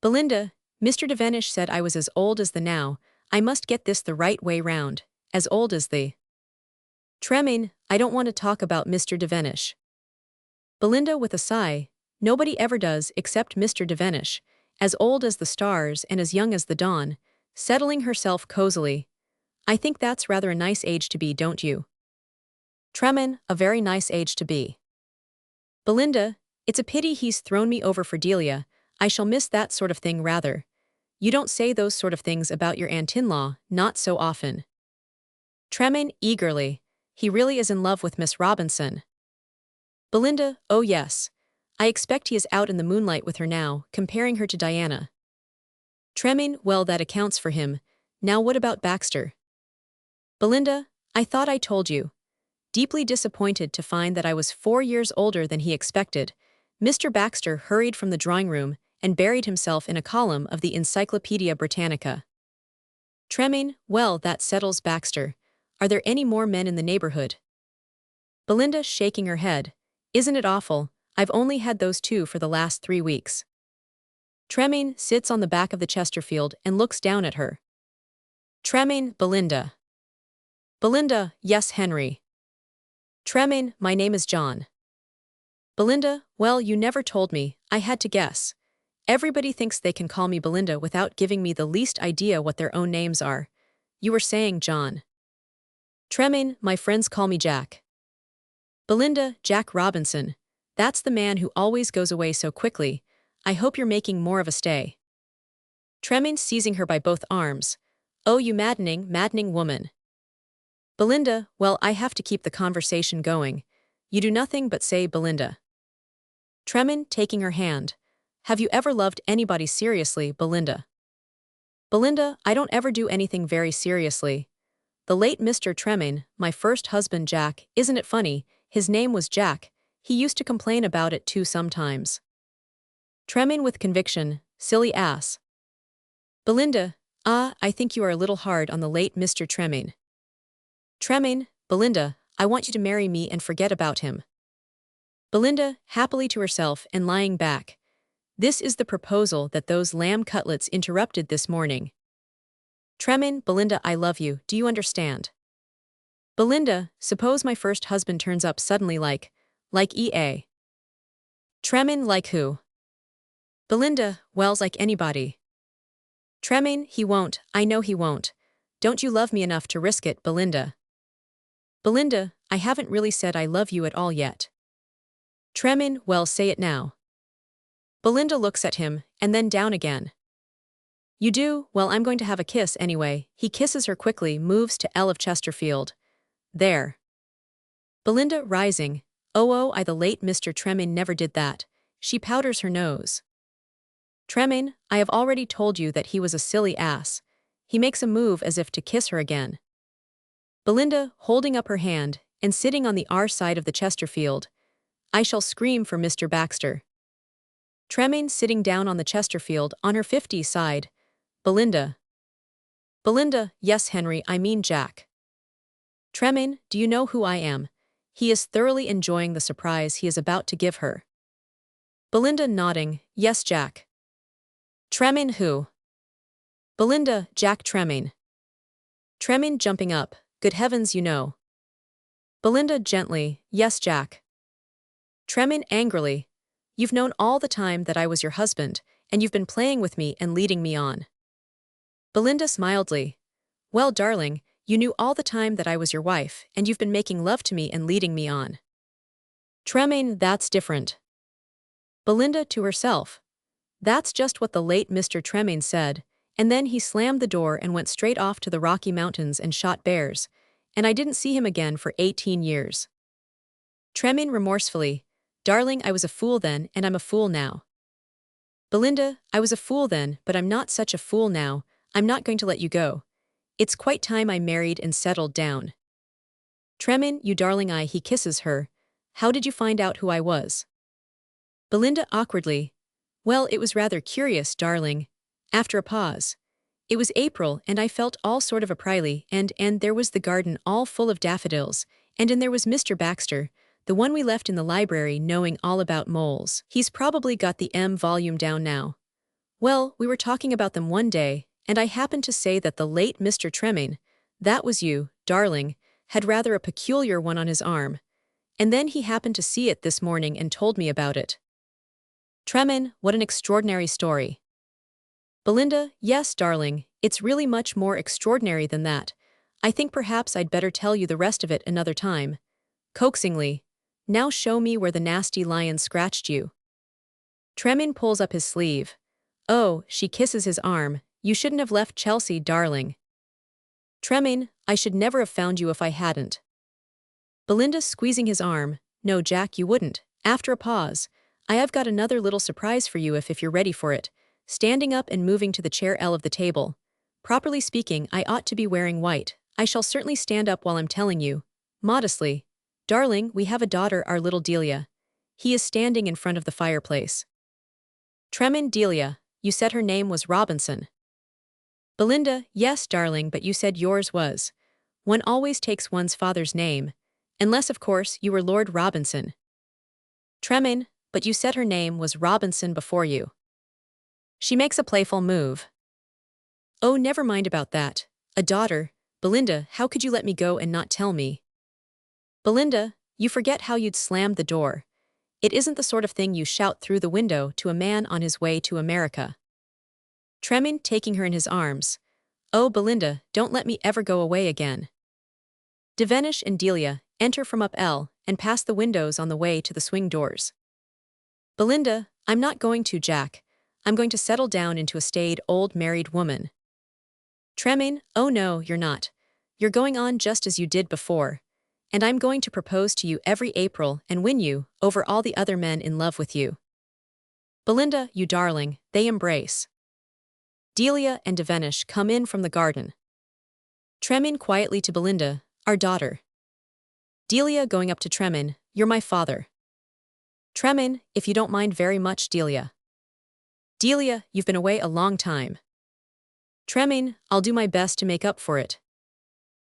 [SPEAKER 1] Belinda, Mr. Devenish said I was as old as the now. I must get this the right way round. As old as the. Tremaine, I don't want to talk about Mr. Devenish. Belinda with a sigh. Nobody ever does except Mr. Devenish. As old as the stars and as young as the dawn. Settling herself cozily. I think that's rather a nice age to be, don't you? Tremaine, a very nice age to be. Belinda, it's a pity he's thrown me over for Delia. I shall miss that sort of thing rather. You don't say those sort of things about your aunt-in-law, not so often. Tremaine, eagerly. He really is in love with Miss Robinson. Belinda, oh yes. I expect he is out in the moonlight with her now, comparing her to Diana. Tremaine, well, that accounts for him. Now what about Baxter? Belinda, I thought I told you. Deeply disappointed to find that I was 4 years older than he expected, Mr. Baxter hurried from the drawing room and buried himself in a column of the Encyclopedia Britannica. Tremaine, well, that settles Baxter. Are there any more men in the neighborhood? Belinda shaking her head. Isn't it awful? I've only had those 2 for the last 3 weeks. Tremaine sits on the back of the Chesterfield and looks down at her. Tremaine, Belinda. Belinda, yes, Henry. Tremaine, my name is John. Belinda, well, you never told me, I had to guess. Everybody thinks they can call me Belinda without giving me the least idea what their own names are. You were saying John. Tremaine, my friends call me Jack. Belinda, Jack Robinson. That's the man who always goes away so quickly. I hope you're making more of a stay. Tremaine seizing her by both arms. Oh, you maddening, maddening woman. Belinda, well, I have to keep the conversation going. You do nothing but say Belinda. Tremaine taking her hand. Have you ever loved anybody seriously, Belinda? Belinda, I don't ever do anything very seriously. The late Mr. Tremaine, my first husband Jack, isn't it funny, his name was Jack, he used to complain about it too sometimes. Tremaine with conviction, silly ass. Belinda, I think you are a little hard on the late Mr. Tremaine. Tremaine, Belinda, I want you to marry me and forget about him. Belinda, happily to herself and lying back. This is the proposal that those lamb cutlets interrupted this morning. Tremaine, Belinda, I love you, do you understand? Belinda, suppose my first husband turns up suddenly like E.A. Tremaine, like who? Belinda, well's like anybody. Tremaine, he won't, I know he won't. Don't you love me enough to risk it, Belinda? Belinda, I haven't really said I love you at all yet. Tremaine, well, say it now. Belinda looks at him, and then down again. You do? Well, I'm going to have a kiss anyway. He kisses her quickly, moves to L of Chesterfield. There. Belinda rising. Oh, I the late Mr. Tremaine never did that. She powders her nose. Tremaine, I have already told you that he was a silly ass. He makes a move as if to kiss her again. Belinda, holding up her hand, and sitting on the R side of the Chesterfield. I shall scream for Mr. Baxter. Tremaine sitting down on the Chesterfield on her 50 side. Belinda. Belinda, yes, Henry, I mean Jack. Tremaine, do you know who I am? He is thoroughly enjoying the surprise he is about to give her. Belinda nodding, yes, Jack. Tremaine who? Belinda, Jack Tremaine. Tremaine jumping up, good heavens, you know. Belinda gently, yes, Jack. Tremaine angrily, you've known all the time that I was your husband, and you've been playing with me and leading me on. Belinda mildly, well, darling, you knew all the time that I was your wife, and you've been making love to me and leading me on. Tremaine, that's different. Belinda to herself, that's just what the late Mr. Tremaine said, and then he slammed the door and went straight off to the Rocky Mountains and shot bears. and I didn't see him again for 18 years. Treming remorsefully, darling, I was a fool then, and I'm a fool now. Belinda, I was a fool then, but I'm not such a fool now. I'm not going to let you go. It's quite time I married and settled down. Treming, you darling, he kisses her. How did you find out who I was? Belinda awkwardly. Well, it was rather curious, darling. After a pause. It was April, and I felt all sort of aprily, and there was the garden all full of daffodils, and there was Mr. Baxter, the one we left in the library, knowing all about moles. He's probably got the M volume down now. Well, we were talking about them one day, and I happened to say that the late Mr. Treming, that was you, darling, had rather a peculiar one on his arm. And then he happened to see it this morning and told me about it. Treming, what an extraordinary story. Belinda, yes, darling, it's really much more extraordinary than that. I think perhaps I'd better tell you the rest of it another time. Coaxingly, now show me where the nasty lion scratched you. Treming pulls up his sleeve. Oh, she kisses his arm. You shouldn't have left Chelsea, darling. Treming, I should never have found you if I hadn't. Belinda squeezing his arm. No, Jack, you wouldn't. After a pause. I have got another little surprise for you if you're ready for it. Standing up and moving to the chair L of the table. Properly speaking, I ought to be wearing white. I shall certainly stand up while I'm telling you. Modestly. Darling, we have a daughter, our little Delia. He is standing in front of the fireplace. Treming, Delia, you said her name was Robinson. Belinda, yes, darling, but you said yours was. One always takes one's father's name. Unless, of course, you were Lord Robinson. Treming, but you said her name was Robinson before you. She makes a playful move. Oh, never mind about that. A daughter. Belinda, how could you let me go and not tell me? Belinda, you forget how you'd slammed the door. It isn't the sort of thing you shout through the window to a man on his way to America. Treming, taking her in his arms. Oh, Belinda, don't let me ever go away again. Devenish and Delia enter from up L and pass the windows on the way to the swing doors. Belinda, I'm not going to, Jack. I'm going to settle down into a staid old married woman. Treming, oh no, you're not. You're going on just as you did before. And I'm going to propose to you every April and win you over all the other men in love with you. Belinda, you darling, they embrace. Delia and Devenish come in from the garden. Treming quietly to Belinda, our daughter. Delia going up to Treming, you're my father. Treming, if you don't mind very much, Delia. Delia, you've been away a long time. Treming, I'll do my best to make up for it.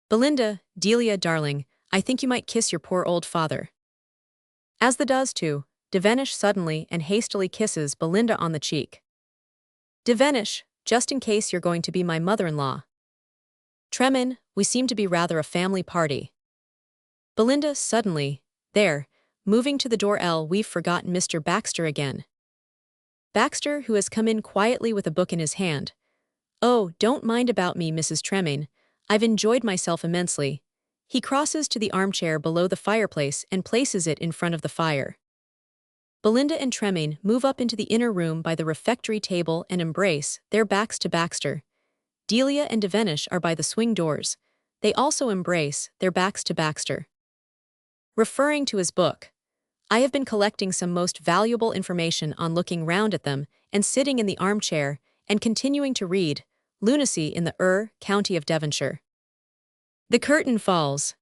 [SPEAKER 1] Belinda, Delia, darling, I think you might kiss your poor old father. As the does too, Devenish suddenly and hastily kisses Belinda on the cheek. Devenish, just in case you're going to be my mother-in-law. Treming, we seem to be rather a family party. Belinda suddenly, there, moving to the door L, we've forgotten Mr. Baxter again. Baxter, who has come in quietly with a book in his hand. Oh, don't mind about me, Mrs. Treming. I've enjoyed myself immensely. He crosses to the armchair below the fireplace and places it in front of the fire. Belinda and Treming move up into the inner room by the refectory table and embrace, their backs to Baxter. Delia and Devenish are by the swing doors. They also embrace, their backs to Baxter. Referring to his book. I have been collecting some most valuable information on looking round at them and sitting in the armchair and continuing to read, Lunacy in the County of Devonshire. The curtain falls.